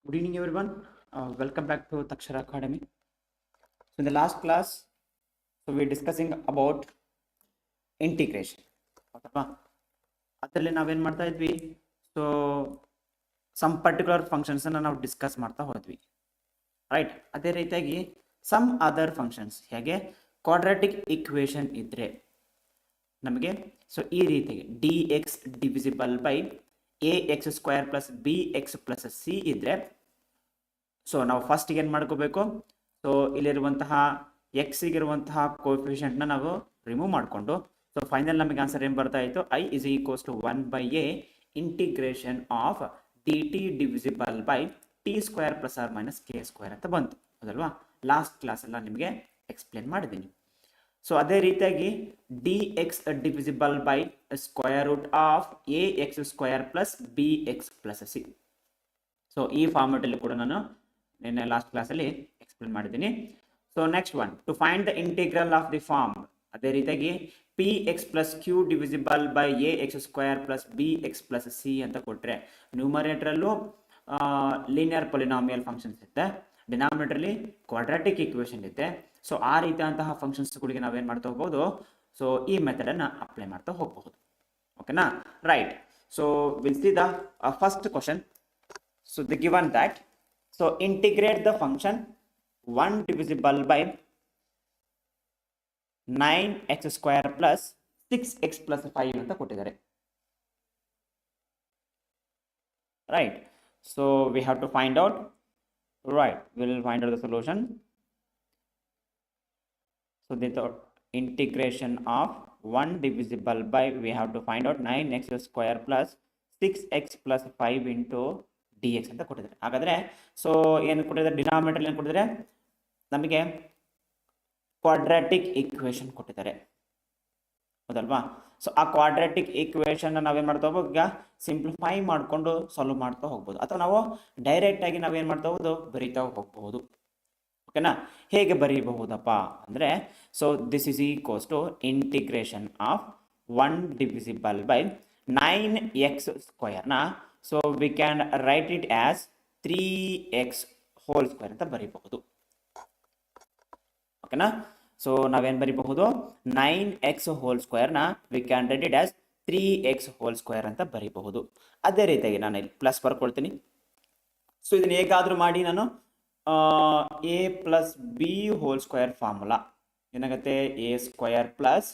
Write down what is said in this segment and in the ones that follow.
Good evening, everyone. Welcome back to Takshara Academy. So, in the last class, we're discussing about integration. ಹೌದಲ್ವಾ? ಅದರಲ್ಲಿ ನಾವೇನ್ ಮಾಡ್ತಾ ಇದ್ವಿ? So some particular functions ಅನ್ನ ನಾವು ಡಿಸ್ಕಸ್ ಮಾಡ್ತಾ ಹೋದ್ವಿ, ರೈಟ್? ಅದೇ ರೀತಿಯಾಗಿ ಸಮ್ ಅದರ್ ಫಂಕ್ಷನ್ಸ್, ಹೇಗೆ ಕ್ವಾಡ್ರಾಟಿಕ್ ಇಕ್ವೇಶನ್ ಇದ್ರೆ ನಮಗೆ ಸೊ ಈ ರೀತಿಯಾಗಿ D X divisible by A X square plus B X plus C ಇದ್ರೆ, ಸೊ ನಾವು ಫಸ್ಟ್ ಏನು ಮಾಡ್ಕೋಬೇಕು? ಸೊ ಇಲ್ಲಿರುವಂತಹ ಎಕ್ಸಿಗಿರುವಂತಹ ಕೋಎಫಿಷಿಯಂಟ್ನ ನಾವು ರಿಮೂವ್ ಮಾಡಿಕೊಂಡು, ಸೊ ಫೈನಲ್ ನಮಗೆ ಆನ್ಸರ್ ಏನು ಬರ್ತಾ ಇತ್ತು? I is equals to 1/a integration of D T divisible by T square plus R minus K square ಅಂತ ಬಂತು, ಹೌದಲ್ವಾ? ಲಾಸ್ಟ್ ಕ್ಲಾಸೆಲ್ಲ ನಿಮಗೆ ಎಕ್ಸ್ಪ್ಲೇನ್ ಮಾಡಿದ್ದೀನಿ. ಸೊ ಅದೇ ರೀತಿಯಾಗಿ D X divisible by square root of A X square plus B X plus C. So ಈ ಫಾರ್ಮೆಟಲ್ಲಿ ಕೂಡ ನಾನು ನಿನ್ನೆ ಲಾಸ್ಟ್ ಕ್ಲಾಸಲ್ಲಿ ಎಕ್ಸ್ಪ್ಲೇನ್ ಮಾಡಿದ್ದೀನಿ. So next one, to find the integral of the form, ಅದೇ ರೀತಿಯಾಗಿ P X plus Q divisible by A X square plus B X plus C ಅಂತ ಕೊಟ್ಟರೆ, ನ್ಯೂಮರೇಟರಲ್ಲೂ ಲೀನಿಯರ್ ಪೊಲಿನಾಮಿಯಲ್ ಫಂಕ್ಷನ್ಸ್ ಇರುತ್ತೆ, ಡಿನಾಮಿನೇಟರ್ಲಿ ಕ್ವಾಡ್ರಾಟಿಕ್ ಇಕ್ವೇಶನ್ ಇದೆ. ಸೊ ಆ ರೀತಿಯಂತಹ ಫಂಕ್ಷನ್ಸ್ಗಳಿಗೆ ನಾವೇನು ಮಾಡ್ತಾ ಹೋಗ್ಬೋದು? ಸೊ ಈ ಮೆಥಡನ್ನು ಅಪ್ಲೈ ಮಾಡ್ತಾ ಹೋಗಬಹುದು. ಓಕೆನಾ? Right. So will see the first question. So the given that, so integrate the function 1 divisible by 9x square plus 6x plus 5 ಅಂತ ಕೊಟ್ಟಿದ್ದಾರೆ, right? So we have to find out, right? We will find out the solution. So the integration of 1 divisible by, we have to find out 9x square plus 6x plus 5 into D x ಅಂತ ಕೊಟ್ಟಿದ್ದಾರೆ. ಹಾಗಾದರೆ so ಏನು ಕೊಟ್ಟಿದ್ದಾರೆ? Denominator ಏನು ಕೊಟ್ಟಿದ್ದಾರೆ? ನಮಗೆ quadratic equation ಕೊಟ್ಟಿದ್ದಾರೆ, ಹೌದಲ್ವಾ? ಸೊ ಆ ಕ್ವಾಡ್ರಾಟಿಕ್ ಈಕ್ವೇಶನ್ ನಾವೇನು ಮಾಡ್ತಾ ಹೋಗ್ಬೋದು? ಈಗ ಸಿಂಪ್ಲಿಫೈ ಮಾಡಿಕೊಂಡು ಸಾಲ್ವ್ ಮಾಡ್ತಾ ಹೋಗ್ಬೋದು, ಅಥವಾ ನಾವು ಡೈರೆಕ್ಟಾಗಿ ನಾವೇನು ಮಾಡ್ತಾ ಹೋಗ್ಬೋದು? ಬರೀತಾ ಹೋಗ್ಬೋದು. ಓಕೆನಾ? ಹೇಗೆ ಬರೀಬಹುದಪ್ಪ ಅಂದರೆ, so this is equals to integration of 1 divisible by 9x ಸ್ಕ್ವೇರ್ನ, so we can write it as 3x whole square ಅಂತ ಬರೀಬಹುದು. ಓಕೆನಾ? ಸೊ ನಾವೇನು ಬರೀಬಹುದು? 9x ಹೋಲ್ ಸ್ಕ್ವೇರ್ನ we can write it as 3x whole square ಅಂತ ಬರೀಬಹುದು. ಅದೇ ರೀತಿಯಾಗಿ ನಾನು ಇಲ್ಲಿ ಪ್ಲಸ್ ಬರ್ಕೊಳ್ತೀನಿ. ಸೊ ಇದನ್ನು ಹೇಗಾದರೂ ಮಾಡಿ ನಾನು a plus b whole square formula ಏನಾಗುತ್ತೆ? A square plus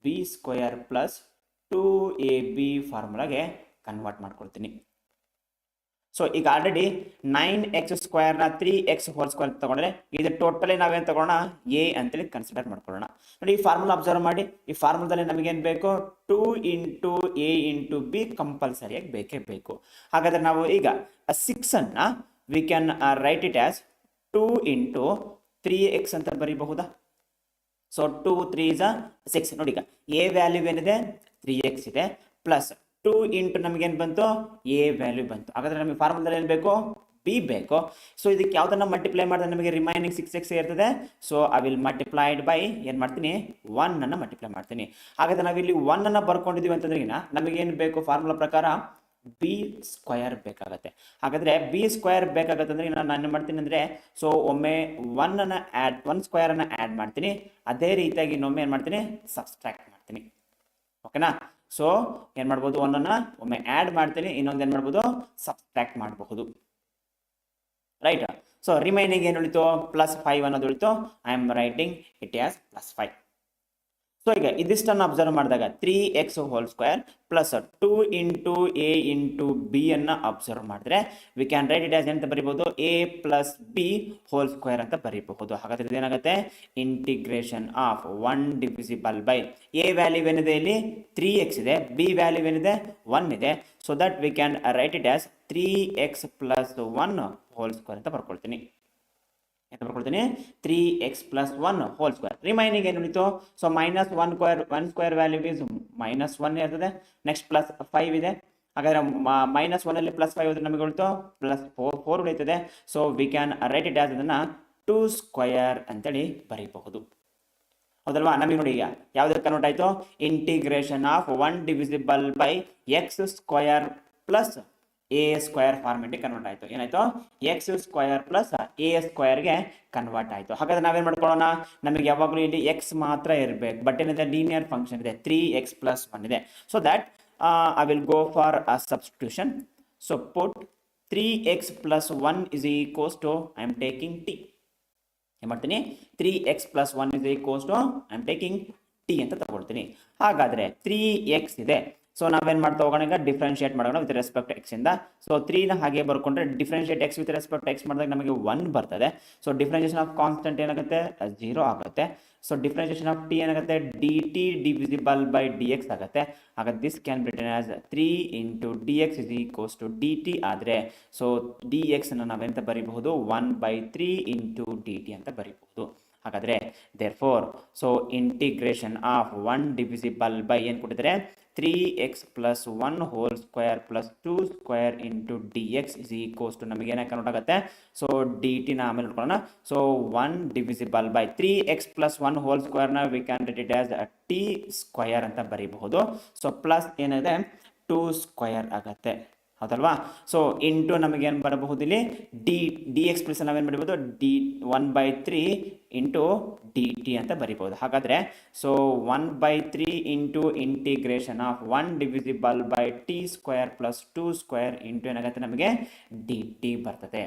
b square plus 2ab ಫಾರ್ಮುಲಾಗೆ ಕನ್ವರ್ಟ್ ಮಾಡ್ಕೊಳ್ತೀನಿ. ಸೊ ಈಗ ಆಲ್ರೆಡಿ 9x ಸ್ಕ್ವೇರ್ನ 3x ಹೋಲ್ ಸ್ಕ್ವೇರ್ ತಗೊಂಡ್ರೆ, ಇದು ಟೋಟಲಿ ನಾವೇನು ತಗೊಳ್ಳೋಣ? ಎ ಅಂತೇಳಿ ಕನ್ಸಿಡರ್ ಮಾಡ್ಕೊಳ್ಳೋಣ. ನೋಡಿ, ಈ ಫಾರ್ಮುಲಾ ಅಬ್ಸರ್ವ್ ಮಾಡಿ. ಈ ಫಾರ್ಮುಲಾದಲ್ಲಿ ನಮಗೇನು ಬೇಕು? 2 ಇಂಟು ಎ ಇಂಟು ಬಿ ಕಂಪಲ್ಸರಿಯಾಗಿ ಬೇಕೇ ಬೇಕು. ಹಾಗಾದರೆ ನಾವು ಈಗ 6ಅನ್ನು we can write it as 2 into 3x ಅಂತ ಬರೀಬಹುದಾ? So 2 3 is 6. ನೋಡಿ, ಈಗ ಎ ವ್ಯಾಲ್ಯೂ ಏನಿದೆ? 3x ಇದೆ, ಪ್ಲಸ್ 2 ಇಂಟು ನಮಗೇನು ಬಂತು? ಎ ವ್ಯಾಲ್ಯೂ ಬಂತು. ಹಾಗಾದರೆ ನಮಗೆ ಫಾರ್ಮುಲಾದಲ್ಲಿ ಏನು ಬೇಕು? ಬಿ ಬೇಕು. ಸೊ ಇದಕ್ಕೆ ಯಾವುದನ್ನು ಮಲ್ಟಿಪ್ಲೈ ಮಾಡಿದ್ರೆ ನಮಗೆ ರಿಮೈನಿಂಗ್ 6x ಇರ್ತದೆ. So I will multiplied by ಏನು ಮಾಡ್ತೀನಿ? 1 ಮಲ್ಟಿಪ್ಲೈ ಮಾಡ್ತೀನಿ. ಹಾಗಾದರೆ ನಾವಿಲ್ಲಿ 1 ಬರ್ಕೊಂಡಿದ್ದೀವಿ ಅಂತಂದ್ರೆ ನಮಗೇನು ಬೇಕು? ಫಾರ್ಮುಲಾ ಪ್ರಕಾರ ಬಿ ಸ್ಕ್ವೇರ್ ಬೇಕಾಗತ್ತೆ. ಹಾಗಾದರೆ ಬಿ ಸ್ಕ್ವೇರ್ ಬೇಕಾಗತ್ತೆ ಅಂದರೆ ನಾನು ಏನು ಮಾಡ್ತೀನಿ ಅಂದರೆ, ಸೊ ಒಮ್ಮೆ 1 ಸ್ಕ್ವೇರನ್ನು ಆ್ಯಡ್ ಮಾಡ್ತೀನಿ, ಅದೇ ರೀತಿಯಾಗಿ ಇನ್ನೊಮ್ಮೆ ಏನು ಮಾಡ್ತೀನಿ? ಸಬ್ಸ್ಟ್ರಾಕ್ಟ್ ಮಾಡ್ತೀನಿ. ಓಕೆನಾ? ಸೊ ಏನು ಮಾಡ್ಬೋದು? 1 ಒಮ್ಮೆ ಆ್ಯಡ್ ಮಾಡ್ತೀನಿ, ಇನ್ನೊಂದು ಏನು ಮಾಡ್ಬೋದು? ಸಬ್ಸ್ಟ್ರಾಕ್ಟ್ ಮಾಡಬಹುದು, ರೈಟ್? ಸೊ ರಿಮೈನಿಂಗ್ ಏನು ಉಳಿತು? +5 ಅನ್ನೋದು ಉಳಿತು. I am writing it as +5. So ಈಗ ಇದಿಷ್ಟನ್ನು ಅಬ್ಸರ್ವ್ ಮಾಡಿದಾಗ 3x whole square plus 2 into a into b ಅನ್ನು ಅಬ್ಸರ್ವ್ ಮಾಡಿದ್ರೆ we can write it as ಅಂತ ಬರೀಬಹುದು? A plus b whole square ಅಂತ ಬರೀಬಹುದು. ಹಾಗಾದ್ರೆ ಇದೇನಾಗುತ್ತೆ? Integration of 1 divisible by a value ಏನಿದೆ? ಇಲ್ಲಿ 3x ಇದೆ, ಬಿ ವ್ಯಾಲ್ಯೂ ಏನಿದೆ? 1 ಇದೆ. So that we can write it as 3x plus 1 whole square ಅಂತ ಬರ್ಕೊಳ್ತೀನಿ. ಅಂತ ಬರ್ಕೊಳ್ತೀನಿ 3x plus 1 whole square. Remaining ಏನು ಉಳಿತು? ಸೊ -1 ಸ್ಕ್ವೇರ್ ವ್ಯಾಲ್ಯೂ ಇಸ್ -1 ಇರ್ತದೆ. ನೆಕ್ಸ್ಟ್ +5 ಇದೆ. ಹಾಗಾದರೆ -1 +5 ಹೋದ್ರೆ ನಮಗೆ ಉಳಿತು +4 ಉಳಿತದೆ. So we can write it as ಅದನ್ನು 2 ಸ್ಕ್ವೇರ್ ಅಂತೇಳಿ ಬರೀಬಹುದು, ಹೌದಲ್ವಾ? ನಮಗೆ ನೋಡಿ, ಈಗ ಯಾವುದಕ್ಕೆ ಕನ್ವರ್ಟ್ ಆಯಿತು? Integration of 1 divisible by x square plus a square ಫಾರ್ಮೆಟಿಗೆ ಕನ್ವರ್ಟ್ ಆಯಿತು. ಏನಾಯ್ತು? ಎಕ್ಸ್ ಸ್ಕ್ವೇರ್ ಪ್ಲಸ್ ಎ ಸ್ಕ್ವೇರ್ಗೆ ಕನ್ವರ್ಟ್ ಆಯಿತು. ಹಾಗಾದ್ರೆ ನಾವೇನು ಮಾಡ್ಕೊಳ್ಳೋಣ? ನಮಗೆ ಯಾವಾಗಲೂ ಇಲ್ಲಿ ಎಕ್ಸ್ ಮಾತ್ರ ಇರಬೇಕು, ಬಟ್ ಏನಿದೆ ಲೀನಿಯರ್ ಫಂಕ್ಷನ್ ಇದೆ, 3x+1 ಇದೆ. So that I will go for a substitution. So put 3x+1 is equals to I am taking t. ಏನು ಮಾಡ್ತೀನಿ? 3x+1 is equals to I am taking t ಅಂತ ತಗೊಳ್ತೀನಿ. ಹಾಗಾದ್ರೆ 3x ಇದೆ. So ನಾವೇನು ಮಾಡ್ತಾ ಹೋಗೋಣ? ಈಗ ಡಿಫ್ರೆನ್ಶಿಯೇಟ್ ಮಾಡೋಣ ವಿತ್ ರೆಸ್ಪೆಕ್ಟ್ ಎಕ್ಸ್ ಇಂದ. ಸೊ 3ನ ಹಾಗೆ ಬರ್ಕೊಂಡ್ರೆ differentiate x with respect x ಮಾಡಿದಾಗ ನಮಗೆ 1 ಬರ್ತದೆ. ಸೊ ಡಿಫ್ರೆನ್ಶಿಯೇಷನ್ ಆಫ್ ಕಾನ್ಸ್ಟೆಂಟ್ ಏನಾಗುತ್ತೆ? 0 ಆಗುತ್ತೆ. ಸೊ ಡಿಫ್ರೆನ್ಶಿಯೇಷನ್ ಆಫ್ ಟಿ ಏನಾಗುತ್ತೆ? dt divisible by dx ಆಗುತ್ತೆ. ಹಾಗಾದ್ರೆ this can be written as 3 into dx is equals to dt ಆದರೆ ಸೊ dx ಅನ್ನು ನಾವೆಂತ ಬರೀಬಹುದು? 1/3 into dt ಅಂತ ಬರೀಬಹುದು. ಹಾಗಾದ್ರೆ therefore so integration of 1 divisible by ಏನು ಕೊಟ್ಟಿದ್ದಾರೆ? 3x+1 whole square plus 2 square into dx is equals to ನಮಗೆ ಏನಾಗಿ ಕನ್ವರ್ಟ್ ಆಗುತ್ತೆ? ಸೊ dt ನ ಆಮೇಲೆ ನೋಡ್ಕೊಳ್ಳೋಣ. So 1 divisible by 3x+1 whole square ನ we can write it as t square ಅಂತ ಬರೀಬಹುದು. ಸೊ ಪ್ಲಸ್ ಏನಿದೆ? 2 square ಆಗುತ್ತೆ. ಹೌದಲ್ವಾ? ಸೊ ಇಂಟು ನಮಗೇನು ಬರಬಹುದು ಇಲ್ಲಿ? ಡಿ ಎಕ್ಸ್ ಪ್ಲಸ್ ನಾವೇನು ಬರೀಬೋದು? d1/3 ಇಂಟು ಡಿ ಟಿ ಅಂತ ಬರೀಬೋದು. ಹಾಗಾದರೆ so 1/3 into integration of 1 divisible by t square plus 2 square into ಏನಾಗುತ್ತೆ? ನಮಗೆ ಡಿ ಟಿ ಬರ್ತದೆ.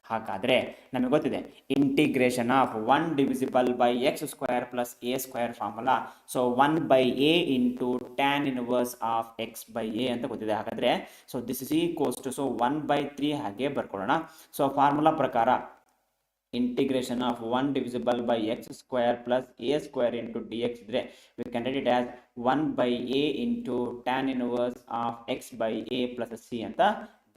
ಹಾಗಾದರೆ ನಮಗೆ ಗೊತ್ತಿದೆ integration of 1 divisible by x square plus a square formula. So 1/a into tan inverse of x/a ಅಂತ ಗೊತ್ತಿದೆ. ಹಾಗಾದರೆ so this is equals to so 1/3 ಹಾಗೆ ಬರ್ಕೊಳ್ಳೋಣ. ಸೊ ಫಾರ್ಮುಲಾ ಪ್ರಕಾರ integration of 1 divisible by x square plus a square into dx ಇದ್ರೆ we can write it as 1/a into tan inverse of x/a plus c ಅಂತ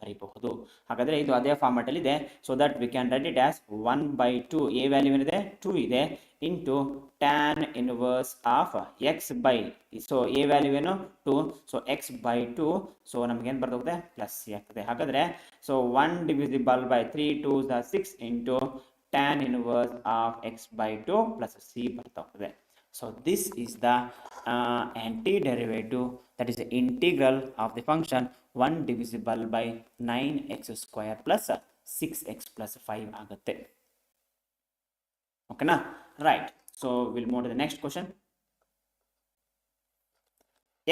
ಬರೀಬಹುದು. ಹಾಗಾದರೆ ಇದು ಅದೇ format ಅಲ್ಲಿ ಇದೆ. So that we can write it as 1/2 A value ಏನಿದೆ? 2 ಇದೆ into tan inverse of X by. So A value ಏನು? 2. So x/2. So ನಮಗೇನು ಬರ್ತದೆ? ಪ್ಲಸ್ ಸಿ ಆಗ್ತದೆ. ಹಾಗಾದರೆ so 1 divisible by 3 2s are 6 into tan inverse of x/2 plus C ಬರ್ತಾ ಹೋಗ್ತದೆ. So this is the antiderivative, that is the integral of the function 1 divisible by 9x square plus 6x plus 5 ಆಗುತ್ತೆ. ಓಕೆನಾ? Right. So will move to the next question.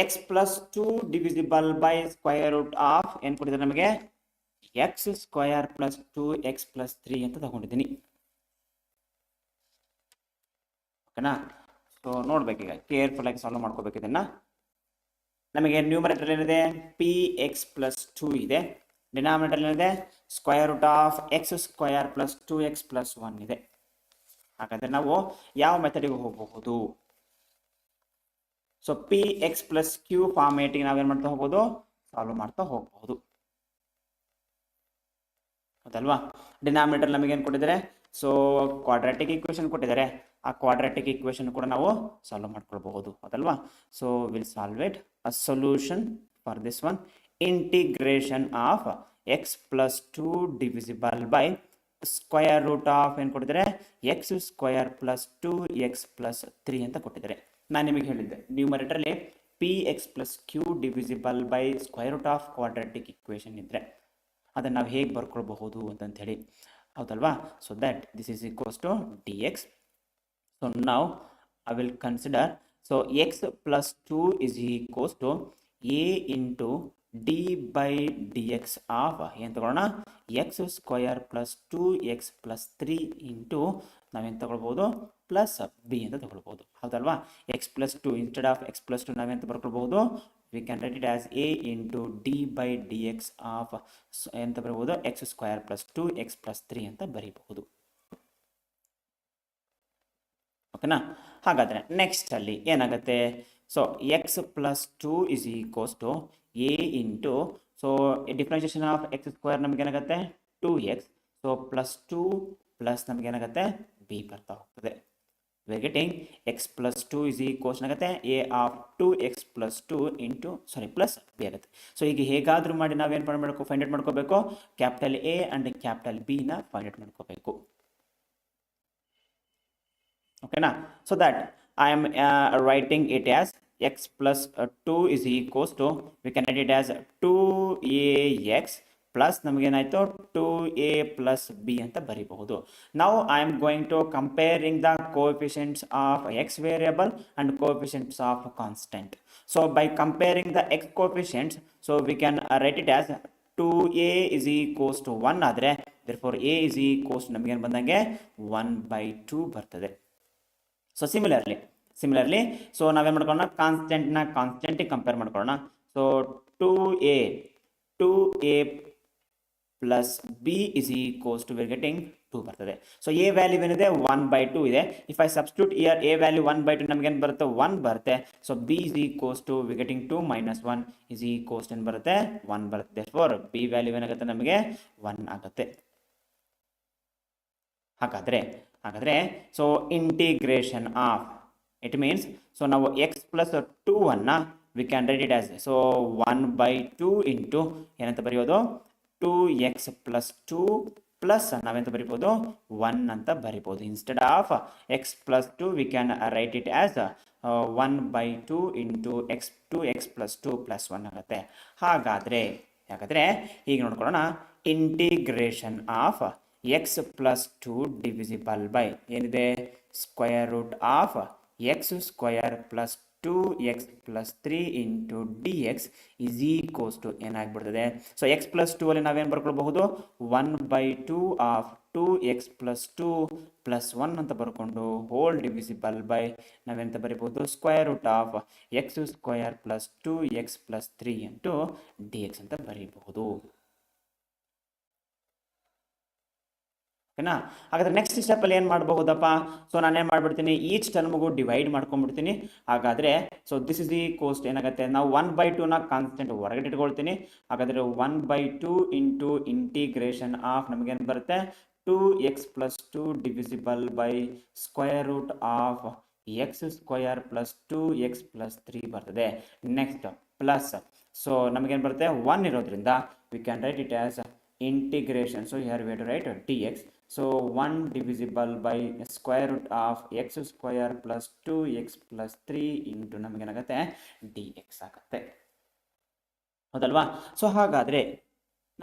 x plus 2 divisible by square root of ಏನು ಕೊಟ್ಟಿದ್ದಾರೆ ನಮಗೆ? x square plus 2x plus 3 ಅಂತ ತಗೊಂಡಿದ್ದೀನಿ. ಓಕೆನಾ? So ನೋಡ್ಬೇಕೀಗ careful ಆಗಿ solve ಮಾಡ್ಕೋಬೇಕು ಇದನ್ನ. ನಮಗೆ ನ್ಯೂಮರೇಟರ್ ಏನಿದೆ? ಪಿ ಎಕ್ಸ್ ಪ್ಲಸ್ 2 ಇದೆ. ಡಿನಾಮಿನೇಟರ್ ಏನಿದೆ? Square root of X square plus 2x plus 1 ಇದೆ. ಹಾಗಾದ್ರೆ ನಾವು ಯಾವ ಮೆಥಡಿಗೆ ಹೋಗಬಹುದು? So p X plus q ಫಾರ್ಮೇಟಿಗೆ ನಾವೇನು ಮಾಡ್ತಾ ಹೋಗ್ಬೋದು? ಸಾಲ್ವ್ ಮಾಡ್ತಾ ಹೋಗಬಹುದು. ಹೌದಲ್ವಾ? ಡಿನಾಮಿನೇಟರ್ ನಮಗೇನು ಕೊಟ್ಟಿದ್ದಾರೆ? ಸೊ ಕ್ವಾಡ್ರಾಟಿಕ್ ಈಕ್ವೇಷನ್ ಕೊಟ್ಟಿದ್ದಾರೆ. ಆ ಕ್ವಾಡ್ರಾಟಿಕ್ ಈಕ್ವೇಷನ್ ಕೂಡ ನಾವು ಸಾಲ್ವ್ ಮಾಡ್ಕೊಳ್ಬಹುದು. ಹೌದಲ್ವಾ? So will solve it. A solution for this one, integration of X plus 2 divisible by square root of ಏನು ಕೊಟ್ಟಿದ್ದಾರೆ? X square plus 2x plus 3 ಅಂತ ಕೊಟ್ಟಿದ್ದಾರೆ. ನಾನು ನಿಮಗೆ ಹೇಳಿದ್ದೆ ನ್ಯೂಮರೇಟರ್ಲಿ p X plus Q divisible by square root of quadratic equation ಇದ್ದರೆ ಅದನ್ನು ನಾವು ಹೇಗೆ ಬರ್ಕೊಳ್ಬಹುದು ಅಂತಂತ ಹೇಳಿ. ಹೌದಲ್ವಾ? So that this is equals to d x. So now I will consider, so x plus 2 is equals to a into d by dx of ಏನು ತಗೊಳ್ಳೋಣ? x square plus 2x plus 3 into ನಾವೇನು ತಗೊಳ್ಬೋದು? Plus b ಅಂತ ತಗೊಳ್ಬೋದು. ಹೌದಲ್ವಾ? x plus 2 instead of x plus 2 ನಾವೆಂತ ಬರ್ಕೊಳ್ಬಹುದು? we can write it as a into d by dx of ಎಂತ ಬರಬಹುದು? x square plus 2x plus 3 ಅಂತ ಬರೀಬಹುದು. ಓಕೆನಾ? ಹಾಗಾದರೆ ನೆಕ್ಸ್ಟ್ ಅಲ್ಲಿ ಏನಾಗುತ್ತೆ? So x plus 2 is equals to a into, so differentiation of X square ನಮಗೇನಾಗುತ್ತೆ? 2x. ಸೊ ಪ್ಲಸ್ 2 ಪ್ಲಸ್ ನಮಗೇನಾಗುತ್ತೆ? ಬಿ ಬರ್ತಾ ಹೋಗ್ತದೆ. We are getting x plus 2 is equals ಏನಾಗುತ್ತೆ? A of 2x plus 2 into plus b ಆಗುತ್ತೆ. So ಈಗ ಹೇಗಾದರೂ ಮಾಡಿ ನಾವೇನು ಮಾಡಬೇಕು? ಫೈಂಡ್ ಔಟ್ ಮಾಡ್ಕೋಬೇಕು. Capital A and capital B ನ ಫೈಂಡ್ ಔಟ್ ಮಾಡ್ಕೋಬೇಕು. ಓಕೆನಾ? So that I am writing it as x plus 2 is equals to, we can write it as 2ax plus ನಮಗೇನಾಯಿತು 2a ಪ್ಲಸ್ ಬಿ ಅಂತ ಬರೀಬಹುದು. ನಾವು I am going to comparing the coefficients of x variable and coefficients of constant. So by comparing the x coefficients, so we can write it as 2a is equals to 1 ಆದರೆ therefore a is equals to ನಮಗೇನು ಬಂದಂಗೆ 1/2 ಬರ್ತದೆ. So similarly so ನಾವೇನು ಮಾಡ್ಕೊಳ್ಳೋಣ, ಕಾನ್ಸ್ಟೆಂಟಿಗೆ compare ಮಾಡ್ಕೊಳ್ಳೋಣ. So 2a plus B is equals to we're getting 2 ಬರ್ತದೆ. So A value ಏನಿದೆ 1/2 ಇದೆ. If I substitute here A value 1/2 ನಮಗೇನು ಬರುತ್ತೆ 1 ಬರುತ್ತೆ. So B is equals to we getting 2 minus 1 is equals ಏನು ಬರುತ್ತೆ 1 ಬರುತ್ತೆ. ಫಾರ್ ಬಿ ವ್ಯಾಲ್ಯೂ ಏನಾಗುತ್ತೆ ನಮಗೆ 1 ಆಗುತ್ತೆ. ಹಾಗಾದರೆ so integration of it means, so ನಾವು ಎಕ್ಸ್ ಪ್ಲಸ್ 2 ಅನ್ನು V can write it as so 1/2 into ಏನಂತ ಬರೆಯೋದು 2x ಪ್ಲಸ್ 2 ಪ್ಲಸ್ ನಾವೆಂತ ಬರಿಬೋದು 1 ಅಂತ ಬರಿಬೋದು. Instead of X plus 2 we can write it as 1/2 into x plus 2 plus 1 ಆಗುತ್ತೆ. ಹಾಗಾದರೆ ಈಗ ನೋಡ್ಕೊಳ್ಳೋಣ, integration of X plus 2 divisible by ಏನಿದೆ square root of X square plus 2x plus 3 into D x is equals to ಏನಾಗ್ಬಿಡ್ತದೆ. So x plus 2 ಅಲ್ಲಿ ನಾವೇನು ಬರ್ಕೊಳ್ಬಹುದು 1/2 of 2x plus 2 plus 1 ಅಂತ ಬರ್ಕೊಂಡು ಹೋಲ್ ಡಿವಿಸಿಬಲ್ ಬೈ ನಾವೆಂತ ಬರಿಬಹುದು square root of X square plus 2x plus 3 into D x ಅಂತ ಬರೀಬಹುದು. ಓಕೆನಾ? ಹಾಗಾದ್ರೆ ನೆಕ್ಸ್ಟ್ ಸ್ಟೆಪ್ಪಲ್ಲಿ ಏನು ಮಾಡಬಹುದಪ್ಪ, ಸೊ ನಾನೇನು ಮಾಡ್ಬಿಡ್ತೀನಿ ಈಚ್ ಟರ್ಮ್ಗೂ ಡಿವೈಡ್ ಮಾಡ್ಕೊಂಡ್ಬಿಡ್ತೀನಿ. ಹಾಗಾದರೆ so this is the cost ಏನಾಗುತ್ತೆ, ನಾವು 1/2ನ ಕಾನ್ಸ್ಟೆಂಟ್ ಹೊರಗಡೆ ಇಟ್ಕೊಳ್ತೀನಿ. ಹಾಗಾದರೆ 1/2 ಇಂಟು ಇಂಟಿಗ್ರೇಷನ್ ಆಫ್ ನಮಗೇನು ಬರುತ್ತೆ 2x plus 2 divisible by square root of X square plus 2x plus 3 ಬರ್ತದೆ. ನೆಕ್ಸ್ಟ್ ಪ್ಲಸ್, ಸೊ ನಮಗೇನು ಬರುತ್ತೆ 1 ಇರೋದ್ರಿಂದ we can write it as integration. So here we have to write dx. So 1 divisible by square root of x square plus 2x plus 3 into ನಮಗೇನಾಗುತ್ತೆ dx ಆಗುತ್ತೆ. ಹೌದಲ್ವಾ? So ಹಾಗಾದರೆ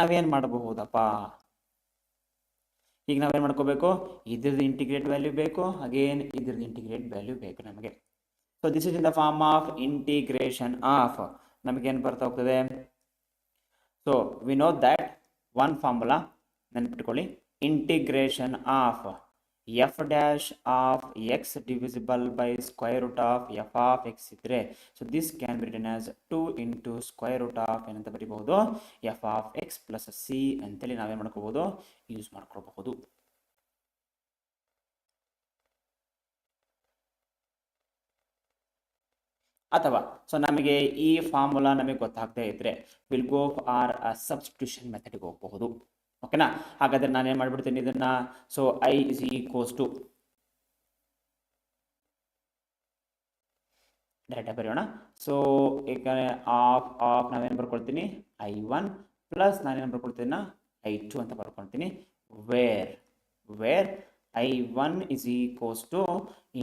ನಾವೇನು ಮಾಡಬಹುದಪ್ಪ, ಈಗ ನಾವೇನು ಮಾಡ್ಕೋಬೇಕು, ಇದ್ರದ್ದು ಇಂಟಿಗ್ರೇಟ್ ವ್ಯಾಲ್ಯೂ ಬೇಕು, ಅಗೇನ್ ಇದ್ರದ್ದು ಇಂಟಿಗ್ರೇಟ್ ವ್ಯಾಲ್ಯೂ ಬೇಕು ನಮಗೆ. So this is in the form of integration of ನಮಗೇನು ಬರ್ತಾ ಹೋಗ್ತದೆ. So we know that one formula ನೆನ್ಪಿಟ್ಕೊಳ್ಳಿ, integration of f dash of x divisible by square root of f of x ಇದ್ರೆ so this can be written as 2 into square root of ಏನಂತ ಬರೀಬಹುದು f of X plus c ಅಂತೇಳಿ ನಾವೇನು ಮಾಡ್ಕೋಬಹುದು use ಮಾಡ್ಕೊಳ್ಬಹುದು. ಅಥವಾ so ನಮಗೆ ಈ ಫಾರ್ಮುಲಾ ನಮಗೆ ಗೊತ್ತಾಗದೇ ಇದ್ರೆ ವಿಲ್ ಗೋ ಆರ್ ಸಬ್ಸ್ಟಿಟ್ಯೂಷನ್ ಮೆಥಡ್ಗೆ ಹೋಗಬಹುದು. ಓಕೆನಾ? ಹಾಗಾದ್ರೆ ನಾನೇನು ಮಾಡ್ಬಿಡ್ತೀನಿ ಇದನ್ನ, so I is equals to direct ಬರೆಯೋಣ. ಸೊ ಈಗ ಆಫ್ ನಾವೇನು ಬರ್ಕೊಳ್ತೀನಿ I1 ಪ್ಲಸ್ ನಾನೇನು ಬರ್ಕೊಳ್ತೀನಿ I2 ಅಂತ ಬರ್ಕೊಳ್ತೀನಿ. Where I1 is equals to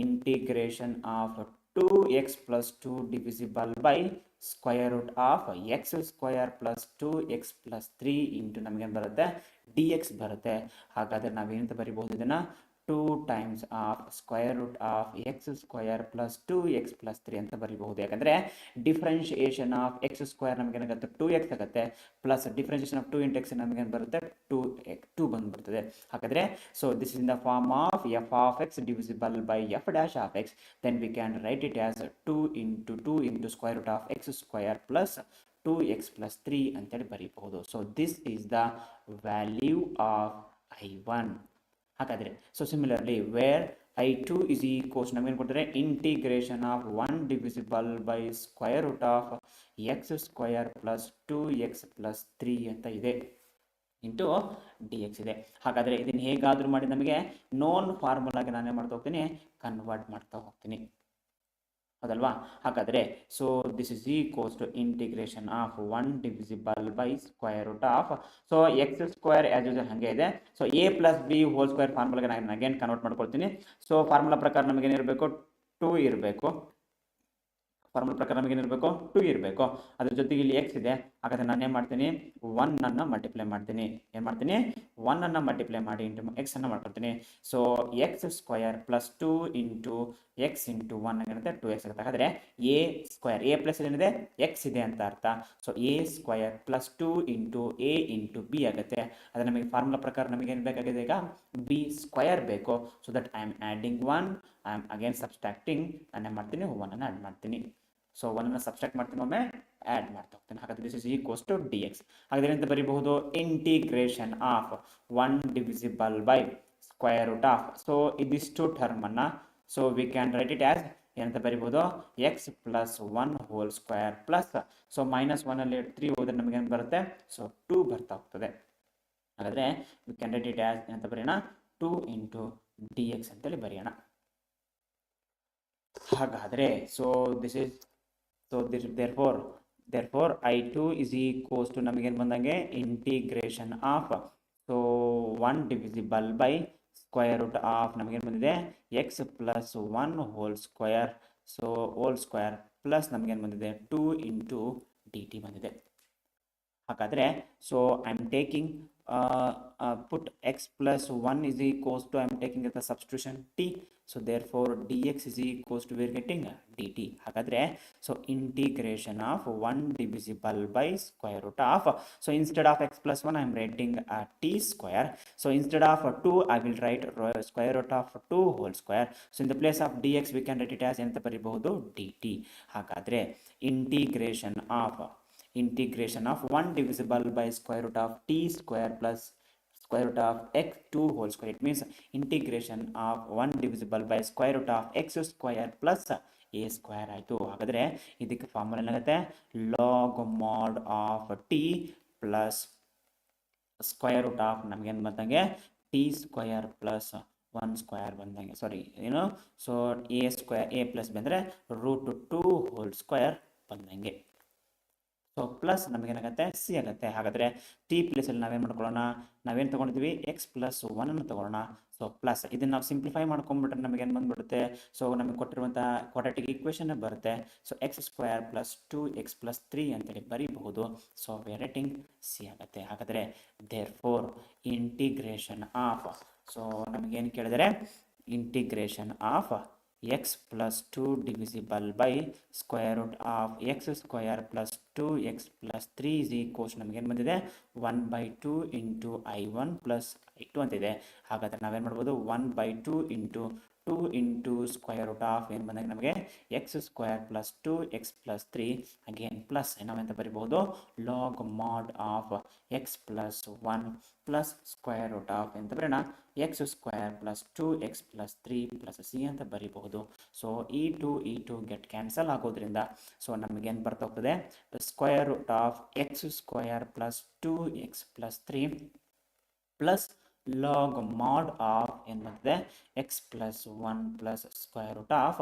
integration of 2x plus 2 divisible by square root of x square plus 2x plus 3 into ನಮಗೇನು ಬರುತ್ತೆ dx ಬರುತ್ತೆ. ಹಾಗಾದರೆ ನಾವೇನಂತ ಬರಿಬಹುದು ಇದನ್ನು 2 times of square root of x square plus 2x plus 3 ಅಂತ ಬರಿಬಹುದು. ಯಾಕಂದರೆ differentiation of X square ನಮಗೇನಾಗುತ್ತೆ 2x ಆಗುತ್ತೆ, plus differentiation of 2 into x ನಮಗೇನು ಬರುತ್ತೆ 2 ಬಂದುಬಿಡ್ತದೆ. ಹಾಗಾದರೆ so this is in the form of f of x divisible by f dash of x, then we can write it as 2 into square root of X square plus 2x plus 3 ಅಂತೇಳಿ ಬರೀಬಹುದು. So this is the value of I1. ಹಾಗಾದರೆ so similarly where I2 is equals ನಮಗೇನು ಕೊಡ್ತಾರೆ integration of 1 divisible by square root of X square plus 2x plus 3 ಅಂತ ಇದೆ into dx ಇದೆ. ಹಾಗಾದರೆ ಇದನ್ನು ಹೇಗಾದರೂ ಮಾಡಿ ನಮಗೆ ನೋನ್ ಫಾರ್ಮುಲಾಗೆ ನಾನೇ ಮಾಡ್ತಾ ಹೋಗ್ತೀನಿ, ಕನ್ವರ್ಟ್ ಮಾಡ್ತಾ ಹೋಗ್ತೀನಿ. ಹೌದಲ್ವಾ? ಹಾಗಾದರೆ so this is equals to integration of 1 divisible by square root of, so x square as usual ಹಾಗೆ ಇದೆ. So a plus b whole square ಫಾರ್ಮುಲಾಗೆ ನಾನು ಅಗೇನ್ ಕನ್ವರ್ಟ್ ಮಾಡ್ಕೊಳ್ತೀನಿ. ಸೊ ಫಾರ್ಮುಲಾ ಪ್ರಕಾರ ನಮಗೇನಿರಬೇಕು 2 ಇರಬೇಕು, ಫಾರ್ಮುಲಾ ಪ್ರಕಾರ ನಮಗೆ ಏನಿರಬೇಕು 2 ಇರಬೇಕು. ಅದ್ರ ಜೊತೆಗೆ ಇಲ್ಲಿ ಎಕ್ಸ್ ಇದೆ, ಹಾಗಾದ್ರೆ ನಾನು ಏನು ಮಾಡ್ತೀನಿ 1 ಅನ್ನು ಮಲ್ಟಿಪ್ಲೈ ಮಾಡ್ತೀನಿ. ಏನು ಮಾಡ್ತೀನಿ 1 ಅನ್ನು ಮಲ್ಟಿಪ್ಲೈ ಮಾಡಿ ಇಂಟು ಎಕ್ಸ್ ಅನ್ನು ಮಾಡ್ಕೊಳ್ತೀನಿ. So X square plus 2 into X into 1 ಏನಿರುತ್ತೆ 2x ಆಗುತ್ತೆ. ಹಾಗಾದರೆ ಎ ಸ್ಕ್ವಯರ್ ಎ ಪ್ಲಸ್ ಏನಿದೆ ಎಕ್ಸ್ ಇದೆ ಅಂತ ಅರ್ಥ. So A square plus 2 into a into B ಆಗುತ್ತೆ. ಅದು ನಮಗೆ ಫಾರ್ಮುಲಾ ಪ್ರಕಾರ ನಮಗೆ ಏನು ಬೇಕಾಗಿದೆ ಈಗ ಬಿ ಸ್ಕ್ವಯರ್ ಬೇಕು. So that I am adding 1, I am again subtracting, ನಾನು ಏನು ಮಾಡ್ತೀನಿ 1 ಅನ್ನು ಆ್ಯಡ್ ಮಾಡ್ತೀನಿ. ಸೊ 1 ಅನ್ನು ಸಬ್ಸ್ಟ್ರಾಕ್ಟ್ ಮಾಡ್ತೀನಿ, ಒಮ್ಮೆ ಆ್ಯಡ್ ಮಾಡ್ತಾ ಹೋಗ್ತೀನಿ. ಹಾಗಾದ್ರೆ this is equals to d x. ಹಾಗಾದ್ರೆ ಅಂತ ಬರೀಬಹುದು integration of 1 divisible by square root of. So ಇದಿಷ್ಟು ಟರ್ಮನ್ನು so we can write it as ಏನಂತ ಬರೀಬಹುದು x plus 1 whole square plus so minus 1 ಅಲ್ಲಿ 3 ಹೋದ್ರೆ ನಮಗೆ ಏನು ಬರುತ್ತೆ ಸೊ 2 ಬರ್ತಾ ಹೋಗ್ತದೆ. ಹಾಗಾದರೆ we can write it as ಏನಂತ ಬರೆಯೋಣ 2 ಇಂಟು ಡಿ ಎಕ್ಸ್ ಅಂತೇಳಿ ಬರೆಯೋಣ. ಹಾಗಾದರೆ so this is so this therefore I2 is equals to ನಮಗೇನು ಬಂದಂಗೆ integration of so 1 divisible by square root of ನಮಗೇನು ಬಂದಿದೆ X plus 1 whole square so whole square plus ನಮಗೇನು ಬಂದಿದೆ 2 ಇಂಟು ಡಿ ಟಿ ಬಂದಿದೆ. ಹಾಗಾದರೆ so I am taking put x plus 1 is equals to I am taking as a substitution t. So therefore dx is equals to we are getting dt. ಹಾಗಾದರೆ so integration of 1 divisible by square root of, so instead of x plus 1 I am writing t square. So instead of 2 I will write square root of 2 whole square. So in the place of dx we can write it as ಎಂತ ಬರೀಬಹುದು dt. ಹಾಗಾದರೆ integration of 1 divisible by square root of t square plus square root of x 2 whole square. It means integration of 1 divisible by square root of x square plus a square ಆಯಿತು. ಹಾಗಾದರೆ ಇದಕ್ಕೆ formula ಏನಾಗುತ್ತೆ log mod of t plus square root of ನಮಗೇನು ಬಂದಂಗೆ T square plus 1 square ಬಂದಂಗೆ ಏನು so A square A plus ಬಂದರೆ root 2 whole square ಬಂದಂಗೆ. ಸೊ ಪ್ಲಸ್ ನಮಗೇನಾಗುತ್ತೆ ಸಿ ಆಗುತ್ತೆ. ಹಾಗಾದರೆ ಟಿ ಪ್ಲೇಸಲ್ಲಿ ನಾವೇನು ಮಾಡ್ಕೊಳ್ಳೋಣ ನಾವೇನು ತೊಗೊಂಡಿದ್ವಿ ಎಕ್ಸ್ ಪ್ಲಸ್ 1 ತೊಗೊಳ್ಳೋಣ. ಸೊ ಪ್ಲಸ್ ಇದನ್ನು ನಾವು ಸಿಂಪ್ಲಿಫೈ ಮಾಡ್ಕೊಂಡ್ಬಿಟ್ರೆ ನಮಗೇನು ಬಂದುಬಿಡುತ್ತೆ ಸೊ ನಮಗೆ ಕೊಟ್ಟಿರುವಂಥ ಕ್ವಾಡ್ರಾಟಿಕ್ ಈಕ್ವೇಷನ್ ಬರುತ್ತೆ. So x square plus 2x plus 3 ಅಂತೇಳಿ ಬರೀಬಹುದು. ಸೊ ವೇರೇಟಿಂಗ್ ಸಿ ಆಗುತ್ತೆ. ಹಾಗಾದರೆ ದೇರ್ಫೋರ್ ಇಂಟಿಗ್ರೇಷನ್ ಆಫ್ ಸೊ ನಮಗೇನು ಕೇಳಿದರೆ integration of x plus 2 divisible by square root of x square plus 2x plus 3 is equals ನಮಗೇನು ಬಂದಿದೆ 1/2 ಇಂಟು I1 ಪ್ಲಸ್ I2 ಅಂತಿದೆ. ಹಾಗಾದರೆ ನಾವೇನು ಮಾಡ್ಬೋದು 1/2 into 2 into square root of ಏನು ಬಂದಾಗ ನಮಗೆ x square plus 2x plus 3 again plus ನಾವೆಂತ ಬರಿಬಹುದು log mod of X plus 1 plus square root of ಎಂತ ಬರೋಣ x square plus 2x plus 3 plus C ಅಂತ ಬರೀಬಹುದು. ಸೊ ಈ ಟು ಗೆಟ್ ಕ್ಯಾನ್ಸಲ್ ಆಗೋದ್ರಿಂದ ಸೊ ನಮಗೇನು ಬರ್ತಾ ಹೋಗ್ತದೆ square root of X square plus 2x plus 3 plus log mod of ಏನು ಬರ್ತದೆ X plus 1 plus square root of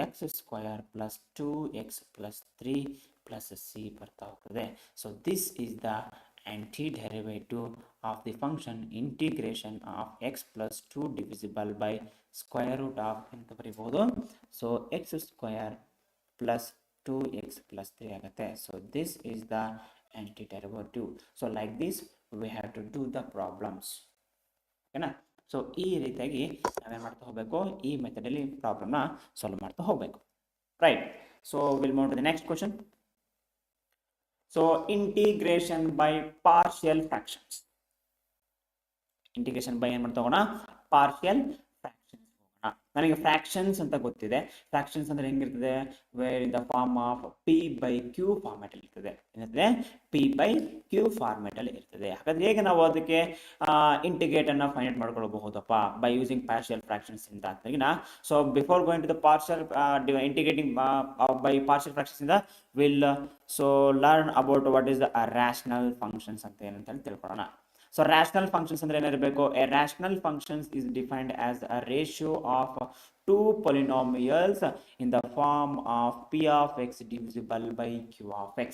X square plus 2x plus 3 plus C ಬರ್ತಾ ಹೋಗ್ತದೆ. So this is the antiderivative of the function integration of x plus 2 divisible by square root of ಅಂತ ಬರೀಬಹುದು. So x square plus 2x plus 3 ಆಗುತ್ತೆ. So this is the antiderivative. So like this we have to do the problems. ಓಕೆನಾ. So ಈ ರೀತಿಯಾಗಿ ನಾವೇನು ಮಾಡ್ತಾ ಹೋಗಬೇಕು ಈ ಮೆಥಡಲ್ಲಿ ಪ್ರಾಬ್ಲಮ್ನ ಸಾಲ್ವ್ ಮಾಡ್ತಾ ಹೋಗಬೇಕು. Right. So will move to the next question. So integration by partial fractions. Integration by ಏನು ಮಾಡ್ತಾ ಹೋಗೋಣ ಪಾರ್ಷಿಯಲ್ ಫ್ರಾಕ್ಷನ್ಸ್ ಹೋಗೋಣ. ನನಗೆ ಫ್ರಾಕ್ಷನ್ಸ್ ಅಂತ ಗೊತ್ತಿದೆ. ಫ್ರಾಕ್ಷನ್ಸ್ ಅಂದರೆ ಹೆಂಗಿರ್ತದೆ where in the form of p by q ಫಾರ್ಮ್ಯಾಟಲ್ಲಿ ಇರ್ತದೆ. ಏನಿರ್ತದೆ ಪಿ ಬೈ ಕ್ಯೂ ಫಾರ್ಮ್ಯಾಟಲ್ಲಿ ಇರ್ತದೆ. ಹಾಗಾದ್ರೆ ಹೇಗೆ ನಾವು ಅದಕ್ಕೆ ಇಂಟಿಗ್ರೇಟನ್ನು ಫೈಂಡ್ ಮಾಡ್ಕೊಳ್ಬಹುದಪ್ಪ ಬೈ ಯೂಸಿಂಗ್ ಪಾರ್ಷಿಯಲ್ ಫ್ರಾಕ್ಷನ್ಸ್ ಇಂದ ಅಂತಗಿನ. So before going to the partial integrating by partial fractions ಇಂದ will so learn about what is the rational functions ಅಂತ ಏನಂತ ತಿಳ್ಕೊಳ್ಳೋಣ. ಸೊ ರ್ಯಾಷನಲ್ ಫಂಕ್ಷನ್ಸ್ ಅಂದರೆ ಏನಿರಬೇಕು a rational functions is defined as a ratio of two polynomials in the form of p of x divisible by q of x.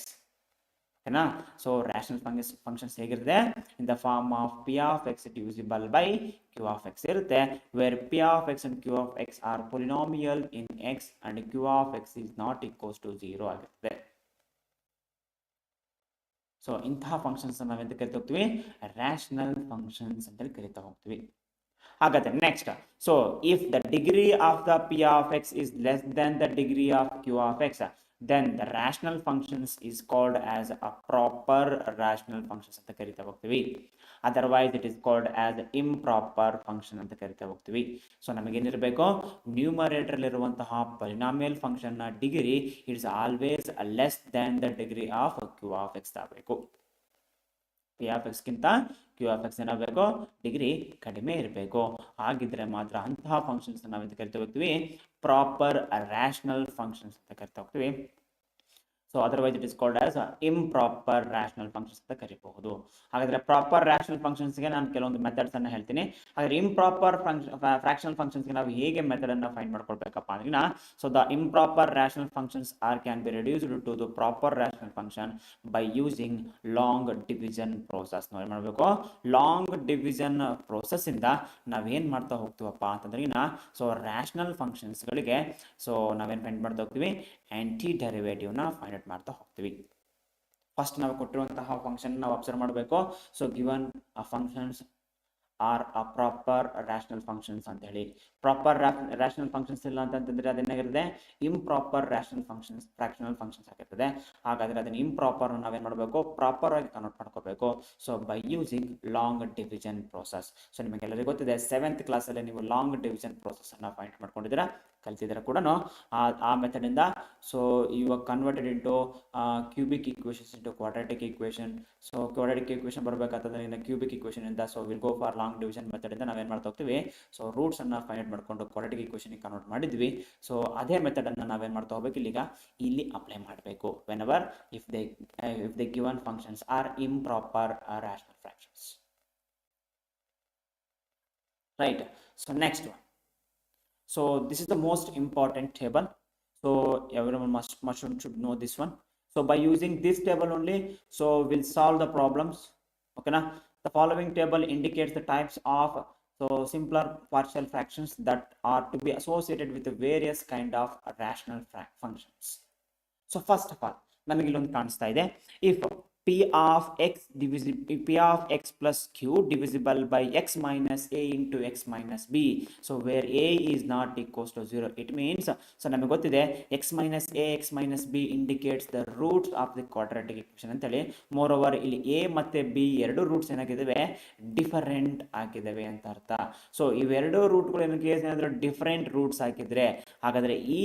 ಓಕೆನಾ. So rational functions ಹೇಗಿರುತ್ತೆ, in the form of p of x divisible by q of x ಇರುತ್ತೆ, where p of x and q of x are polynomial in x and q of x is not equals to 0 ಆಗಿರುತ್ತೆ. So ಇಂತಹ functions ನಾವೆಂತ ಕರಿತಾ ಹೋಗ್ತೀವಿ, rational functions ಅಂತೇಳಿ ಕರಿತಾ ಹೋಗ್ತೀವಿ. ಹಾಗಾದ್ರೆ next, so if the degree of the p of x is less than the degree of q of x, then the rational functions is called as a proper rational functions ಅಂತ ಕರಿತಾ ಹೋಗ್ತೀವಿ. Otherwise it is called as improper function ಅಂತ ಕರಿತಾ ಹೋಗ್ತೀವಿ. So ನಮಗೇನಿರಬೇಕು, numerator ಇರುವಂತಹ polynomial function ನ degree it's always less than the degree of q of x ಆಗಬೇಕು. ಪಿ ಆಫ್ ಎಕ್ಸ್ ಗಿಂತ ಕ್ಯೂ ಆಫ್ ಎಕ್ಸ್ ಏನಾಗಬೇಕು, ಡಿಗ್ರಿ ಕಡಿಮೆ ಇರಬೇಕು. ಹಾಗಿದ್ರೆ ಮಾತ್ರ ಅಂತಹ ಫಂಕ್ಷನ್ಸ್ ನಾವೆಂತ ಕರಿತಾ ಹೋಗ್ತೀವಿ, ಪ್ರಾಪರ್ ರ್ಯಾಷನಲ್ ಫಂಕ್ಷನ್ಸ್ ಅಂತ ಕರಿತಾ ಹೋಗ್ತೀವಿ. So otherwise it is called as improper rational functions ಅಂತ ಕರಿಬಹುದು. ಹಾಗಾದ್ರೆ ಪ್ರಾಪರ್ ರ್ಯಾಷನಲ್ ಫಂಕ್ಷನ್ಸ್ಗೆ ನಾನು ಕೆಲವೊಂದು ಮೆಥಡ್ಸ್ ಅನ್ನ ಹೇಳ್ತೀನಿ. ಹಾಗಾದ್ರೆ ಇಂಪ್ರಾಪರ್ ಫ್ರಾಕ್ಷನಲ್ ಫಂಕ್ಷನ್ಸ್ಗೆ ನಾವು ಹೇಗೆ ಮೆಥಡ್ ಅನ್ನ ಫೈಂಡ್ ಮಾಡ್ಕೊಳ್ಬೇಕಪ್ಪ ಅಂದ್ರೆ, so the improper rational functions are can be reduced to the proper rational function by using long division process. ನಾವು ಏನು ಮಾಡಬೇಕು, ಲಾಂಗ್ ಡಿವಿಷನ್ ಪ್ರೋಸೆಸ್ ಇಂದ ನಾವೇನ್ ಮಾಡ್ತಾ ಹೋಗ್ತೀವಪ್ಪ ಅಂತಂದ್ರೆ, ಸೊ ರ್ಯಾಷನಲ್ ಫಂಕ್ಷನ್ಸ್ಗಳಿಗೆ ಸೊ ನಾವೇನು ಫೈಂಡ್ ಮಾಡ್ತಾ ಹೋಗ್ತೀವಿ, ಆಂಟಿ ಡೆರಿವೇಟಿವ್ ನ ಫೈಂಡ್ ಮಾಡ್ತಾ ಹೋಗ್ತೀವಿ. ಫಸ್ಟ್ ನಾವು ಕೊಟ್ಟಿರುವಂತಹ ಫಂಕ್ಷನ್ ನಾವು ಅಬ್ಸರ್ವ್ ಮಾಡಬೇಕು. So given functions are a proper rational functions ಅಂತ ಹೇಳಿ. ಪ್ರಾಪರ್ ರ್ಯಾಷನಲ್ ಫಂಕ್ಷನ್ಸ್ ಇಲ್ಲ ಅಂತಂದ್ರೆ ಅದೇನಾಗಿರುತ್ತೆ, improper rational functions, fractional functions ಆಗಿರ್ತದೆ. ಹಾಗಾದ್ರೆ ಅದನ್ನ ಇಂಪ್ರಾಪರ್ ನಾವೇನ್ ಮಾಡಬೇಕು, ಪ್ರಾಪರ್ ಆಗಿ ಕನ್ವರ್ಟ್ ಮಾಡ್ಕೋಬೇಕು. So by using long division process. So ನಿಮಗೆಲ್ಲರಿಗೂ ಗೊತ್ತಿದೆ, 7th ಕ್ಲಾಸಲ್ಲಿ ನೀವು ಲಾಂಗ್ ಡಿವಿಷನ್ ಪ್ರೋಸೆಸ್ ಅನ್ನ ಫೈಂಡ್ ಮಾಡ್ಕೊಂಡಿದ್ದೀರಾ, ಕಲ್ತಿದ್ದೀರಾ ಕೂಡ ಆ ಮೆಥಡ್ ಇಂದ. ಸೊ ಇವಾಗ converted into cubic equations into quadratic equation. So quadratic equation ಬರಬೇಕಾದ್ರೆ ಇನ್ನು ಕ್ಯೂಬಿಕ್ ಈಕ್ವೇಷನ್ ಇಂದ, so will go for long division method ಇಂದ ನಾವೇನ್ ಮಾಡ್ತಾ ಹೋಗ್ತೀವಿ, ಸೊ ರೂಟ್ಸ್ ಅನ್ನ ಫೈಂಡ್ ಮಾಡ್ಕೊಂಡು ಕ್ವಾಡ್ರಾಟಿಕ್ ಈಕ್ವೇಷನ್ ಕನ್ವರ್ಟ್ ಮಾಡಿದ್ವಿ. ಸೊ ಅದೇ ಮೆಥಡ್ ಅನ್ನ ನಾವೇನ್ ಮಾಡ್ತಾ ಹೋಗ್ಬೇಕು, ಇಲ್ಲಿಗ ಇಲ್ಲಿ ಅಪ್ಲೈ ಮಾಡಬೇಕು. Whenever if the given functions are improper rational fractions. Right. So next one. So this is the most important table. So everyone should know this one. So by using this table only, so we'll solve the problems. Okay na? The following table indicates the types of so simpler partial fractions that are to be associated with the various kind of rational functions. So first of all, ನಮಗೆ ಇಲ್ಲೊಂದು ಕಾಣಿಸ್ತಾ ಇದೆ, if p of x plus q divisible by x minus a into x minus b, so where a is not equals to 0, it means, so ನಮಗೆ ಗೊತ್ತಿದೆ x minus a x minus b indicates the roots of the quadratic equation ಅಂತೇಳಿ. More over ಇಲ್ಲಿ a ಮತ್ತೆ b ಎರಡು roots ಏನಾಗಿದ್ದಾವೆ, different ಆಗಿದ್ದಾವೆ ಅಂತ ಅರ್ಥ. ಸೊ ಇವೆರಡು ರೂಟ್ಗಳು ಏನಾದ್ರು ಡಿಫರೆಂಟ್ ರೂಟ್ಸ್ ಹಾಕಿದ್ರೆ, ಹಾಗಾದ್ರೆ ಈ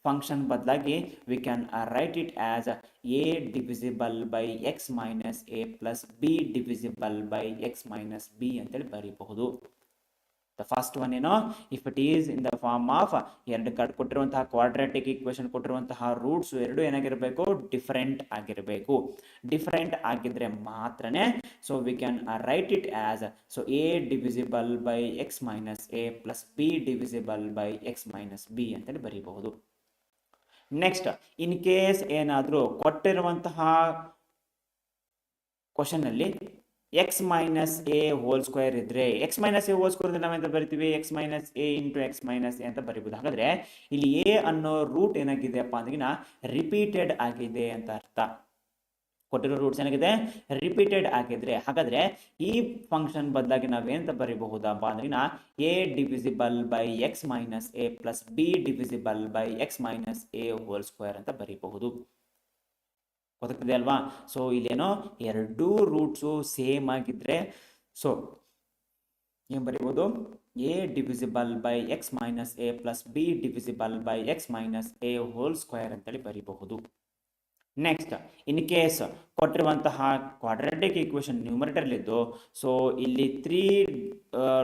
ಫಂಕ್ಷನ್ ಬದಲಾಗಿ V can write it as a divisible by x minus a plus b divisible by x minus b ಅಂತೇಳಿ ಬರೀಬಹುದು. ದ ಫಸ್ಟ್ ಒನ್ ಏನೋ, if it is in the form of ಎರಡು ಕೊಟ್ಟಿರುವಂತಹ quadratic equation ಕೊಟ್ಟಿರುವಂತಹ roots ಎರಡು ಏನಾಗಿರಬೇಕು, different ಆಗಿರಬೇಕು. Different ಆಗಿದ್ರೆ ಮಾತ್ರನೇ so we can write it as so a divisible by x minus a plus b divisible by x minus b ಅಂತೇಳಿ ಬರೀಬಹುದು. ನೆಕ್ಸ್ಟ್, ಇನ್ ಕೇಸ್ ಏನಾದರೂ ಕೊಟ್ಟಿರುವಂತಹ ಕ್ವಶನ್ ಅಲ್ಲಿ x minus a whole square ಇದ್ರೆ, x minus a whole square ನಾವೆಂತ ಬರಿತೀವಿ, x minus a into x minus a ಅಂತ ಬರಿಬಹುದು. ಹಾಗಾದ್ರೆ ಇಲ್ಲಿ ಎ ಅನ್ನೋ ರೂಟ್ ಏನಾಗಿದೆಯಪ್ಪ ಅಂದ್ರೆ ರಿಪೀಟೆಡ್ ಆಗಿದೆ ಅಂತ ಅರ್ಥ. ಕೊಟ್ಟಿರೋ ರೂಟ್ಸ್ ಏನಾಗಿದೆ, ರಿಪೀಟೆಡ್ ಆಗಿದ್ರೆ, ಹಾಗಾದ್ರೆ ಈ ಫಂಕ್ಷನ್ ಬದಲಾಗಿ ನಾವೇಂತ ಬರೀಬಹುದಪ್ಪ ಅಂದ್ರೆ a divisible by x minus a plus b divisible by x minus a whole square ಅಂತ ಬರೀಬಹುದು. ಗೊತ್ತಾಗ್ತದೆ ಅಲ್ವಾ? ಸೊ ಇಲ್ಲೇನೋ ಎರಡೂ ರೂಟ್ಸು ಸೇಮ್ ಆಗಿದ್ರೆ ಸೊ ಏನ್ ಬರೀಬಹುದು, a divisible by x minus a plus b divisible by x minus a whole square ಅಂತೇಳಿ ಬರೀಬಹುದು. Next, in case ಕೊಟ್ಟಿರುವಂತಹ ಕ್ವಾಡ್ರಾಟಿಕ್ ಈಕ್ವೇಷನ್ ನ್ಯೂಮರೇಟರ್ಲಿದ್ದು, ಸೊ ಇಲ್ಲಿ 3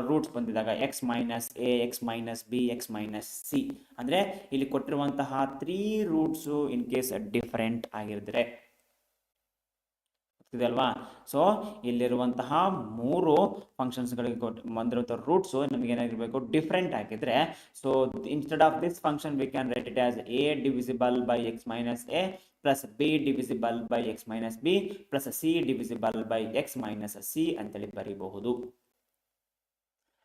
ರೂಟ್ಸ್ ಬಂದಿದಾಗ x minus a, x minus b, x minus c, ಅಂದ್ರೆ ಇಲ್ಲಿ ಕೊಟ್ಟಿರುವಂತಹ 3 roots in case different ಆಗಿದ್ರೆ ಅಲ್ವಾ? ಸೊ ಇಲ್ಲಿರುವಂತಹ ಮೂರು ಫಂಕ್ಷನ್ಸ್ಗಳಿಗೆ ಬಂದಿರುವಂಥ ರೂಟ್ಸು ನಮಗೆ ಏನಾಗಿರಬೇಕು, ಡಿಫ್ರೆಂಟ್ ಆಗಿದ್ರೆ, so instead of this function V can write it as a divisible by x minus a plus b divisible by x minus b plus c divisible by x minus c ಅಂತೇಳಿ ಬರೀಬಹುದು.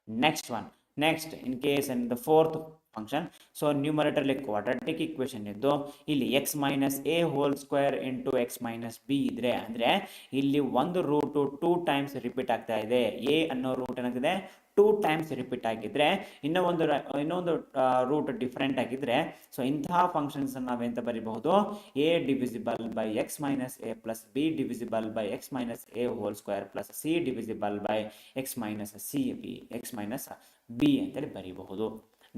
Next in case in the fourth function, so numerator quadratic equation ಇದ್ದು ಇಲ್ಲಿ x minus a whole square into x minus b ಇದ್ರೆ, ಅಂದ್ರೆ ಇಲ್ಲಿ ಒಂದು root 2 times repeat ಆಗ್ತಾ ಇದೆ, a ಅನ್ನೋ ರೂಟ್ ಏನಾಗಿದೆ 2 ಟೈಮ್ಸ್ ರಿಪೀಟ್ ಆಗಿದ್ರೆ, ಇನ್ನೊಂದು ರೂಟ್ ಡಿಫರೆಂಟ್ ಆಗಿದ್ರೆ, ಸೊ ಇಂತಹ ಫಂಕ್ಷನ್ಸ್ ನಾವೆಂತ ಬರೀಬಹುದು, a divisible by x minus a plus b divisible by x minus a whole square plus c divisible by x minus x minus b ಅಂತೇಳಿ ಬರೀಬಹುದು.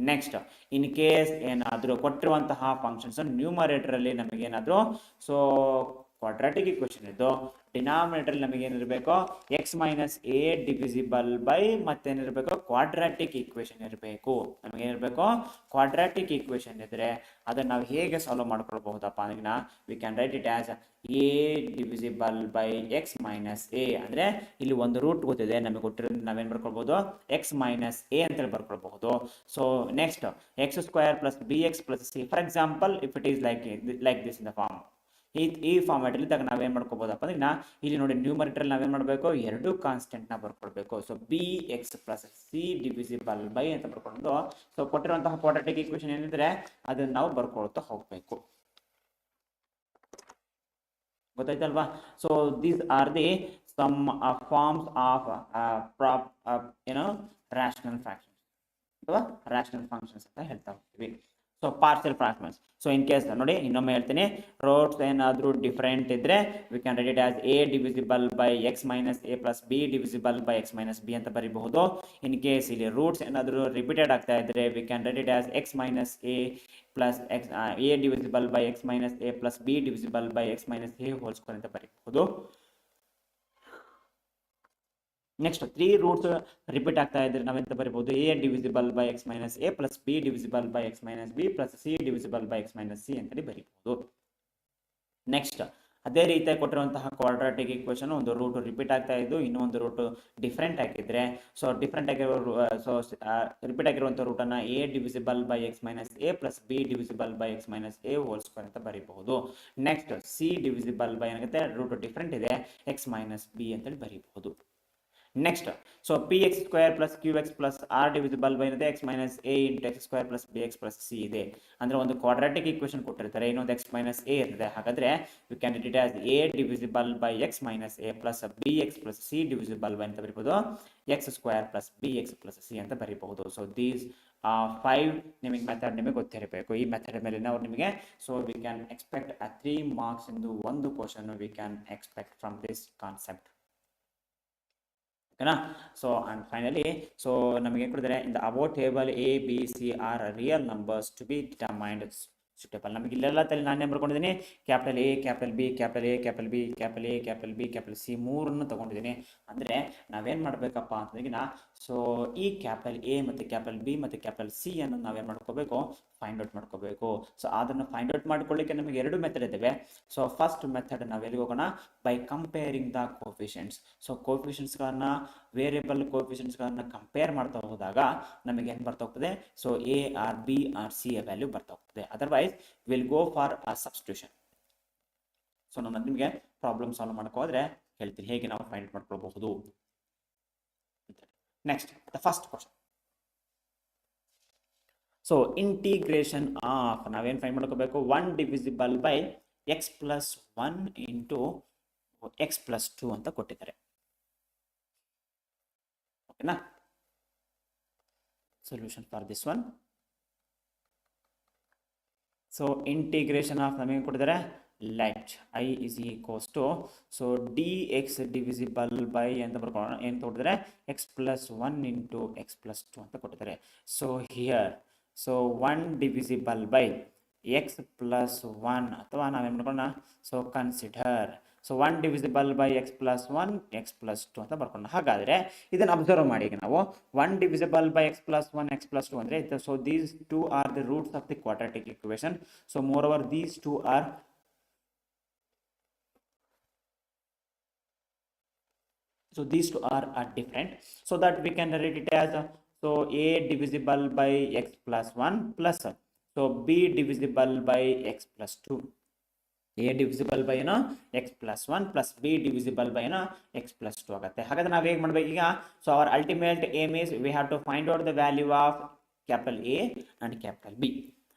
Next in case ಏನಾದರೂ ಕೊಟ್ಟಿರುವಂತಹ functions numerator ಅಲ್ಲಿ ನಮಗೇನಾದರೂ so quadratic equation ಇದ್ದು denominator ನಮಗೆ ಏನಿರಬೇಕು, x minus a divisible by ಮತ್ತೇನಿರಬೇಕು, ಕ್ವಾಡ್ರಾಟಿಕ್ ಇಕ್ವೇಶನ್ ಇರಬೇಕು. ನಮಗೇನಿರಬೇಕು, ಕ್ವಾಡ್ರಾಟಿಕ್ ಇಕ್ವೇಶನ್ ಇದ್ರೆ ಅದನ್ನ ನಾವು ಹೇಗೆ ಸಾಲ್ವ್ ಮಾಡ್ಕೊಳ್ಬಹುದಪ್ಪ ಅಂದ್ರೆ, V can write it as a divisible by x minus A. ಅಂದ್ರೆ ಇಲ್ಲಿ ಒಂದು ರೂಟ್ ಗೊತ್ತಿದೆ ನಮಗೆ, ಕೊಟ್ಟಿರೋದು ನಾವೇನ್ ಬರ್ಕೊಳ್ಬಹುದು, ಎಕ್ಸ್ ಮೈನಸ್ ಎ ಅಂತೇಳಿ ಬರ್ಕೊಳ್ಬಹುದು. So next x square plus B X plus c, for example if it is like this in the form, ಈ ಫಾರ್ಮ್ಯಾಟ್ ಅಲ್ಲಿ ಇದ್ದಾಗ ನಾವೇನ್ ಮಾಡ್ಕೋಬಹುದಪ್ಪ ಅಂದ್ರೆ, ಇಲ್ಲಿ ನೋಡಿ ನ್ಯೂಮರೇಟರ್ ನಾವೇನ್ ಮಾಡಬೇಕು, ಎರಡು ಕಾನ್ಸ್ಟೆಂಟ್ ನ ಬರ್ಕೊಳ್ಬೇಕು. So b X plus c divisible by ಅಂತ ಬರ್ಕೊಂಡು, ಸೊ ಕೊಟ್ಟಿರುವಂತಹ ಕ್ವಾಡ್ರಾಟಿಕ್ ಈಕ್ವೇಶನ್ ಏನಿದ್ರೆ ಅದನ್ನ ನಾವು ಬರ್ಕೊಳ್ತಾ ಹೋಗ್ಬೇಕು. ಗೊತ್ತಾಯ್ತಲ್ವಾ? So these are the some forms of rational fractions ಅಥವಾ ರ್ಯಾಷನಲ್ ಫಂಕ್ಷನ್ಸ್ ಅಂತ ಹೇಳ್ತಾ ಹೋಗ್ತೀವಿ. So partial fractions, so in case ನೋಡಿ ಇನ್ನೊಮ್ಮೆ ಹೇಳ್ತೀನಿ, ರೂಟ್ಸ್ ಏನಾದರೂ ಡಿಫರೆಂಟ್ ಇದ್ರೆ we can write it as a divisible by x minus a plus b divisible by x minus b ಅಂತ ಬರೀಬಹುದು. ಇನ್ ಕೇಸ್ ಇಲ್ಲಿ ರೂಟ್ಸ್ ಏನಾದರೂ ರಿಪೀಟೆಡ್ ಆಗ್ತಾ ಇದ್ರೆ we can write it as x minus a plus X a divisible by x minus a plus b divisible by x minus a whole square ಅಂತ ಬರೀಬಹುದು. Next 3 roots repeat ಆಗ್ತಾ ಇದ್ರೆ ನಾವೆಂತ ಬರೀಬಹುದು, a divisible by x minus a plus b divisible by x minus b plus c divisible by x minus c ಅಂತೇಳಿ ಬರೀಬಹುದು. Next ಅದೇ ರೀತಿಯಾಗಿ ಕೊಟ್ಟಿರುವಂತಹ ಕ್ವಾಡ್ರಾಟಿಕ್ ಈಕ್ವೇಶನ್ ಒಂದು ರೂಟ್ ರಿಪೀಟ್ ಆಗ್ತಾ ಇದ್ದು ಇನ್ನೊಂದು ರೂಟ್ ಡಿಫರೆಂಟ್ ಆಗಿದ್ರೆ, ಸೊ ಡಿಫರೆಂಟ್ ಆಗಿರೋ ರಿಪೀಟ್ ಆಗಿರುವಂತಹ ರೂಟ್ ಅನ್ನ A divisible by x minus a plus b divisible by x minus a whole square ಅಂತ ಬರೀಬಹುದು. ನೆಕ್ಸ್ಟ್ ಸಿ ಡಿವಿಸಿಬಲ್ ಬೈ ಏನಾಗುತ್ತೆ, ರೂಟ್ ಡಿಫರೆಂಟ್ ಇದೆ, ಎಕ್ಸ್ ಮೈನಸ್ ಬಿ ಅಂತೇಳಿ ಬರೀಬಹುದು. Next so p x square plus q x plus r divisible by ಏನಿದೆ, x minus a into x square plus B X plus c ಇದೆ. ಅಂದ್ರೆ ಒಂದು quadratic equation ಕೊಟ್ಟಿರ್ತಾರೆ, ಇನ್ನೊಂದು ಎಕ್ಸ್ ಮೈನಸ್ ಎ ಇರುತ್ತೆ. ಹಾಗಾದ್ರೆ we can write it as a divisible by x minus a plus B X plus c divisible by ಅಂತ ಬರೀಬಹುದು, x square plus B X plus C ಅಂತ ಬರೀಬಹುದು. ಸೊ ದೀಸ್ 5 ನಿಮಗೆ method ನಿಮಗೆ ಗೊತ್ತಿರಬೇಕು. ಈ ಮೆಥಡ್ ಮೇಲೆ ನಾವು ನಿಮಗೆ so we can expect 3 marks ಎಂದು ಒಂದು question we can expect from this concept. ಓಕೆನಾ? ಸೊ ಅಂಡ್ ಫೈನಲಿ ಸೊ ನಮಗೆ ಕೊಡಿದರೆ in the about table a b c are real numbers to be determined suitable. ನಮಗೆ ಇಲ್ಲೆಲ್ಲ ತಲೆ ನಾನೇ ಬರ್ಕೊಂಡಿದ್ದೀನಿ, capital A capital B capital A capital B capital A capital B capital C ಮೂರನ್ನು ತಗೊಂಡಿದ್ದೀನಿ. ಅಂದರೆ ನಾವೇನು ಮಾಡಬೇಕಪ್ಪ ಅಂತಂದ್ರೆ, ಸೊ ಈ ಕ್ಯಾಪಿಟಲ್ ಎ ಮತ್ತು ಕ್ಯಾಪಿಟಲ್ ಬಿ ಮತ್ತು ಕ್ಯಾಪಿಟಲ್ ಸಿ ಅನ್ನು ನಾವೇನು ಮಾಡ್ಕೋಬೇಕು, ಫೈಂಡ್ ಔಟ್ ಮಾಡ್ಕೋಬೇಕು. ಸೊ ಅದನ್ನು ಫೈಂಡ್ ಔಟ್ ಮಾಡ್ಕೊಳ್ಳಿಕ್ಕೆ ನಮಗೆ 2 ಮೆಥಡ್ ಇದ್ದಾವೆ. ಸೊ ಫಸ್ಟ್ ಮೆಥಡ್ ನಾವೆಲ್ಲಿಗೆ ಹೋಗೋಣ, by comparing the coefficients. So ಕೋಫಿಷಿಯಂಟ್ಸ್ಗಳನ್ನ ವೇರಿಯಬಲ್ ಕೋಫಿಷಿಯಂಟ್ಸ್ಗಳನ್ನ ಕಂಪೇರ್ ಮಾಡ್ತಾ ಹೋದಾಗ ನಮಗೆ ಏನು ಬರ್ತಾ ಹೋಗ್ತದೆ, so a or b or c value ಬರ್ತಾ ಹೋಗ್ತದೆ. Otherwise will go for a substitution. So ನಾನು ನಿಮಗೆ ಪ್ರಾಬ್ಲಮ್ ಸಾಲ್ವ್ ಮಾಡ್ಕೋದ್ರೆ ಹೇಳ್ತೀನಿ ಹೇಗೆ ನಾವು ಫೈಂಡ್ ಮಾಡ್ಕೊಳ್ಬಹುದು. Next the first question. So integration of ನಾವೇನು ಫೈಂಡ್ ಮಾಡ್ಕೋಬೇಕು, 1 divisible by x plus 1 into x plus 2 ಅಂತ ಕೊಟ್ಟಿದ್ದಾರೆ. ಓಕೆನಾ? Solution for this one. So integration of ನಮಗೆ ಕೊಟ್ಟಿದ್ದಾರೆ, let I is equals to so d X divisible by ಅಂತ ಬರ್ಕೊಳ್ಳೋಣ. ಏನು ಕೊಟ್ಟಿದ್ದಾರೆ, x plus 1 into x plus 2 ಅಂತ ಕೊಟ್ಟಿದ್ದಾರೆ. So here so 1 divisible by x plus 1 ಅಥವಾ ನಾವೇನು ಮಾಡ್ಕೊಳ್ಳೋಣ, so consider so 1 divisible by x plus 1 x plus 2 ಅಂತ ಬರ್ಕೊಳ್ಳೋಣ. ಹಾಗಾದರೆ ಇದನ್ನು ಅಬ್ಸರ್ವ್ ಮಾಡಿ, ಈಗ ನಾವು 1 divisible by x plus 1 x plus 2 ಅಂದರೆ so these 2 are the roots of the quadratic equation. So moreover these 2 are So these two are different, so that we can write it as so a divisible by x plus 1 plus so b divisible by x plus 2. a divisible by x plus 1 plus b divisible by x plus 2 ಆಗುತ್ತೆ. ಹಾಗಾದ್ರೆ ನಾವು ಹೇಗೆ ಮಾಡ್ಬೇಕು ಈಗ? So our ultimate aim is we have to find out the value of capital A and capital B.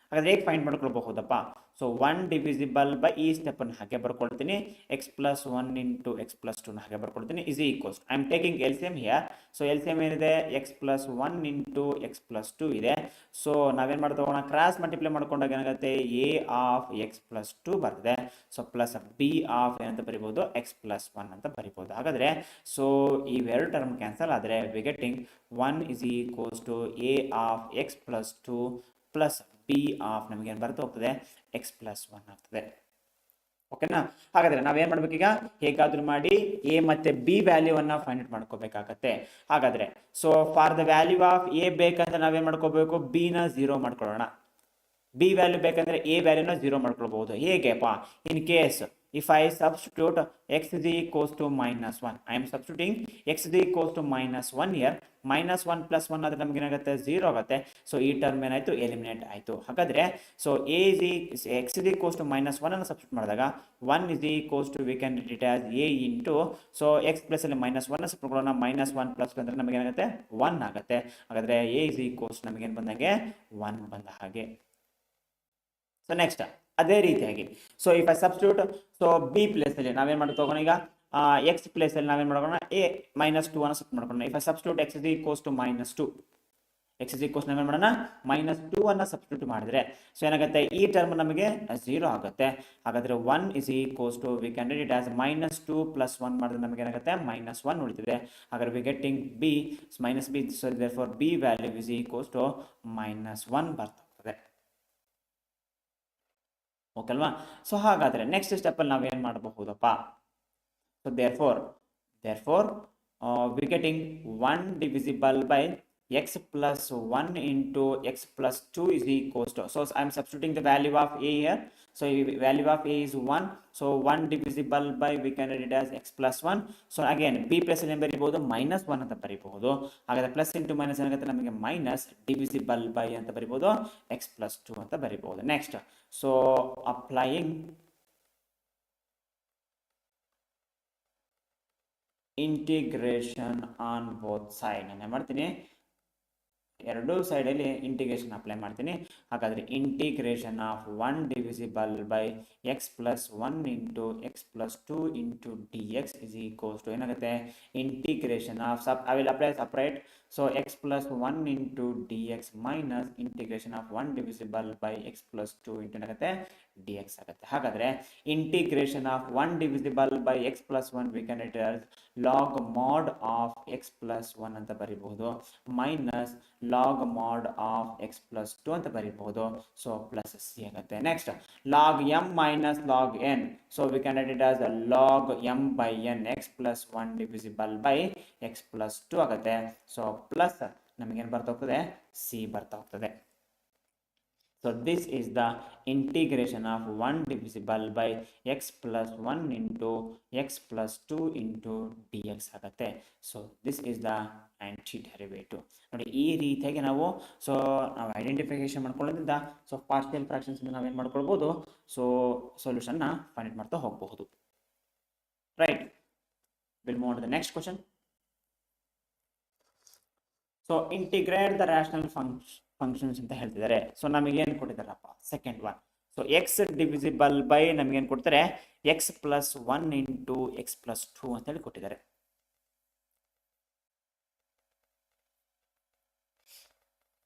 ಹಾಗಾದ್ರೆ ಹೇಗೆ find ಮಾಡ್ಕೊಳ್ಬಹುದಪ್ಪ? So 1 divisible by ಈ ಸ್ಟೆಪ್ ಅನ್ನು ಹಾಗೆ ಬರ್ಕೊಳ್ತೀನಿ, x plus 1 into x plus 2 ಹಾಗೆ ಬರ್ಕೊಳ್ತೀನಿ is equals I am taking LCM here. So LCM ಏನಿದೆ? X plus 1 into x plus 2 ಇದೆ. ಸೊ ನಾವೇನು ಮಾಡ್ತಾ ಕ್ರಾಸ್ ಮಲ್ಟಿಪ್ಲೈ ಮಾಡ್ಕೊಂಡಾಗ ಏನಾಗುತ್ತೆ? ಎ ಆಫ್ ಎಕ್ಸ್ ಪ್ಲಸ್ 2 ಬರ್ತದೆ. ಸೊ ಪ್ಲಸ್ ಬಿ ಆಫ್ ಏನಂತ ಬರಿಬಹುದು? ಎಕ್ಸ್ ಪ್ಲಸ್ 1 ಅಂತ ಬರಿಬಹುದು. ಹಾಗಾದ್ರೆ ಸೊ ಇವೆರಡು ಟರ್ಮ್ ಕ್ಯಾನ್ಸಲ್ ಆದರೆ we getting 1 is equals to a of X plus 2 plus b of ನಮಗೇನು ಬರ್ತಾ ಹೋಗ್ತದೆ? ಎಕ್ಸ್ ಪ್ಲಸ್ 1 ಆಗ್ತದೆ. ಓಕೆನಾ? ಹಾಗಾದ್ರೆ ನಾವೇನ್ ಮಾಡ್ಬೇಕೀಗ? ಹೇಗಾದ್ರೂ ಮಾಡಿ ಎ ಮತ್ತೆ ಬಿ ವ್ಯಾಲ್ಯೂವನ್ನ ಫೈಂಡ್ ಔಟ್ ಮಾಡ್ಕೋಬೇಕಾಗತ್ತೆ. ಹಾಗಾದ್ರೆ so for the value of a ಬೇಕಂದ್ರೆ ನಾವೇನ್ ಮಾಡ್ಕೋಬೇಕು? ಬಿ ನ 0 ಮಾಡ್ಕೊಳ್ಳೋಣ. ಬಿ ವ್ಯಾಲ್ಯೂ ಬೇಕಂದ್ರೆ ಎ ವ್ಯಾಲ್ಯೂನ 0 ಮಾಡ್ಕೊಳ್ಬಹುದು. ಹೇಗೆಪ್ಪ? In case if I substitute x is equals to minus 1, I am substituting x is equals to minus 1 here. minus 1 plus 1 ಆದರೆ ನಮಗೆ ಏನಾಗುತ್ತೆ? 0 ಆಗುತ್ತೆ. ಸೊ ಈ ಟರ್ಮ್ ಏನಾಯ್ತು? ಎಲಿಮಿನೇಟ್ ಆಯಿತು. ಹಾಗಾದ್ರೆ so a is x is equals to minus 1 ಅನ್ನು substitute ಮಾಡಿದಾಗ 1 is equals to we can write it as a into so x plus ಅಲ್ಲಿ minus 1 ಸಬ್ಸ್ಟಿಟ್ಯೂಟ್ ಮಾಡೋಣ. minus 1 ಪ್ಲಸ್ ಅಂದ್ರೆ ನಮಗೆ ಏನಾಗುತ್ತೆ? 1 ಆಗುತ್ತೆ. ಹಾಗಾದ್ರೆ a is equals to ನಮಗೆ ಏನು ಬಂದಂಗೆ? 1 ಬಂದ ಹಾಗೆ. ಸೊ ನೆಕ್ಸ್ಟ್ ಅದೇ ರೀತಿಯಾಗಿ so if I substitute so B place ಅಲ್ಲಿ ನಾವೇನ್ ಮಾಡಿ ತಗೋಣ ಈಗ? ಎಕ್ಸ್ ಪ್ಲೇಸ್ ಅಲ್ಲಿ ನಾವೇನ್ ಮಾಡೋಣ? ಎ ಮೈನಸ್ 2 ಅನ್ನು ಸಬ್ಸ್ಟಿಟ್ಯೂಟ್ ಮಾಡ್ಕೊಳ್ಳೋಣ. If I substitute x is equals to minus 2, x is equals ನಾವೇನ್ ಮಾಡೋಣ? ಮೈನಸ್ 2 ಅನ್ನ ಸಬ್ಸ್ಟಿಟ್ಯೂಟ್ ಮಾಡಿದ್ರೆ ಸೊ ಏನಾಗುತ್ತೆ? ಈ ಟರ್ಮ್ ನಮಗೆ 0 ಆಗುತ್ತೆ. ಹಾಗಾದ್ರೆ 1 is equals to we can write it as minus 2 plus 1 ಮಾಡಿದ್ರೆ ನಮಗೆ ಏನಾಗುತ್ತೆ? ಮೈನಸ್ 1 ಉಳಿತಿದೆ. ಹಾಗಾದ್ರೆ we getting b minus b, so therefore b value is equals to minus 1 ಬರ್ತಾ ಹೋಗ್ತದೆ. ಓಕೆ ಅಲ್ವಾ? ಸೊ ಹಾಗಾದ್ರೆ ನೆಕ್ಸ್ಟ್ ಸ್ಟೆಪ್ ಅಲ್ಲಿ ನಾವೇನ್ ಮಾಡಬಹುದಪ್ಪ? So therefore we getting 1 divisible by x plus 1 into x plus 2 is equals to, so I am substituting the value of a here. So value of a is 1, so 1 divisible by we can write it as x plus 1. So again b plus ಅಲ್ಲಿ ಬರೀಬಹುದು minus 1 ಅಂತ ಬರೀಬಹುದು. ಹಾಗಾದ್ರೆ plus into minus ಏನಾಗುತ್ತೆ? ನಮಗೆ minus divisible by ಅಂತ ಬರೀಬಹುದು x plus 2 ಅಂತ ಬರೀಬಹುದು. Next so applying integration on both side ನಾನು ಮಾಡ್ತೀನಿ, ಎರಡೂ ಸೈಡಲ್ಲಿ ಇಂಟಿಗ್ರೇಷನ್ ಅಪ್ಲೈ ಮಾಡ್ತೀನಿ. ಹಾಗಾದರೆ integration of 1 divisible by x plus 1 into x plus 2 into D x is equals to ಏನಾಗುತ್ತೆ? Integration of I will apply separate. So x plus 1 into D x minus integration of 1 divisible by x plus 2 into ಏನಾಗುತ್ತೆ? D x ಆಗುತ್ತೆ. ಹಾಗಾದರೆ integration of 1 divisible by x plus 1 we can write as log mod of X plus 1 ಅಂತ ಬರೀಬಹುದು minus log mod of X plus 2 ಅಂತ ಬರೀಬಹುದು. So plus c ಆಗುತ್ತೆ. Next log m minus log n, so we can write it as log m by n x plus 1 divisible by x plus 2 ಆಗುತ್ತೆ. So plus ನಮಗೇನು ಬರ್ತಾ ಹೋಗ್ತದೆ? C ಬರ್ತಾ ಹೋಗ್ತದೆ. So this is the integration of 1 divisible by x plus 1 into x plus 2 into dx ಆಗುತ್ತೆ. So this is the anti-derivative. ನೋಡಿ ಈ ರೀತಿಯಾಗಿ ನಾವು ಐಡೆಂಟಿಫಿಕೇಶನ್ ಮಾಡ್ಕೊಳ್ಳೋದ್ರಿಂದ ಸೊ ಪಾರ್ಷಿಯಲ್ ಫ್ರಾಕ್ಷನ್ಸ್ ನಾವೇನು ಮಾಡ್ಕೊಳ್ಬೋದು? ಸೊ ಸೊಲ್ಯೂಷನ್ನ ಫೈಂಡ್ ಮಾಡ್ತಾ ಹೋಗಬಹುದು. Right, will move on to the next question. So integrate the rational functions ಅಂತ ಹೇಳ್ತಿದ್ದಾರೆ. ಸೊ ನಮಗೇನು ಕೊಟ್ಟಿದ್ದಾರಪ್ಪ? Second one. So x divisible by ನಮಗೇನು ಕೊಡ್ತಾರೆ? X plus 1 into x plus 2 ಅಂತ ಹೇಳಿ ಕೊಟ್ಟಿದ್ದಾರೆ.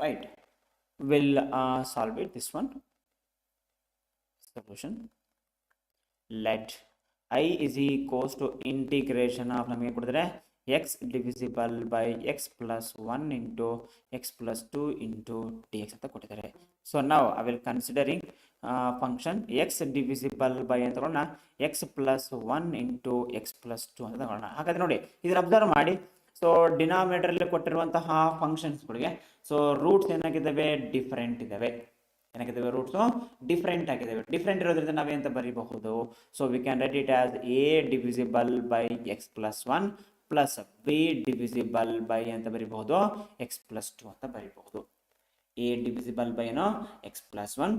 Right, will solve it this one. Solution let I is equals to integration of ನಮಗೆ ಕೊಡ್ತಾರೆ x divisible by x plus 1 into x plus 2 into dx ಅಂತ ಕೊಟ್ಟಿದ್ದಾರೆ. So ನಾವು I will considering function x divisible by ಅಂತ ತಗೊಳ್ಳೋಣ x plus 1 into x plus 2 ಅಂತ ತಗೊಳ್ಳೋಣ. ಹಾಗಾದ್ರೆ ನೋಡಿ ಇದನ್ನ ಅಬ್ಸರ್ವ್ ಮಾಡಿ. ಸೊ ಡಿನಾಮಿನೇಟರ್ ಅಲ್ಲಿ ಕೊಟ್ಟಿರುವಂತಹ ಫಂಕ್ಷನ್ಸ್ಗಳಿಗೆ ಸೊ ರೂಟ್ಸ್ ಏನಾಗಿದ್ದಾವೆ? ಡಿಫರೆಂಟ್ ಇದ್ದಾವೆ. ಏನಾಗಿದ್ದಾವೆ? ರೂಟ್ಸು ಡಿಫ್ರೆಂಟ್ ಆಗಿದ್ದಾವೆ. ಡಿಫ್ರೆಂಟ್ ಇರೋದ್ರಿಂದ ನಾವೇಂತ ಬರೀಬಹುದು? So we can write it as a divisible by x plus 1 plus b divisible by ಅಂತ ಬರಿಬಹುದು ಎಕ್ಸ್ ಪ್ಲಸ್ ಟು ಅಂತ ಬರಿಬಹುದು. ಎ ಡಿವಿಸಿಬಲ್ ಬೈ ಏನೋ x plus one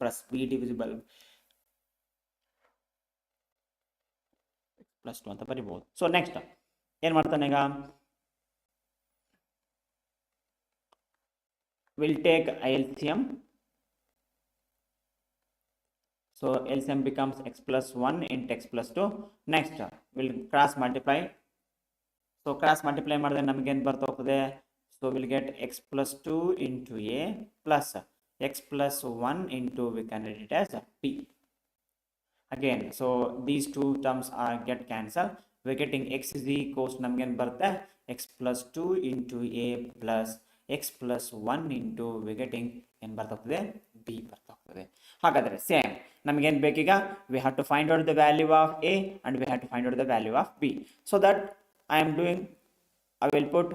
plus b divisible plus two ಅಂತ ಬರಿಬಹುದು. ಸೊ ನೆಕ್ಸ್ಟ್ ಏನ್ ಮಾಡ್ತಾನೆ ಈಗ, will take LCM. So LCM becomes x plus 1 into x plus 2. Next we'll cross multiply. So cross multiply ಮಾಡಿದ್ರೆ ನಮಗೆ ಏನು ಬರ್ತಾ ಹೋಗ್ತದೆ, so we'll get x plus 2 into a plus x plus 1 into, we can write it as p. Again, so these two terms are get cancelled. We're getting x is equals to ನಮಗೆ ಏನು ಬರುತ್ತೆ x plus 2 into a plus x plus 1 into, we're getting ಏನು ಬರ್ತಾ ಹೋಗ್ತದೆ b ಬರ್ತಾ ಹೋಗ್ತದೆ. ಹಾಗಾದರೆ same ನಮಗೇನು ಬೇಕೀಗ, we have to find out the value of a and we have to find out the value of b. So that I am doing, I will put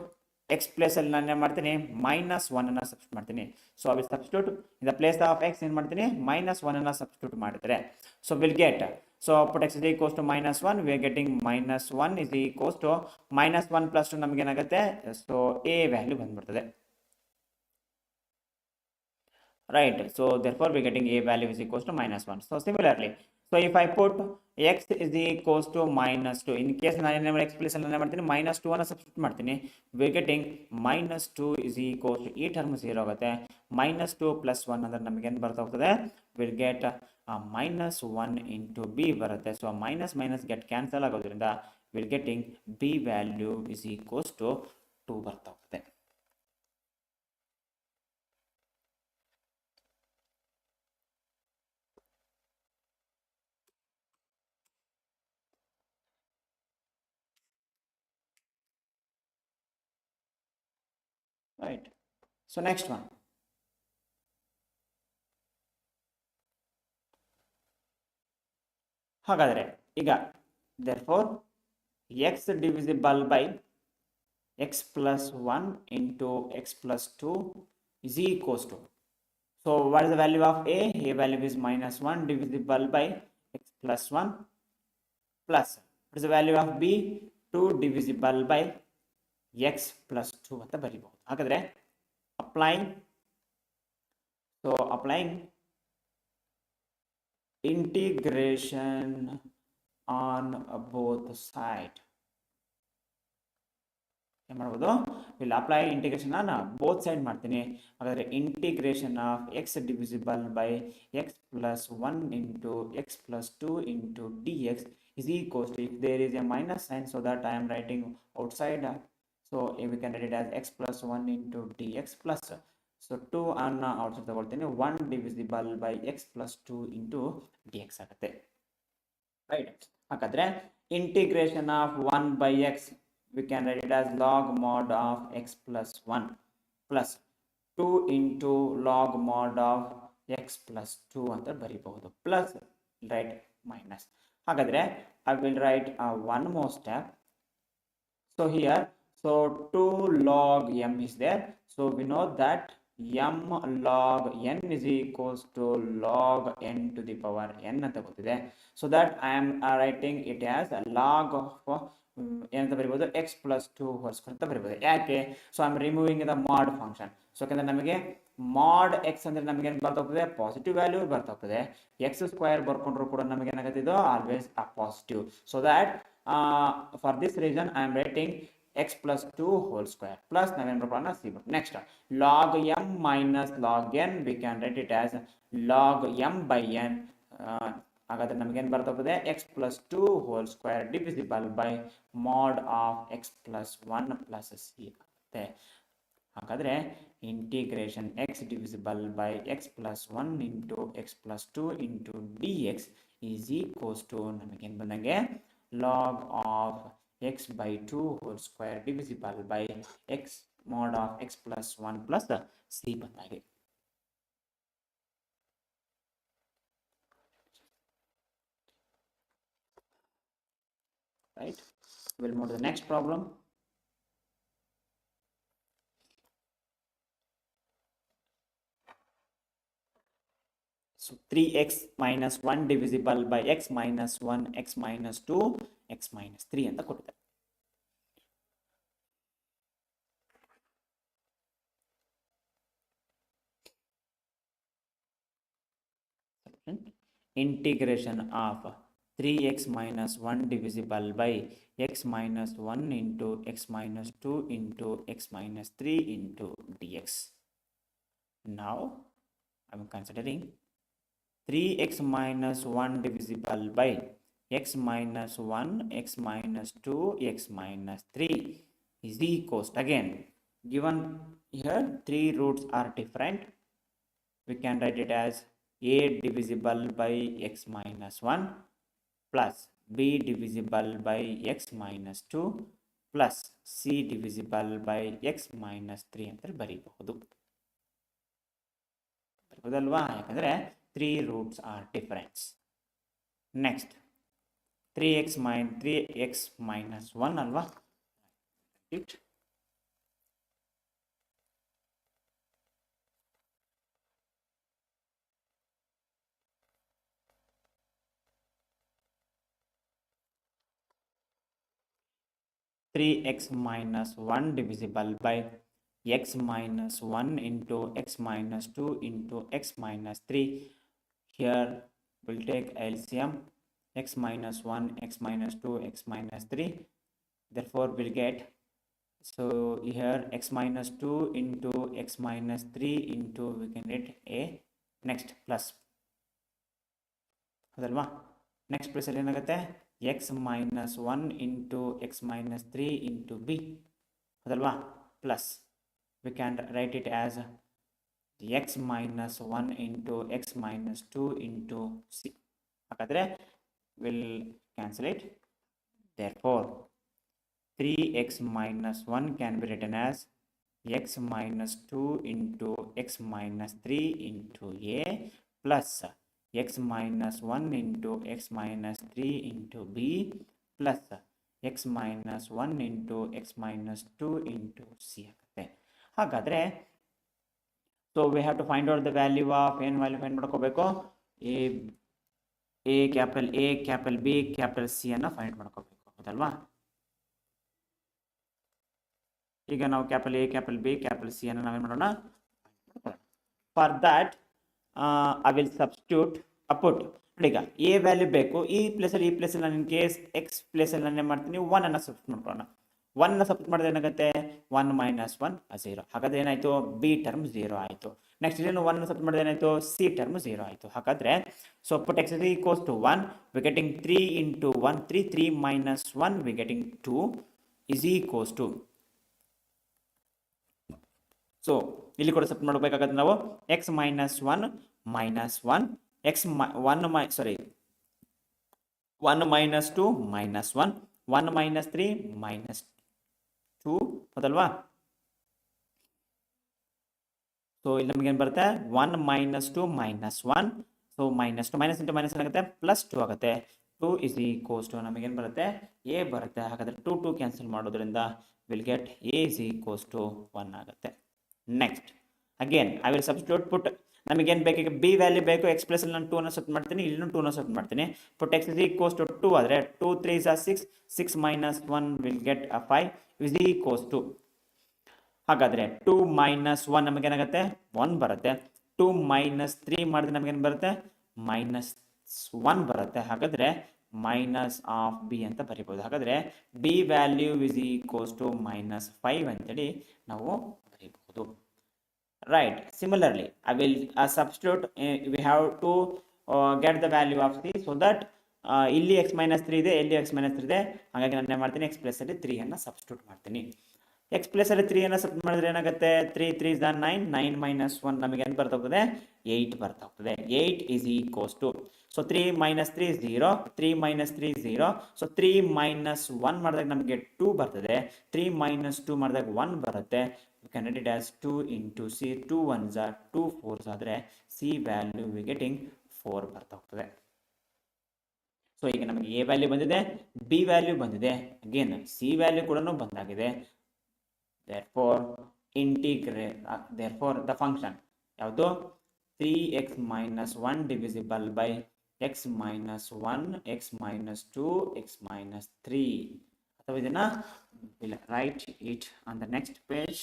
x place ಅಲ್ಲಿ ನಾನು ಏನು ಮಾಡ್ತೀನಿ minus 1 ಅನ್ನು substitute ಮಾಡ್ತೀನಿ. So I will substitute in the place of x ಏನು ಮಾಡ್ತೀನಿ minus 1 ಅನ್ನು substitute ಮಾಡಿದರೆ, so we'll get, so put x is equals to minus 1, we are getting minus 1 is equals to minus 1 plus 2 ನಮಗೆ ಏನಾಗುತ್ತೆ, so a value ಬಂದ್ಬಿಡ್ತದೆ. Right, so therefore we are getting a value is equals to minus 1. So similarly, so if I put x is equals to minus 2, in case ನಾನು x place ಅಲ್ಲಿ ಮಾಡ್ತೀನಿ minus 2 ಅನ್ನು substitute ಮಾಡ್ತೀನಿ, we are getting minus 2 is equals to, ಈ term 0 ಆಗುತ್ತೆ, minus 2 plus 1 ಅಂದ್ರೆ ನಮಗೆ ಏನು ಬರ್ತಾ ಹೋಗ್ತದೆ, we'll get minus 1 into b ಬರುತ್ತೆ. So minus minus get cancel ಆಗೋದ್ರಿಂದ we'll getting b value is equals to 2 ಬರ್ತಾ ಹೋಗ್ತದೆ. Right, so next one, ಹಾಗಾದರೆ ಈಗ therefore x divisible by x plus 1 into x plus 2 is equals to, so what is the value of a value is minus 1 divisible by x plus 1 plus, what is the value of b, 2 divisible by x plus 2 ಅಂತ ಬರೀಬಹುದು. ಹಾಗಾದ್ರೆ applying integration on both side, ಏನು ಮಾಡ್ಬೋದು, will apply integration on both side ಮಾಡ್ತೀನಿ. ಹಾಗಾದರೆ integration of x divisible by x plus 1 into x plus 2 into D X is equals to, if there is a minus sign, so that I am writing outside, so we can write it as x plus 1 into dx plus, so 2 ಅನ್ನ outside ತಗೊಳ್ತೀನಿ, 1 divisible by x plus 2 into dx ಆಗುತ್ತೆ. Right, ಹಾಗಾದ್ರೆ integration of 1 by x, we can write it as log mod of x plus 1 plus 2 into log mod of x plus 2 ಅಂತ ಬರೀಬಹುದು, plus right minus. ಹಾಗಾದ್ರೆ I will write one more step. So here, so 2 log m is there, so we know that m log n is equals to log n to the power n ಅಂತ ಗೊತ್ತಿದೆ. So that I am writing it as a log of ಏನಂತ ಬರೀಬಹುದು, x plus 2 whole square ಅಂತ ಬರೀಬಹುದು. ಯಾಕೆ, so I am removing the ಮಾಡ್ function. So ಯಾಕಂದ್ರೆ ನಮಗೆ mod x ಅಂದ್ರೆ ನಮಗೆ ಏನು ಬರ್ತಾ ಹೋಗ್ತದೆ, ಪಾಸಿಟಿವ್ ವ್ಯಾಲ್ಯೂ ಬರ್ತಾ ಹೋಗ್ತದೆ. ಎಕ್ಸ್ ಸ್ಕ್ವೇರ್ ಬರ್ಕೊಂಡ್ರು ಕೂಡ ನಮಗೆ ಏನಾಗುತ್ತೆ, ಇದು always a positive. So that for this reason I am writing x plus 2 whole square plus ನಾವೇನು ಬರೋಣ C. Next log m minus log n, we can write it as log m by n. ಹಾಗಾದ್ರೆ ನಮಗೇನು ಬರ್ತಾ ಹೋಗ್ತದೆ, x plus 2 whole square divisible by mod of x plus 1 plus c ಆಗುತ್ತೆ. ಹಾಗಾದ್ರೆ integration x divisible by x plus 1 into x plus 2 into dx is equals to ನಮಗೇನು ಬಂದಂಗೆ log of x by 2 whole square divisible by x mod of x plus 1 plus c ಬಂದಾಗೆ. Right, we'll move to the next problem. So 3x minus 1 divisible by x minus 1 x minus 2 x minus 3 ಅಂತ ಕೊಟ್ಟಿದ್ದಾರೆ. integration of 3x minus 1 divisible by x minus 1 into x minus 2 into x minus 3 into dx. Now I am considering 3x minus 1 divisible by x minus 1, x minus 2, x minus 3 is equals to, again given here 3 roots are different, we can write it as a divisible by x minus 1 plus b divisible by x minus 2 plus c divisible by x minus 3 ಅಂತ ಬರೀಬಹುದು. ಬರಬಹುದಲ್ವಾ? ಯಾಕಂದ್ರೆ 3 roots are difference. Next 3x minus 1 ಅಲ್ವಾ? It 3x minus 1 divisible by x minus 1 into x minus 2 into x minus 3. Here we'll take LCM x minus 1, x minus 2, x minus 3. Therefore we'll get, so here x minus 2 into x minus 3 into, we can get a next plus ಅದಲ್ವಾ? Next place ಅಲ್ಲಿ ಏನಾಗುತ್ತೆ x minus 1 into x minus 3 into b ಅದಲ್ವಾ? Plus we can write it as x minus 1 into x minus 2 into c. ಹಾಗಾದ್ರೆ we'll cancel it. Therefore 3x minus 1 can be written as x minus 2 into x minus 3 into a plus x minus 1 into x minus 3 into b plus x minus 1 into x minus 2 into c ಆಗುತ್ತೆ. ಹಾಗಾದ್ರೆ so we have to find out the value of n value find ಮಾಡ್ಕೋಬೇಕು. a capital b capital c ಅನ್ನ find ಮಾಡ್ಕೋಬೇಕು, ಹೌದಲ್ವಾ? ಈಗ ನಾವು capital a capital b capital c ಅನ್ನ ನಾವೇನ್ ಮಾಡೋಣ? For that I will substitute put. ಈಗ a ವ್ಯಾಲ್ಯೂ ಬೇಕು, ಈ ಪ್ಲೇಸಲ್ಲಿ ನಾನು ಇನ್ ಕೇಸ್ x ಪ್ಲೇಸಲ್ಲಿ ನಾನು ಏನು ಮಾಡ್ತೀನಿ 1 ಅನ್ನ ಸಬ್ಸ್ಟಿಟ್ಯೂಟ್ ಮಾಡ್ಕೊಳ್ಳೋಣ. 1 ಅನ್ನ ಸಬ್ಸ್ಟಿಟ್ಯೂಟ್ ಮಾಡಿದ್ರೆ ಏನಾಗುತ್ತೆ 1 minus 1 0. ಹಾಗಾದ್ರೆ ಏನಾಯ್ತು b ಟರ್ಮ್ 0 ಆಯಿತು. ನೆಕ್ಸ್ಟ್ ಇಲ್ಲೇನು 1 ಸಬ್ಸ್ಟಿಟ್ಯೂಟ್ ಮಾಡಿದ್ರೆ ಏನಾಯ್ತು c ಟರ್ಮ್ 0 ಆಯಿತು. ಹಾಗಾದ್ರೆ so put x is equals to 1, we getting 3 into 1 3 minus 1 we getting 2 is equals to, so ಇಲ್ಲಿ ಕೂಡ ಸಬ್ಸ್ಟಿಟ್ಯೂಟ್ ಮಾಡಬೇಕಾಗುತ್ತೆ ನಾವು x minus 1 minus 1 x 1 minus 2 minus 1 1 minus 3 minus 2 ಹೌದಲ್ವಾ? ಸೊ ಇಲ್ಲಿ ನಮಗೆ ಏನು ಬರುತ್ತೆ 1 minus 2 minus 1, so minus 2 minus into minus ಏನಾಗುತ್ತೆ ಪ್ಲಸ್ 2 ಆಗುತ್ತೆ. 2 is equals to ನಮಗೇನು ಬರುತ್ತೆ a ಬರುತ್ತೆ. ಹಾಗಾದ್ರೆ 2 ಕ್ಯಾನ್ಸಲ್ ಮಾಡೋದ್ರಿಂದ will get a is equals to 1 ಆಗುತ್ತೆ. Next again I will substitute put, ನಮಗೇನು ಬೇಕು ಈಗ ಬಿ ವ್ಯಾಲ್ಯೂ ಬೇಕು, ಎಕ್ಸ್ ಪ್ಲಸ್ ಅಲ್ಲಿ ನಾನು 2 ಅನ್ನು ಸಬ್ಸ್ಟಿಟ್ಯೂಟ್ ಮಾಡ್ತೀನಿ, ಇಲ್ಲಿನೂ 2 ಅನ್ನು ಸಬ್ಸ್ಟಿಟ್ಯೂಟ್ ಮಾಡ್ತೀನಿ. Put x is equals to 2 ಆದರೆ 2 3 6 6 minus 1 will get 5 is equals to, ಹಾಗಾದರೆ 2 minus 1 ನಮಗೇನಾಗುತ್ತೆ 1 ಬರುತ್ತೆ. 2 minus 3 ಮಾಡಿದ್ರೆ ನಮಗೇನು ಬರುತ್ತೆ minus 1 ಬರುತ್ತೆ. ಹಾಗಾದರೆ ಮೈನಸ್ ಆಫ್ ಬಿ ಅಂತ ಬರಿಬೋದು. ಹಾಗಾದರೆ b value is equals to -5 ಅಂತೇಳಿ ನಾವು ಬರೀಬಹುದು. Right. Similarly, I will substitute. We have to get the value of c, so that ಇಲ್ಲಿ x minus 3 ಇದೆ, ಇಲ್ಲಿ x minus 3 ಇದೆ. ಹಾಗಾಗಿ ನಾನು ಏನು ಮಾಡ್ತೀನಿ x ಪ್ಲಸ್ ಅಲ್ಲಿ 3 ಅನ್ನು ಸಬ್ಸ್ಟಿಟ್ಯೂಟ್ ಮಾಡ್ತೀನಿ. x ಪ್ಲಸ್ ಅಲ್ಲಿ 3 ಅನ್ನು ಸಬ್ಸ್ಟಿಟ್ಯೂಟ್ ಮಾಡಿದ್ರೆ ಏನಾಗುತ್ತೆ 3 3 is 9 9 minus 1 ನಮಗೆ ಏನು ಬರ್ತಾ ಹೋಗ್ತದೆ 8 ಬರ್ತಾ ಹೋಗ್ತದೆ. 8 is equals to, so 3 minus 3 is 0, 3 minus 3 is 0, so 3 minus 1 ಮಾಡಿದಾಗ ನಮಗೆ 2 ಬರ್ತದೆ. 3 minus 2 ಮಾಡಿದಾಗ 1 ಬರುತ್ತೆ. We can write it as 2 into c, 2 1s are 2 4s ಆದರೆ c ವ್ಯಾಲ್ಯೂ ವಿ ಗೆಟಿಂಗ್ 4 ಬರ್ತಾ ಹೋಗ್ತದೆ. ಸೊ ಈಗ ನಮಗೆ a ವ್ಯಾಲ್ಯೂ ಬಂದಿದೆ, b ವ್ಯಾಲ್ಯೂ ಬಂದಿದೆ, ಅಗೇನ್ c ವ್ಯಾಲ್ಯೂ ಕೂಡ ಬಂದಾಗಿದೆ. therefore the function ಯಾವುದು 3x minus 1 divisible by x minus 1 x minus 2 x minus 3, ಅಥವಾ ಇದನ್ನ we'll write it on the next page.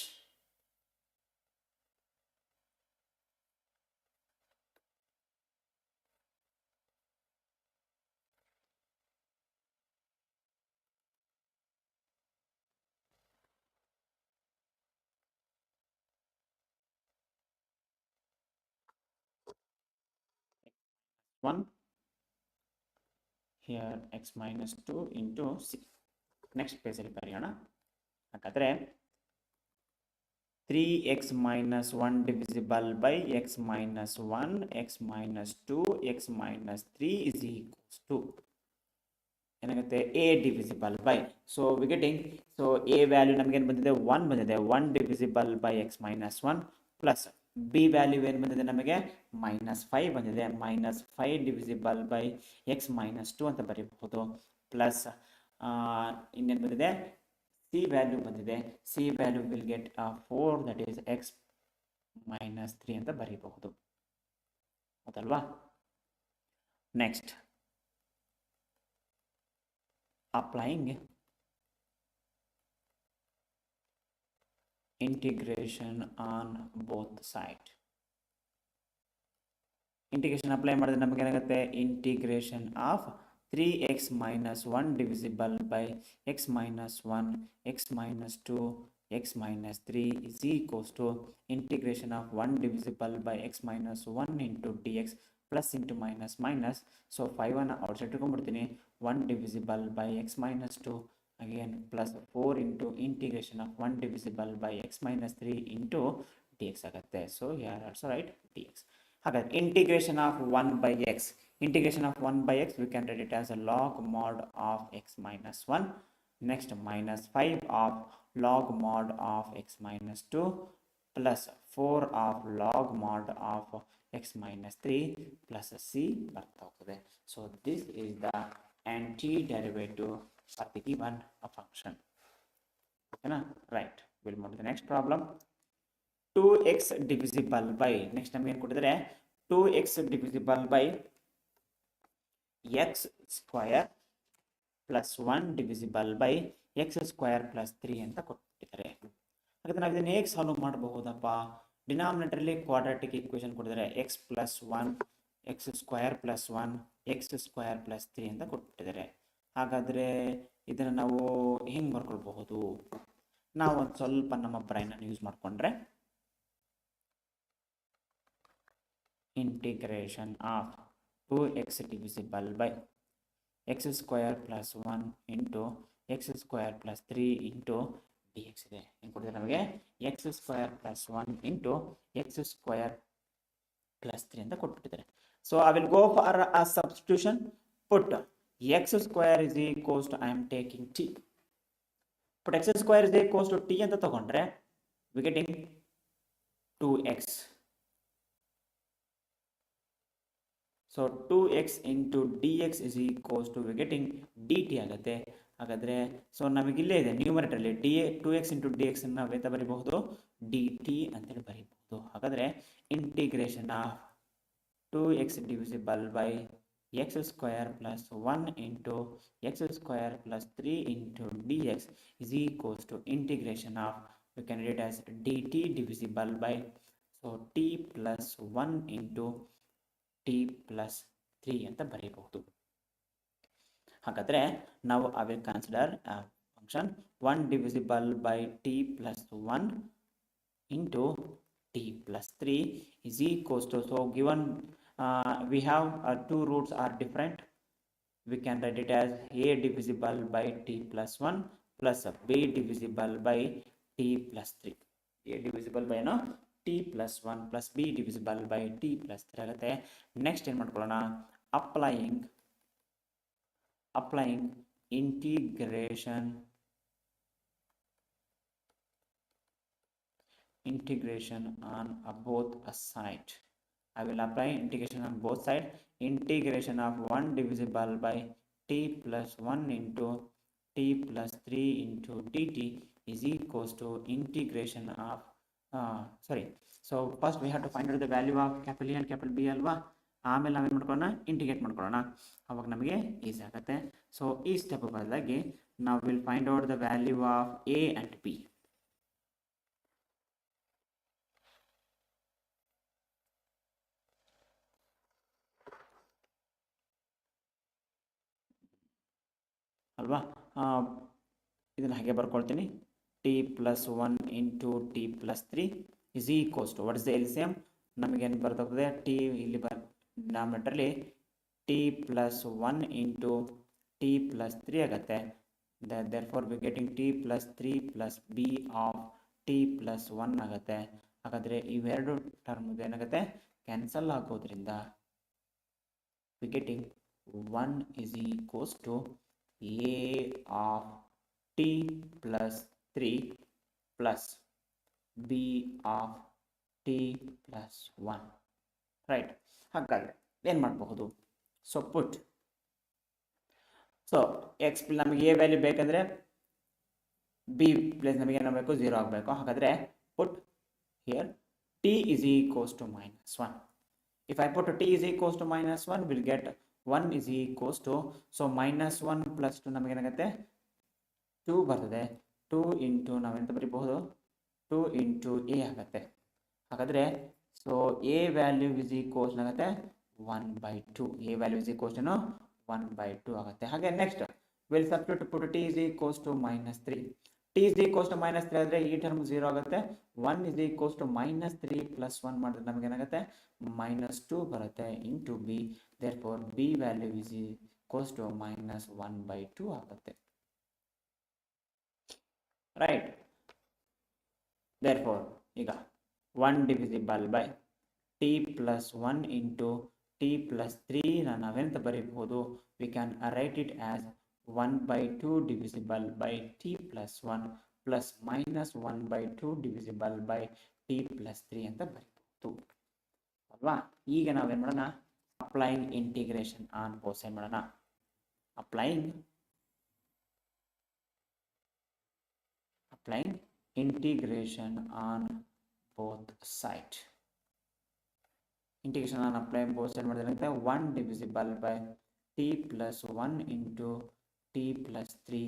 1 here x minus 2 into c. Next ಪೇಜಲ್ಲಿ ಬರೆಯೋಣ. ಹಾಗಾದರೆ 3x minus 1 divisible by x minus 1, x minus 2, x minus 3 is equals to ಏನಾಗುತ್ತೆ a divisible by. So we getting, so a value ನಮಗೇನು ಬಂದಿದೆ 1 ಬಂದಿದೆ, 1 divisible by x minus 1 plus b value ಏನು ಬಂದಿದೆ ನಮಗೆ -5 ಬಂದಿದೆ, -5 divisible by x minus 2 ಅಂತ ಬರೀಬಹುದು. ಪ್ಲಸ್ ಇನ್ನೇನು ಬಂದಿದೆ c ವ್ಯಾಲ್ಯೂ ಬಂದಿದೆ, c value will get 4 that is x minus 3 ಅಂತ ಬರೀಬಹುದು, ಹೌದಲ್ವಾ. Next applying integration on both side. Integration apply ಮಾಡಿದ್ರೆ ನಮಗೆ ಏನಾಗುತ್ತೆ, integration of 3x minus 1 divisible by x minus 1, x minus 2, x minus 3 is equals to integration of 1 divisible by x minus 1 into dx plus into minus minus. So 5 ಅನ್ನು outside ಇಟ್ಕೊಂಡ್ಬಿಡ್ತೀನಿ, 1 divisible by x minus 2 again plus 4 into integration of 1 divisible by x minus 3 into dx ಆಗುತ್ತೆ. So here also write dx. ಹಾಗಾದ್ರೆ integration of 1 by x, integration of 1 by x we can write it as a log mod of x minus 1. Next minus 5 of log mod of x minus 2 plus 4 of log mod of x minus 3 plus c ಬರ್ತಾ ಹೋಗ್ತದೆ. So this is the antiderivative for the given function. Okay, right. We'll move to the next problem. 2x divisible by, next ನಮಗೆ ಏನು ಕೊಟ್ಟಿದ್ದಾರೆ, 2x divisible by x square plus 1 divisible by x square plus 3 ಅಂತ ಕೊಟ್ಟಿದ್ದಾರೆ. ಹಾಗಾದ್ರೆ ನಾವು ಇದನ್ನು ಹೇಗೆ solve ಮಾಡಬಹುದಪ್ಪ, ಡಿನಾಮಿನೇಟರ್ಲಿ quadratic equation ಕೊಟ್ಟಿದ್ದಾರೆ, x plus 1, x square plus 1, x square plus 3 ಅಂತ ಕೊಟ್ಟಿದ್ದಾರೆ. ಹಾಗಾದರೆ ಇದನ್ನು ನಾವು ಹೆಂಗೆ ಬರ್ಕೊಳ್ಬಹುದು, ನಾವು ಒಂದು ಸ್ವಲ್ಪ ನಮ್ಮ ಬ್ರೈನನ್ನು ಯೂಸ್ ಮಾಡಿಕೊಂಡ್ರೆ integration of 2x divisible by x square plus 1 into x square plus 3 into dx ಇದೆ. ಏನು ಕೊಟ್ಟಿದ್ದಾರೆ ನಮಗೆ, x square plus 1 into x square plus 3 ಅಂತ ಕೊಟ್ಬಿಟ್ಟಿದ್ದಾರೆ. So I will go for a substitution. Put x square is equals to I am taking t. ಪುಟ್ x square is equals to t ಅಂತ ತಗೊಂಡ್ರೆ we getting 2x. So 2x into dx is equals to we getting dt ಆಗುತ್ತೆ. ಹಾಗಾದರೆ so ನಮಗಿಲ್ಲೇ ಇದೆ ನ್ಯೂಮರೇಟರ್ಲಿ 2x into dx ಅನ್ನು ನಾವು ಎಂತ ಬರೀಬಹುದು, dt ಅಂತೇಳಿ ಬರೀಬಹುದು. ಹಾಗಾದರೆ integration of 2x divisible by x square plus 1 into x square plus 3 into dx is equals to integration of, we can read as dt divisible by, so t plus 1 into t plus 3 ಅಂತ ಬರೀಬಹುದು. ಹಾಗಾದರೆ ನಾವು I will consider a function 1 divisible by t plus 1 into t plus 3 is equals to, so given we have two roots are different, we can write it as a divisible by t plus 1 plus b divisible by t plus 3. a divisible by no t plus 1 plus b divisible by t plus 3 ಆಗುತ್ತೆ. Next ಏನು ಮಾಡ್ಕೊಳ್ಳೋಣ, applying integration on both side. I will apply integration on both side. Integration of 1 divisible by t plus 1 into t plus 3 into dt is equals to integration of so first we have to find out the value of capital A and capital B ಅಲ್ವಾ, ಆಮೇಲೆ ನಾವೇನು ಮಾಡ್ಕೊಳ್ಳೋಣ, integrate ಮಾಡ್ಕೊಳ್ಳೋಣ, ಅವಾಗ ನಮಗೆ easy ಆಗುತ್ತೆ. So ಈ step ಬದಲಾಗಿ ನಾವು will find out the value of a and b. ಅಲ್ವಾ, ಇದನ್ನು ಹಾಗೆ ಬರ್ಕೊಳ್ತೀನಿ, t plus 1 into t plus 3 is equals to what is the LCM, ನಮಗೇನು ಬರ್ತಾಗ್ತದೆ, ಟಿ ಇಲ್ಲಿ ಡಿನಾಮಿನೇಟರ್ಲಿ t plus 1 into t plus 3 ಆಗುತ್ತೆ. therefore we getting t plus 3 plus b of t plus 1 ಆಗುತ್ತೆ. ಹಾಗಾದರೆ ಇವೆರಡು ಟರ್ಮ್ ಏನಾಗುತ್ತೆ ಕ್ಯಾನ್ಸಲ್ ಆಗೋದ್ರಿಂದ we getting 1 is equals to a of t plus 3 plus b of t plus 1 right. ಹಾಗಾದರೆ ಏನು ಮಾಡಬಹುದು? So put so X ನಮಗೆ a value ಬೇಕಂದರೆ ಬಿ ಪ್ಲೇಸ್ ನಮಗೆ ಏನಾಗಬೇಕು 0 ಆಗಬೇಕು. ಹಾಗಾದರೆ put here T is equals to -1. if I put t is equals to -1 we'll get 1 is equals to so -1 plus 2 ನಮಗೆ ಏನಾಗುತ್ತೆ 2 ಬರ್ತದೆ. 2 ಇಂಟು ನಾವೆಂತ ಬರೀಬಹುದು 2 ಇಂಟು ಎ ಆಗುತ್ತೆ. ಹಾಗಾದರೆ so A value is equals ಆಗುತ್ತೆ 1/2. A value is equals to 1/2 ಆಗುತ್ತೆ. ಹಾಗೆ next will substitute put T is equals to -3. T is equals to -3 ಆದರೆ ಈ ಟರ್ಮ್ 0 ಆಗುತ್ತೆ. 1 is equals to -3 plus 1 ಮಾಡಿದ್ರೆ ನಮಗೆ ಏನಾಗುತ್ತೆ -2 ಬರುತ್ತೆ into B. therefore B value is equals to -1/2 ಆಗುತ್ತೆ. ರೈಟ್. therefore ಈಗ 1 divisible by t plus 1 into t plus 3 ನಾವೆಂತ ಬರೀಬಹುದು we can write it as 1/2 divisible by t plus 1 plus -1/2 divisible by t plus 3 ಅಂತ ಬರೀಬಹುದು ಅಲ್ವಾ. ಈಗ ನಾವೇನು ಮಾಡೋಣ applying integration on both side ಮಾಡೋಣ. Applying integration on both side. Integration on apply both side ಮಾಡಿದ್ರೆ 1 divisible by t plus 1 into t plus 3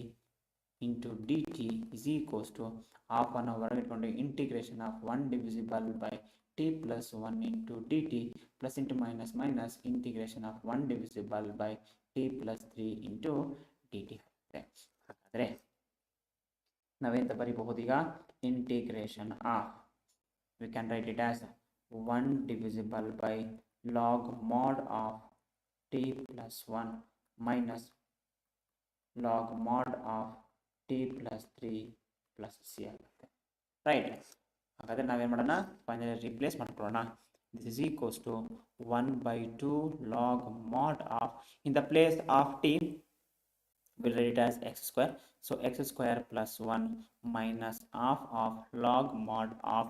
into dt is equals to half an hour ಇಟ್ಕೊಂಡು integration of 1 divisible by t plus 1 into dt plus into minus minus integration of 1 divisible by t plus 3 into dt. ಹಾಗಾದರೆ ನಾವೆಂತ ಬರೀಬಹುದು ಈಗ integration of we can write it as 1 divisible by log mod of t plus 1 minus log mod of t plus 3 plus c ಆಗುತ್ತೆ. Right. ಹಾಗಾದರೆ ನಾವೇನು ಮಾಡೋಣ finally replace ಮಾಡ್ಕೊಳ್ಳೋಣ. this is equals to 1/2 log mod of in the place of t we'll write it as x square. so x square plus 1 minus half of log mod of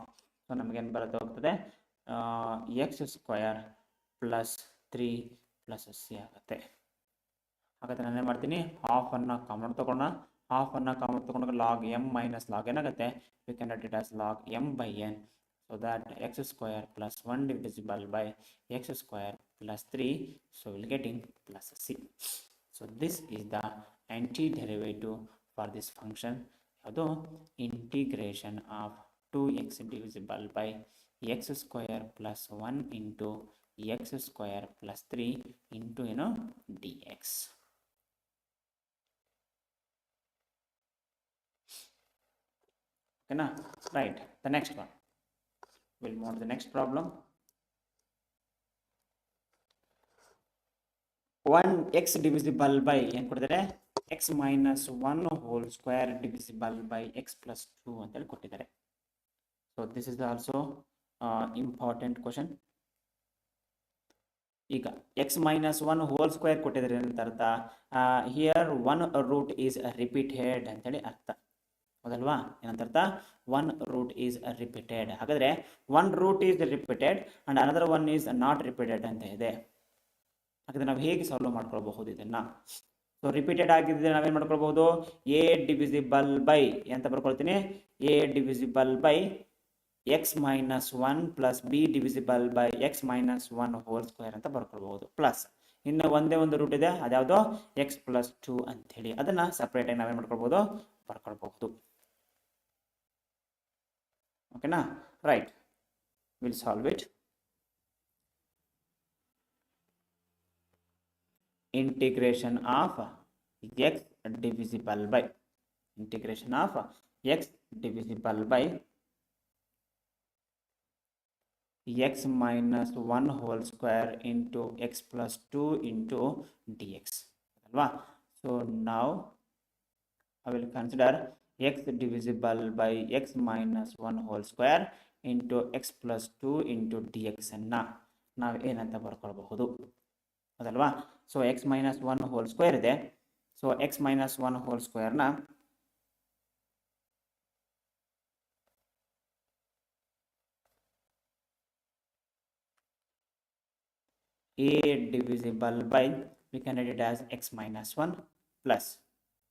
so ನಮಗೇನು ಬರುತ್ತೆ ಹೋಗ್ತದೆ X square plus 3 plus c ಆಗುತ್ತೆ. ಹಾಗಾದರೆ ನಾನೇನು ಮಾಡ್ತೀನಿ ಹಾಫನ್ನು common ತೊಗೊಂಡ ಹಾಫನ್ನು common ತೊಗೊಂಡಾಗ log m minus log ಏನಾಗುತ್ತೆ V can write it as log m by N. So that X square plus 1 divisible by X square plus 3 so will getting plus C. So this is the antiderivative for this function. ಅದು integration of 2x divisible by x square plus 1 into x square plus 3 into dx. Okay na? Right. The next one. We'll move to the next problem. 1x divisible by ಏನು ಕೊಟ್ಟಿದ್ದಾರೆ x minus 1 whole square divisible by x plus 2 ಅಂತ ಹೇಳಿ ಕೊಟ್ಟಿದ್ದಾರೆ. So this is also important question. ಈಗ x minus 1 whole square ಕೊಟ್ಟಿದ್ದಾರೆ ಅಂತ ಅರ್ಥ here one root is repeated ಅಂತೇಳಿ ಅರ್ಥ ಹೌದಲ್ವಾ. ಏನಂತ ಅರ್ಥ one root is repeated. ಹಾಗಾದರೆ one root is repeated and another one is not repeated ಅಂತ ಇದೆ. ಹಾಗಾದರೆ ನಾವು ಹೇಗೆ ಸಾಲ್ವ್ ಮಾಡ್ಕೊಳ್ಬಹುದು ಇದನ್ನು? ಸೊ ರಿಪೀಟೆಡ್ ಆಗಿದ್ದರೆ ನಾವೇನು ಮಾಡ್ಕೊಳ್ಬಹುದು a divisible by ಅಂತ ಬರ್ಕೊಳ್ತೀನಿ a divisible by x minus 1 plus b divisible by x minus 1 whole square ಅಂತ ಬರ್ಕೊಳ್ಬಹುದು. ಪ್ಲಸ್ ಇನ್ನು ಒಂದೇ ಒಂದು ರೂಟ್ ಇದೆ ಅದ್ಯಾವುದೋ x plus 2 ಅಂಥೇಳಿ ಅದನ್ನು ಸಪ್ರೇಟಾಗಿ ನಾವೇನು ಮಾಡ್ಕೊಳ್ಬಹುದು ಬರ್ಕೊಳ್ಬಹುದು. ಓಕೆನಾ. Right. Will solve it. Integration of x divisible by integration of x divisible by x minus 1 whole square into x plus 2 into dx ಅಲ್ವಾ. ಸೊ ನಾವು I will consider x divisible by x minus 1 whole square into x plus 2 into dx ಅನ್ನ ನಾವು ಏನಂತ ಬರ್ಕೊಳ್ಬಹುದು ಅದಲ್ವಾ. ಸೊ x minus 1 whole square ಇದೆ. ಸೊ x minus 1 whole square ನ a divisible by, we can write it as x minus 1 plus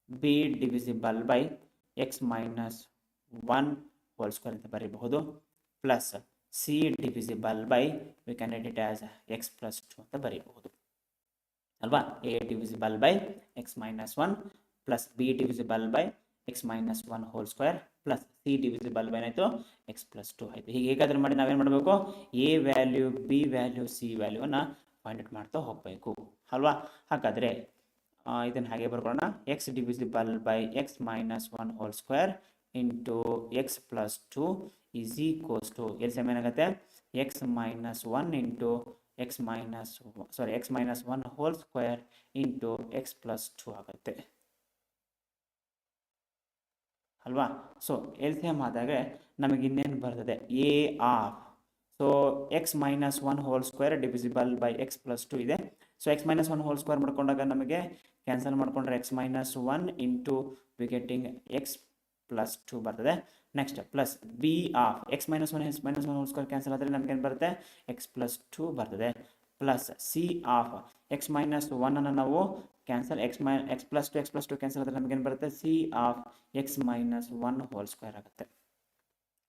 b divisible by x minus 1 whole square ಅಂತ ಬರೀಬಹುದು plus c divisible by, we can write it as x plus 2 ಅಂತ ಬರೀಬಹುದು ಅಲ್ವಾ. a divisible by x minus 1 plus b divisible by x minus 1 whole square plus c divisible by ಏನಾಯ್ತು x plus 2 ಆಯ್ತು. ಹೀಗೆ ಹೇಗಾದ್ರೂ ಮಾಡಿ ನಾವೇನು ಮಾಡಬೇಕು, a value b value c ವ್ಯಾಲ್ಯೂನ ಫೈಂಡ್ ಔಟ್ ಮಾಡ್ತಾ ಹೋಗಬೇಕು ಅಲ್ವಾ. ಹಾಗಾದರೆ ಇದನ್ನು ಹಾಗೆ ಬರ್ಕೊಳ್ಳೋಣ. X divisible by x minus 1 whole square into x plus 2 is equals to l same ಏನಾಗುತ್ತೆ x minus 1 into x minus 1 whole square into x plus 2 ಆಗುತ್ತೆ ಅಲ್ವಾ. ಸೊ ಎಲ್ ಸೇಮ್ ಆದಾಗ ನಮಗೆ ಇನ್ನೇನು ಬರ್ತದೆ a of, so x minus 1 whole square divisible by x plus 2 ಇದೆ. So x minus 1 whole square ಮಾಡ್ಕೊಂಡಾಗ ನಮಗೆ ಕ್ಯಾನ್ಸಲ್ ಮಾಡ್ಕೊಂಡ್ರೆ x minus 1 into we getting x plus 2 ಬರ್ತದೆ. Next plus b of x minus 1 whole square cancel ಆದರೆ ನಮಗೇನು ಬರುತ್ತೆ x plus 2 ಬರ್ತದೆ. Plus c of x minus 1 ನಾವು ಕ್ಯಾನ್ಸಲ್ ಎಕ್ಸ್ ಪ್ಲಸ್ 2 ಕ್ಯಾನ್ಸಲ್ ಆದರೆ ನಮಗೇನು ಬರುತ್ತೆ C of x minus 1 whole square ಆಗುತ್ತೆ.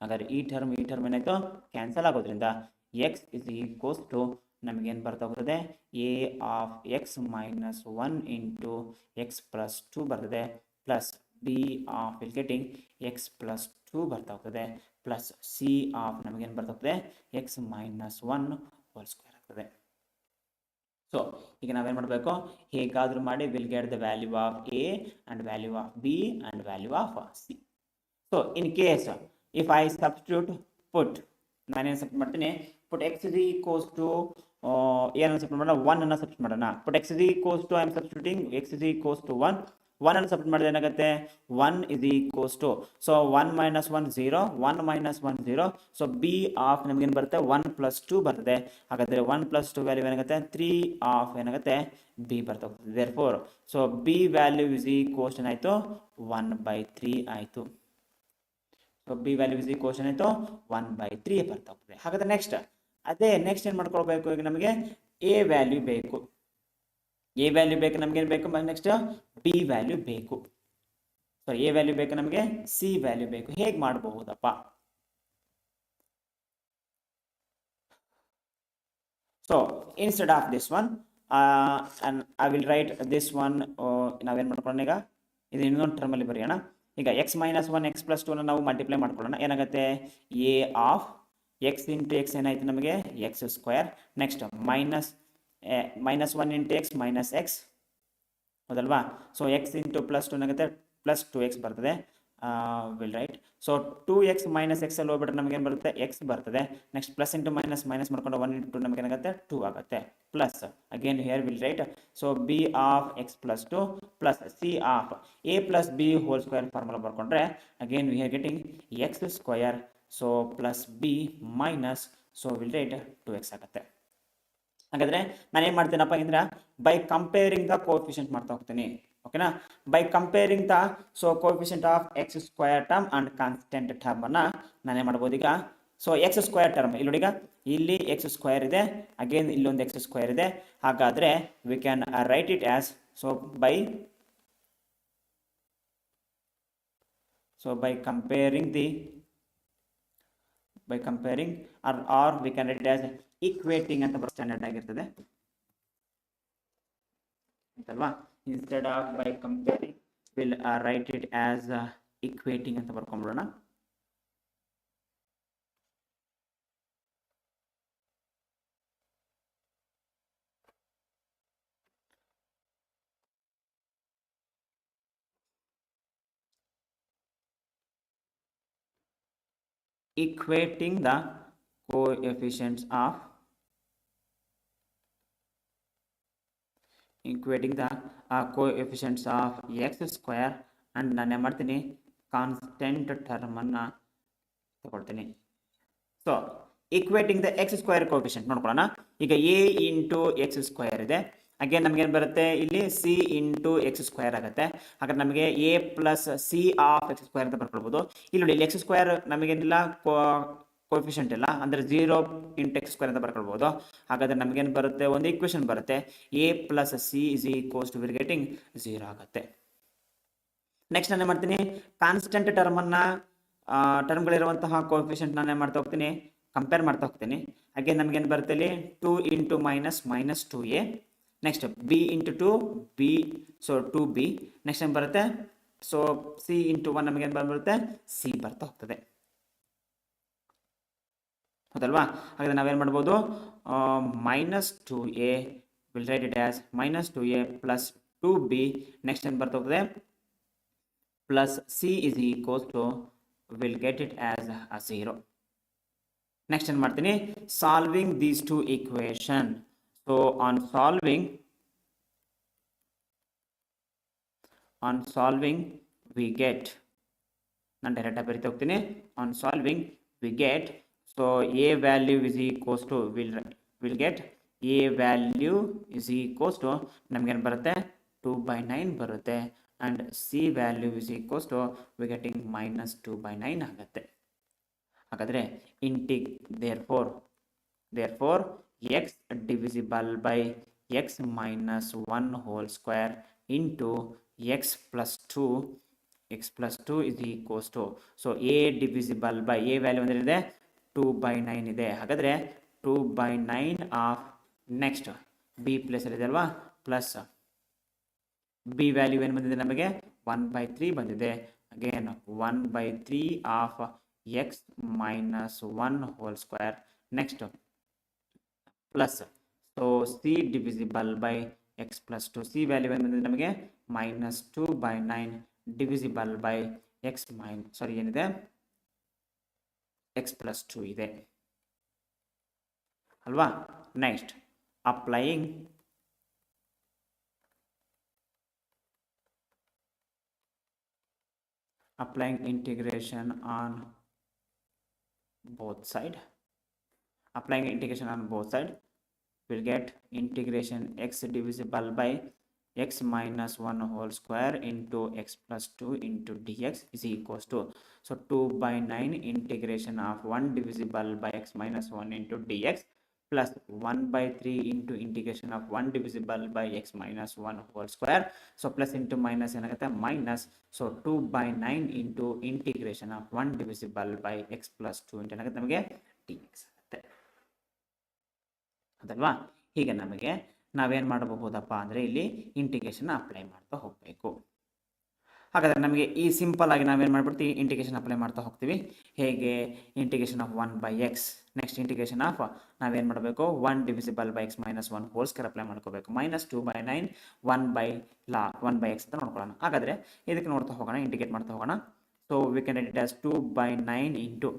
ಹಾಗಾದ್ರೆ ಈ ಟರ್ಮ್ ಏನಾಯಿತು ಕ್ಯಾನ್ಸಲ್ ಆಗೋದ್ರಿಂದ ಎಕ್ಸ್ ಇಸ್ ಈಕ್ವಲ್ಸ್ ಟು ನಮಗೇನು ಬರ್ತಾ ಹೋಗ್ತದೆ A of x minus 1 into x plus 2 ಬರ್ತದೆ plus b of will getting x plus 2 ಬರ್ತಾ ಹೋಗ್ತದೆ ಪ್ಲಸ್ ಸಿ ಆಫ್ ನಮಗೇನು ಬರ್ತಾ ಹೋಗ್ತದೆ ಎಕ್ಸ್ ಮೈನಸ್ 1 ಹೋಲ್ ಸ್ಕ್ವೇರ್ ಆಗ್ತದೆ. ಸೊ ಈಗ ನಾವೇನು ಮಾಡಬೇಕು, ಹೇಗಾದರೂ ಮಾಡಿ will get the value of a and value of B and value of C. So in case if I substitute put ನಾನೇನು ಸಬ್ಸ್ಟಿಟ್ಯೂಟ್ ಮಾಡ್ತೀನಿ put x is equals to ಏನನ್ನು substitute ಮಾಡೋಣ 1 ಅನ್ನು ಸಬ್ಸ್ಟಿಟ್ಯೂಟ್ ಮಾಡೋಣ. put x is equals to I am substituting x is equals to 1 ಅನ್ನು substitute ಮಾಡಿದ್ರೆ ಏನಾಗುತ್ತೆ 1 is equals to, so 1 minus 1 0 1 minus 1 0, so b of ನಮಗೇನು ಬರುತ್ತೆ 1 plus 2 ಬರ್ತದೆ. ಹಾಗಾದರೆ 1 plus 2 ವ್ಯಾಲ್ಯೂ ಏನಾಗುತ್ತೆ 3 ಆಫ್ ಏನಾಗುತ್ತೆ b ಬರ್ತಾ ಹೋಗ್ತದೆ. therefore so b value is equals to ಏನಾಯಿತು 1/3 ಆಯಿತು. So B value is equals ಆಯಿತು 1/3 ಬರ್ತಾ ಹೋಗ್ತದೆ. ಹಾಗಾದ್ರೆ ನೆಕ್ಸ್ಟ್ ಏನು ಮಾಡ್ಕೊಳ್ಬೇಕು, ಈಗ ನಮಗೆ ಎ ವ್ಯಾಲ್ಯೂ ಬೇಕು ನಮಗೇನು ಬೇಕು ನೆಕ್ಸ್ಟ್ ಬಿ ವ್ಯಾಲ್ಯೂ ಬೇಕು, ಸೊ ಎ ವ್ಯಾಲ್ಯೂ ಬೇಕು ನಮಗೆ ಸಿ ವ್ಯಾಲ್ಯೂ ಬೇಕು. ಹೇಗೆ ಮಾಡಬಹುದಪ್ಪ, so instead of this one I will write this one. ನಾವೇನು ಮಾಡ್ಕೊಳ್ಳೋಣ ಈಗ ಇದು ಇನ್ನೊಂದು ಟರ್ಮಲ್ಲಿ ಬರೆಯೋಣ. ಈಗ ಎಕ್ಸ್ ಮೈನಸ್ 1 ಎಕ್ಸ್ ಪ್ಲಸ್ 2 ನಾವು ಮಲ್ಟಿಪ್ಲೈ ಮಾಡ್ಕೊಳ್ಳೋಣ. ಏನಾಗುತ್ತೆ a of x into X ಏನಾಯ್ತು ನಮಗೆ x square, next minus 1 into x minus X ಹೌದಲ್ವಾ. ಸೊ ಎಕ್ಸ್ ಇಂಟು ಪ್ಲಸ್ 2 ಏನಾಗುತ್ತೆ ಪ್ಲಸ್ 2x ಬರ್ತದೆ. Will write so 2x minus X ಅಲ್ಲಿ ಹೋಗ್ಬಿಟ್ರೆ ನಮಗೇನು ಬರುತ್ತೆ ಎಕ್ಸ್ ಬರ್ತದೆ. ನೆಕ್ಸ್ಟ್ ಪ್ಲಸ್ ಇಂಟು ಮೈನಸ್ ಮಾಡ್ಕೊಂಡು 1 ಇಂಟು 2 ನಮಗೆ ಏನಾಗುತ್ತೆ 2 ಆಗುತ್ತೆ. Plus again here will write so b of X plus 2 plus c of a plus b whole square formula ಬರ್ಕೊಂಡ್ರೆ again we are getting x square so plus b minus so will write 2x ಆಗುತ್ತೆ. ಹಾಗಾದರೆ ನಾನೇನು ಮಾಡ್ತೀನಪ್ಪ ಅಂದ್ರೆ by comparing the coefficient ಮಾಡ್ತಾ ಹೋಗ್ತೀನಿ. ಓಕೆನಾ, by comparing the so coefficient of X square term and constant term ಅನ್ನ ನಾನೇ ಮಾಡ್ಬೋದು ಈಗ. ಸೊ ಎಕ್ಸ್ ಸ್ಕ್ವೇರ್ ಟರ್ಮ್ ಇಲ್ಲಿ ಈಗ ಇಲ್ಲಿ ಎಕ್ಸ್ ಸ್ಕ್ವೇರ್ ಇದೆ, ಅಗೇನ್ ಇಲ್ಲೊಂದು ಎಕ್ಸ್ ಸ್ಕ್ವೇರ್ ಇದೆ. ಹಾಗಾದ್ರೆ we can write it as so by comparing or we can write it as equating ಅಂತ ಸ್ಟ್ಯಾಂಡರ್ಡ್ ಆಗಿರ್ತದೆ ಅಂತಲ್ವಾ. Instead of by comparing will write it as equating ಅಂತ ಬರ್ಕೊಂಡ್ಬಿಡೋಣ. equating the coefficients of equating the coefficients of x square and ನಾನು ಏನು ಮಾಡ್ತೀನಿ constant term ಅನ್ನ ತಗೊಳ್ತೀನಿ. So equating the X square coefficient ನೋಡ್ಕೊಳ್ಳೋಣ. ಈಗ ಎ ಇಂಟು ಎಕ್ಸ್ ಸ್ಕ್ವೇರ್ ಇದೆ. ಅಗೇನ್ ನಮಗೇನು ಬರುತ್ತೆ ಇಲ್ಲಿ ಸಿ ಇಂಟು ಎಕ್ಸ್ ಸ್ಕ್ವೇರ್ ಆಗುತ್ತೆ. ಹಾಗಾದ್ರೆ ನಮಗೆ A plus c of X square ಅಂತ ಬರ್ಕೊಳ್ಬೋದು. ಇಲ್ಲಿ ನೋಡಿ ಇಲ್ಲಿ ಎಕ್ಸ್ ಸ್ಕ್ವೇರ್ ನಮಗೇನಿಲ್ಲ ಕೋಫಿಷಿಯಂಟ್ ಇಲ್ಲ, ಅಂದರೆ 0 ಇಂಟು ಎಕ್ಸ್ ಸ್ಕ್ವೇರ್ ಅಂತ ಬರ್ಕೊಳ್ಬೋದು. ಹಾಗಾದ್ರೆ ನಮಗೇನು ಬರುತ್ತೆ, ಒಂದು ಈಕ್ವೇಷನ್ ಬರುತ್ತೆ, a plus c is equals to will getting 0 ಆಗುತ್ತೆ. ನೆಕ್ಸ್ಟ್ ನಾನು ಮಾಡ್ತೀನಿ ಕಾನ್ಸ್ಟೆಂಟ್ ಟರ್ಮ್ಗಳಿರುವಂತಹ ಕೋಫಿಷಿಯಂಟ್ ನಾನು ಏನು ಮಾಡ್ತಾ ಹೋಗ್ತೀನಿ, ಕಂಪೇರ್ ಮಾಡ್ತಾ ಹೋಗ್ತೀನಿ. ಹಾಗೆ ನಮಗೇನು ಬರುತ್ತೆ ಇಲ್ಲಿ 2 into minus 2a. Next B into 2 B, so 2b. Next ಏನು ಬರುತ್ತೆ, ಸೊ ಸಿ ಇಂಟು 1 ನಮಗೇನು ಬರುತ್ತೆ, ಸಿ ಬರ್ತಾ ಹೋಗ್ತದೆ, ಹೌದಲ್ವಾ. ಹಾಗಾದ್ರೆ ನಾವೇನು ಮಾಡ್ಬೋದು, -2a will write it as -2a plus 2b. Next ಏನು ಬರ್ತಾ ಹೋಗ್ತದೆ, plus c is equals to will get it as 0. Next ಏನು ಮಾಡ್ತೀನಿ, solving these two equation. So on solving we get, ನಾನು ಡೈರೆಕ್ಟ್ ಆಗಿ ಬರಿತಾ ಹೋಗ್ತೀನಿ, on solving we get, so A value is equals to will get a value is equals to ನಮಗೇನು ಬರುತ್ತೆ 2/9 ಬರುತ್ತೆ. And c value is equals to we getting -2/9 ಆಗುತ್ತೆ. ಹಾಗಾದರೆ therefore x divisible by x minus 1 whole square into x plus 2 is equals to, so a divisible by a value ಅಂದರೆ 2/9 ಇದೆ. ಹಾಗಾದರೆ 2/9 of next B plus ಇದೆ ಅಲ್ವಾ, plus B value ಏನು ಬಂದಿದೆ ನಮಗೆ 1/3 ಬಂದಿದೆ. Again 1/3 of x minus 1 whole square. Next plus, so C divisible by x plus 2, C value ಏನು ಬಂದಿದೆ ನಮಗೆ -2/9 ಡಿವಿಸಿಬಲ್ ಬೈ ಎಕ್ಸ್ ಏನಿದೆ ಎಕ್ಸ್ ಪ್ಲಸ್ 2 ಇದೆ ಅಲ್ವಾ. Next applying integration on both side. Applying integration on both side will get integration x divisible by x minus 1 whole square into x plus 2 into dx is equals to, so 2/9 integration of 1 divisible by x minus 1 into dx plus 1/3 into integration of 1 divisible by x minus 1 whole square. So plus into minus ಏನಾಗುತ್ತೆ minus, so 2/9 into integration of 1 divisible by x plus 2 into ಏನಾಗುತ್ತೆ ನಮಗೆ dx ಆಗುತ್ತೆ, ಅದಲ್ವಾ. ಹೀಗೆ ನಮಗೆ ನಾವೇನು ಮಾಡಬಹುದಪ್ಪ ಅಂದರೆ ಇಲ್ಲಿ integration apply ಮಾಡ್ತಾ ಹೋಗಬೇಕು. ಹಾಗಾದರೆ ನಮಗೆ ಈ ಸಿಂಪಲ್ ಆಗಿ ನಾವೇನು ಮಾಡ್ಬಿಡ್ತೀವಿ, ಇಂಟಿಗ್ರೇಷನ್ ಅಪ್ಲೈ ಮಾಡ್ತಾ ಹೋಗ್ತೀವಿ. ಹೇಗೆ, integration of 1/x, next integration of ನಾವೇನು ಮಾಡಬೇಕು 1 divisible by x minus 1 whole square apply ಮಾಡ್ಕೋಬೇಕು, -2/9 1/x ಅಂತ ನೋಡ್ಕೊಳ್ಳೋಣ. ಹಾಗಾದರೆ ಇದಕ್ಕೆ ನೋಡ್ತಾ ಹೋಗೋಣ, ಇಂಟಿಗ್ರೇಟ್ ಮಾಡ್ತಾ ಹೋಗೋಣ. So we can write it as 2/9 into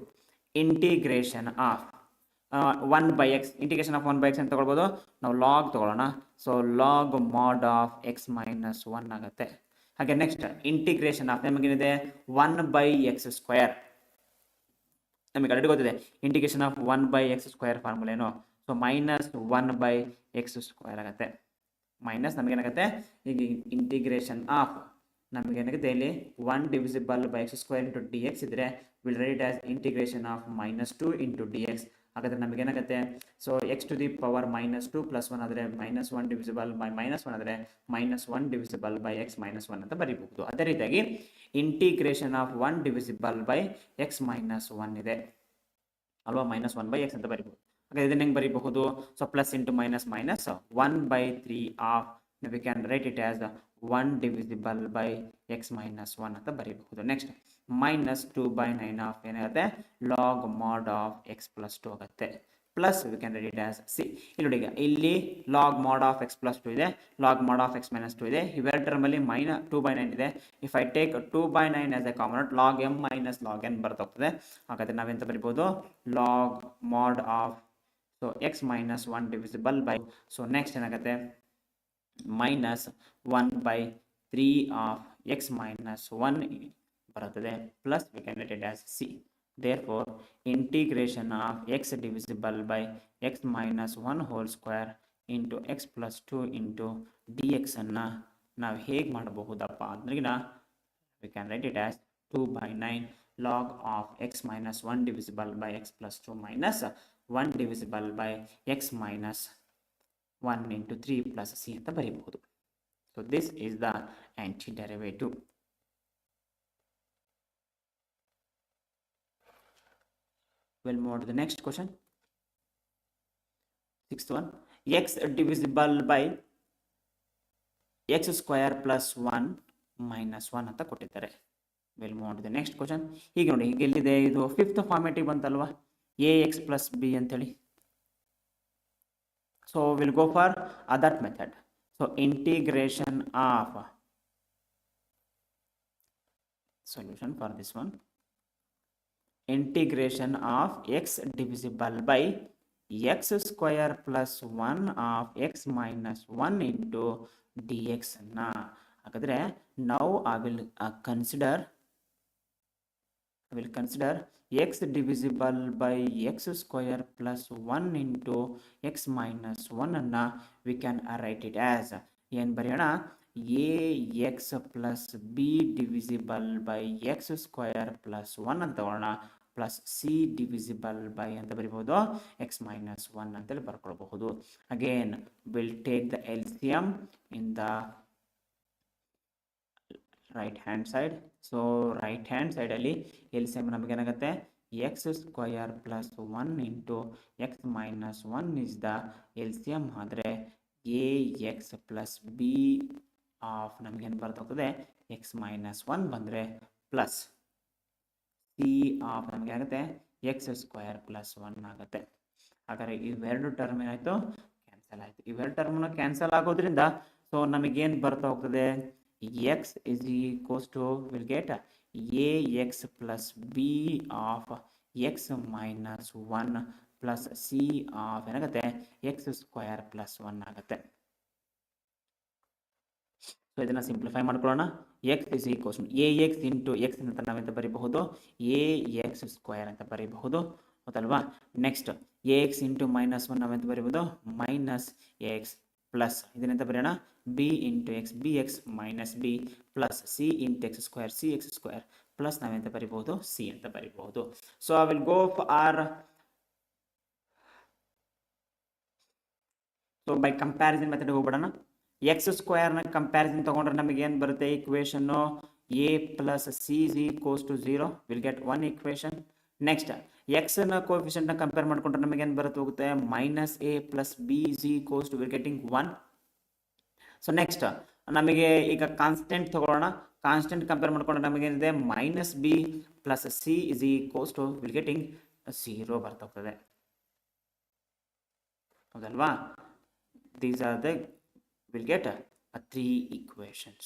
integration of 1/x. Integration of 1/x ಅಂತ ತಗೊಳ್ಬೋದು, ನಾವು ಲಾಗ್ ತಗೊಳ್ಳೋಣ. ಸೊ log mod of x minus 1 ಆಗುತ್ತೆ. ಹಾಗೆ ನೆಕ್ಸ್ಟ್ ಇಂಟಿಗ್ರೇಷನ್ ಆಫ್ ನಮಗೇನಿದೆ 1/x ಸ್ಕ್ವೇರ್, ನಮಗೆ ಆಲ್ರೆಡಿ ಗೊತ್ತಿದೆ integration of 1/x square formula ಏನು, ಸೊ -1/x ಸ್ಕ್ವೇರ್ ಆಗುತ್ತೆ. ಮೈನಸ್ ನಮಗೇನಾಗುತ್ತೆ, ಈಗ ಇಂಟಿಗ್ರೇಷನ್ ಆಫ್ ನಮಗೇನಾಗುತ್ತೆ ಇಲ್ಲಿ 1 divisible by x square into dx ಇದ್ರೆ will write as integration of -2 into dx. ಹಾಗಾದರೆ ನಮಗೇನಾಗುತ್ತೆ, so x to the power -2 plus 1 ಆದರೆ -1 divisible by -1 ಆದರೆ -1 divisible by x minus 1 ಅಂತ ಬರೀಬಹುದು. ಅದೇ ರೀತಿಯಾಗಿ integration of 1 divisible by x minus 1 ಇದೆ ಅಲ್ವಾ, -1/x ಅಂತ ಬರೀಬಹುದು. ಹಾಗಾದರೆ ಇದನ್ನ ಹೆಂಗೆ ಬರೀಬಹುದು, so plus into minus 1/3 of we can write it as 1 divisible by x minus 1 ಅಂತ ಬರೀಬಹುದು. ನೆಕ್ಸ್ಟ್ -2/9 ಆಫ್ ಏನಾಗುತ್ತೆ log mod of x plus 2 ಆಗುತ್ತೆ. plus we can write it as c. ಇಲ್ಲಿ ನೋಡಿ, ಇಲ್ಲಿ log mod of x plus 2 ಇದೆ, log mod of x minus 2 ಇದೆ, ಇವೆರಡು ಟರ್ಮ್ ಅಲ್ಲಿ minus 2/9 ಇದೆ. If I take 2/9 as a common out, log m minus log n ಬರ್ತಾ ಹೋಗ್ತದೆ. ಹಾಗಾದ್ರೆ ನಾವೆಂತ ಬರಿಬಹುದು, log mod of so x minus 1 divisible by, so next ಏನಾಗುತ್ತೆ minus 1/3 of x minus 1 ಬರುತ್ತದೆ, plus we can write it as c. Therefore integration of x divisible by x minus 1 whole square into x plus 2 into dx ಅನ್ನ ನಾವು ಹೇಗೆ ಮಾಡಬಹುದಪ್ಪ ಅಂದ್ರೆ we can write it as 2/9 log of x minus 1 divisible by x plus 2 minus 1 divisible by x minus 1 into 3 plus c ಅಂತ ಬರೀಬಹುದು. So this is the antiderivative. We'll move on to the next question. Sixth one, x divisible by x square plus 1 minus 1 ಅಂತ ಕೊಟ್ಟಿದ್ದಾರೆ. We'll move on to the next question. ಹೀಗೆ ನೋಡಿ, ಹೀಗೆ ಎಲ್ಲಿದೆ ಇದು fifth formative ಬಂತಲ್ವಾ, ax plus b ಅಂತೇಳಿ. So we'll go for that method. So integration of solution for this one, integration of x divisible by x square plus 1 of x minus 1 into dx na. ಹಾಗಾದ್ರೆ now I will consider x divisible by x square plus 1 into x minus 1 ಅನ್ನ we can write it as ಏನು ಬರೆಯೋಣ, ax plus b divisible by x square plus 1 ಅಂತ ತಗೊಳ್ಳೋಣ, plus c divisible by ಅಂತ ಬರಿಬಹುದು x minus 1 ಅಂತೇಳಿ ಬರ್ಕೊಳ್ಬಹುದು. Again will take the LCM in the right hand side. So right hand side ಅಲ್ಲಿ LCM ನಮಗೆ ಏನಾಗುತ್ತೆ, x square plus 1 into x minus 1 is the LCM. ಆದರೆ ax plus b of ನಮಗೇನು ಬರ್ತಾಗ್ತದೆ, x minus 1 ಬಂದರೆ plus c of ನಮಗೆ ಆಗುತ್ತೆ X square plus 1 ಆಗುತ್ತೆ. ಹಾಗಾದ್ರೆ ಇವೆರಡು ಟರ್ಮ್ ಏನಾಯ್ತು, ಕ್ಯಾನ್ಸಲ್ ಆಯ್ತು. ಇವೆರಡು ಟರ್ಮ್ನ ಕ್ಯಾನ್ಸಲ್ ಆಗೋದ್ರಿಂದ ಸೊ ನಮಗೇನು ಬರ್ತಾ ಹೋಗ್ತದೆ, x is equals to will get a x plus b of x minus 1 plus c of ಏನಾಗುತ್ತೆ ಎಕ್ಸ್ ಸ್ಕ್ವಯರ್ ಪ್ಲಸ್ 1 ಆಗುತ್ತೆ. ಸೊ ಇದನ್ನ ಸಿಂಪ್ಲಿಫೈ ಮಾಡ್ಕೊಳ್ಳೋಣ. x is equals to ax into x ಅಂತ ನಾವೆಂತ ಬರೀಬಹುದು, ax ಸ್ಕ್ವಯರ್ ಅಂತ ಬರೀಬಹುದು, ಹೌದಲ್ವಾ. ನೆಕ್ಸ್ಟ್ ax ಇಂಟು ಮೈನಸ್ 1 ನಾವೆಂತ ಬರೀಬಹುದು, ಮೈನಸ್ ಎಕ್ಸ್ ಪ್ಲಸ್ ಇದನ್ನೆಂತ ಬರೆಯೋಣ, b into x b x minus b plus c into x square c x square plus ನಾವೆಂತ ಬರೀಬಹುದು, ಸಿ ಅಂತ ಬರೀಬಹುದು. So I will go for so by comparison method ಹೋಗ್ಬಿಡೋಣ. X square ನ comparison ತಗೊಂಡ್ರೆ ನಮಗೆ ಏನು ಬರುತ್ತೆ equation, a plus c is equals to 0 will get 1 equation. Next x ನ ಕೋಎಫಿಷಿಯಂಟ್ ನ ಕಂಪೇರ್ ಮಾಡ್ಕೊಂಡ್ರೆ ನಮಗೆ ಏನು ಬರುತ್ತೆ ಹೋಗುತ್ತೆ, minus a plus B is equals to will getting 1. So next ನಮಗೆ ಈಗ ಕಾನ್ಸ್ಟೆಂಟ್ ತಗೊಳ್ಳೋಣ. ಕಾನ್ಸ್ಟೆಂಟ್ ಕಂಪೇರ್ ಮಾಡ್ಕೊಂಡ್ರೆ ನಮಗೆ ಏನಿದೆ, minus b plus c is equals to will getting 0 ಬರ್ತಾ ಹೋಗ್ತದೆ, ಹೌದಲ್ವಾ. These are the will get 3 equations.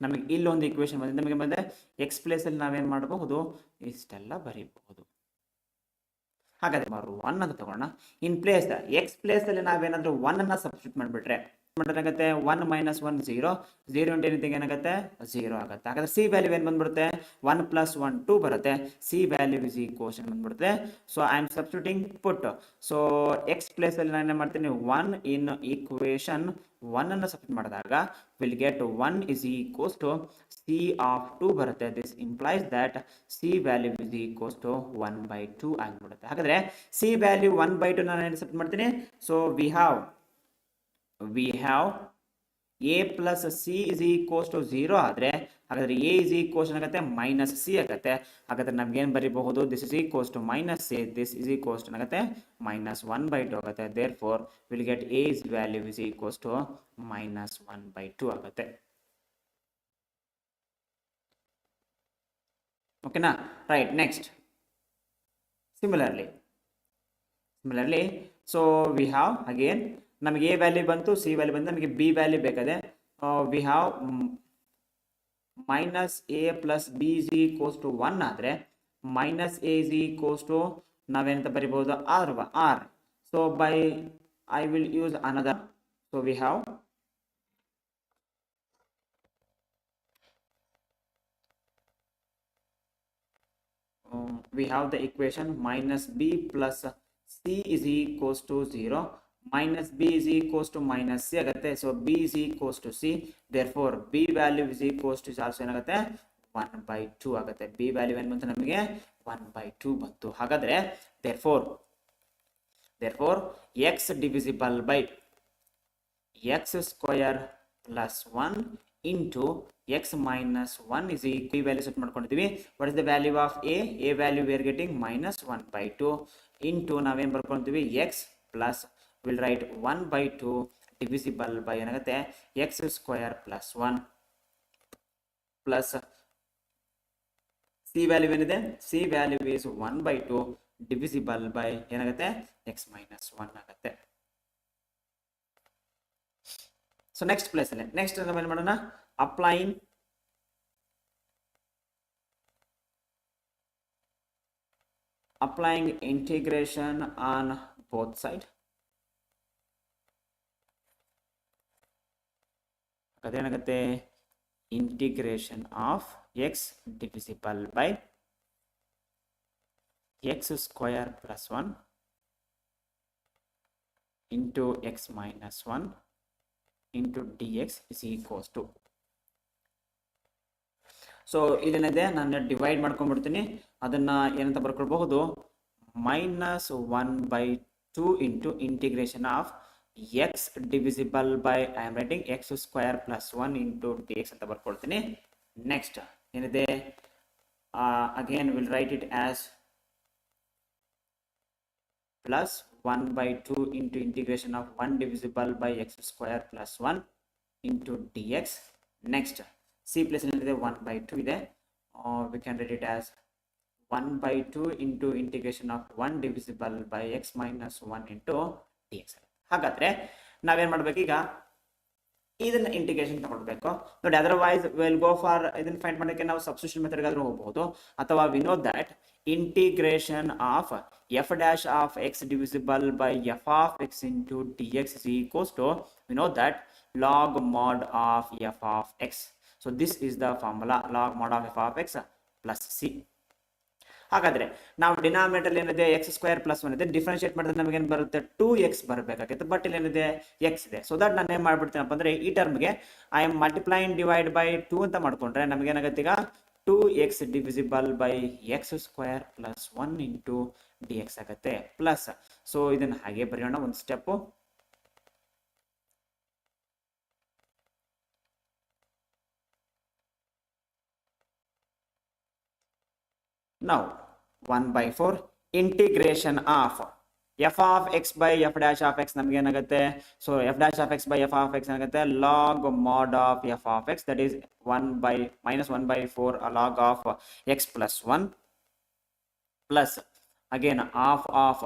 ನಮಗೆ ಇಲ್ಲೊಂದು ಈಕ್ವೇಶನ್ ಬಂದಿದೆ, ನಮಗೆ ಬಂದರೆ ಎಕ್ಸ್ ಪ್ಲೇಸ್ ಅಲ್ಲಿ ನಾವೇನು ಮಾಡಬಹುದು, ಇಷ್ಟೆಲ್ಲ ಬರೀಬಹುದು. ಹಾಗಾದ್ರೆ 1 ಅಂತ ತಗೋಣ. ಇನ್ ಪ್ಲೇಸ್ ಎಕ್ಸ್ ಪ್ಲೇಸ್ ಅಲ್ಲಿ ನಾವೇನಾದ್ರೂ 1 ಅನ್ನ ಸಬ್ಸ್ಟಿಟ್ಯೂಟ್ ಮಾಡಿಬಿಟ್ರೆ ಏನಾಗುತ್ತೆ, 1 ಮೈನಸ್ 1 0 0 ಇಂಟು ಎನಿಥಿಂಗ್ ಏನಾಗುತ್ತೆ 0 ಆಗುತ್ತೆ. ಹಾಗಾದ್ರೆ ಸಿ ವ್ಯಾಲ್ಯೂ ಏನು ಬಂದ್ಬಿಡುತ್ತೆ, 1 ಪ್ಲಸ್ 1 2 ಬರುತ್ತೆ. ಸಿ ವ್ಯಾಲ್ಯೂ ಇಸ್ ಈಕ್ವೇಶನ್ ಬಂದ್ಬಿಡುತ್ತೆ. So I am substituting put. So X place ಅಲ್ಲಿ ನಾನು ಏನು ಮಾಡ್ತೀನಿ, 1 ಇನ್ ಈಕ್ವೇಶನ್ 1 ಅನ್ನು ಸಬ್ಸ್ಟಿಟ್ಯೂಟ್ ಮಾಡಿದಾಗ will get 1 is equals to c of 2 ಬರುತ್ತೆ. This implies that c value is equals to 1/2 ಆಗಿಬಿಡುತ್ತೆ. ಹಾಗಾದ್ರೆ ಸಿ ವ್ಯಾಲ್ಯೂ 1/2 ನಾನು ಏನು ಸಬ್ಸ್ಟಿಟ್ಯೂಟ್ ಮಾಡ್ತೀನಿ. So we have a plus c is equals to 0 ಆದರೆ ಹಾಗಾದ್ರೆ a is equals ಆಗುತ್ತೆ ಮೈನಸ್ ಸಿ ಆಗುತ್ತೆ. ಹಾಗಾದ್ರೆ ನಮ್ಗೆ ಏನು ಬರೀಬಹುದು, this is equals to minus c, this is equals to ಆಗುತ್ತೆ ಮೈನಸ್ 1/2 ಆಗುತ್ತೆ. Therefore will get a is value is equals to minus 1/2 ಆಗುತ್ತೆ. ಓಕೆನಾ, right. Next similarly similarly so we have again ನಮಗೆ ಎ ವ್ಯಾಲ್ಯೂ ಬಂತು, c value ಬಂತು, ನಮಗೆ b value ಬೇಕಾದೆ. We have minus a plus B is equals to 1 ಆದರೆ minus A is equals to ನಾವೇನಂತ ಬರಿಬಹುದು or. So by I will use another. So we have the equation minus b plus c is equals to 0, minus b is equals to minus c ಆಗುತ್ತೆ. So b is equals to c, therefore b value is equals to also ಏನಾಗುತ್ತೆ 1/2 ಆಗುತ್ತೆ. b value ಏನು ಬಂತು ನಮಗೆ 1/2 ಬಂತು. ಹಾಗಾದ್ರೆ therefore x divisible by x square plus 1 into x minus 1 is equal to value set ಮಾಡ್ಕೊಂಡಿದ್ದೀವಿ. what is the value of a value we are getting minus 1/2 into ನಾವೇನು ಬರ್ಕೊಂತೀವಿ x plus will write 1/2 divisible by ಏನಾಗುತ್ತೆ x square plus 1 plus c value ಏನಿದೆ c value is 1/2 divisible by ಏನಾಗುತ್ತೆ x minus 1 ಆಗುತ್ತೆ. So next place ಅಲ್ಲಿ next ನಾವೇನು ಮಾಡೋಣ, applying integration on both side. ಅದೇನಾಗುತ್ತೆ integration of x divisible by x square plus 1 into x minus 1 into dx is equals to. So ಇದನ್ನಿದೆ ನಾನು divide ಮಾಡ್ಕೊಂಡ್ಬಿಡ್ತೀನಿ, ಅದನ್ನ ಏನಂತ ಬರ್ಕೊಳ್ಬಹುದು minus 1/2 into integration of x divisible by I am writing x square plus 1 into dx ಅಂತ ಬರ್ಕೊಳ್ತೀನಿ. Next ಏನಿದೆ again we'll write it as plus 1/2 into integration of 1 divisible by x square plus 1 into dx. next c place ಏನಿದೆ 1/2 ಇದೆ, we can write it as 1/2 into integration of 1 divisible by x minus 1 into dx. ಹಾಗಾದ್ರೆ ನಾವೇನ್ ಮಾಡ್ಬೇಕು, ಈಗ ಇದನ್ನ integration ತಗೊಳ್ಬೇಕು ನೋಡಿ. Otherwise will go for ಇದನ್ನ ಫೈಂಡ್ ಮಾಡೋಕ್ಕೆ ನಾವು ಸಬ್ಸ್ಟಿಟ್ಯೂಷನ್ ಮೆಥಡ್ ಆದ್ರೂ ಹೋಗಬಹುದು, ಅಥವಾ we know that integration of f dash of x divisible by f of x into dx is equals to, we know that log mod of f of x. So this is the formula, log mod of f of x plus c. ಹಾಗಾದ್ರೆ ನಾವು denominator ಏನಿದೆ x square plus 1 ಇದೆ, differentiate ಮಾಡಿದ್ರೆ ನಮಗೆ ಏನು ಬರುತ್ತೆ 2x ಬರಬೇಕಾಗಿತ್ತು, but ಇಲ್ಲಿ ಏನಿದೆ x ಇದೆ. ಸೊ ದಟ್ ನಾನು ಏನು ಮಾಡ್ಬಿಡ್ತೀನಪ್ಪ ಅಂದ್ರೆ ಈ ಟರ್ಮ್ಗೆ ಐ ಆಮ್ ಮಲ್ಟಿಪ್ಲೈನ್ ಡಿವೈಡ್ ಬೈ 2 ಅಂತ ಮಾಡ್ಕೊಂಡ್ರೆ ನಮಗೆ ಏನಾಗುತ್ತೆ ಈಗ 2x divisible by x square plus 1 into dx ಆಗುತ್ತೆ ಪ್ಲಸ್. ಸೊ ಇದನ್ನ ಹಾಗೆ ಬರೆಯೋಣ ಒಂದು step. now 1/4 integration of f of x by f dash of x ನಮಗೆ ಏನಾಗುತ್ತೆ, so f dash of x by f of x ಏನಾಗುತ್ತೆ log mod of f of x, that is 1/4 log of x plus 1 plus again half of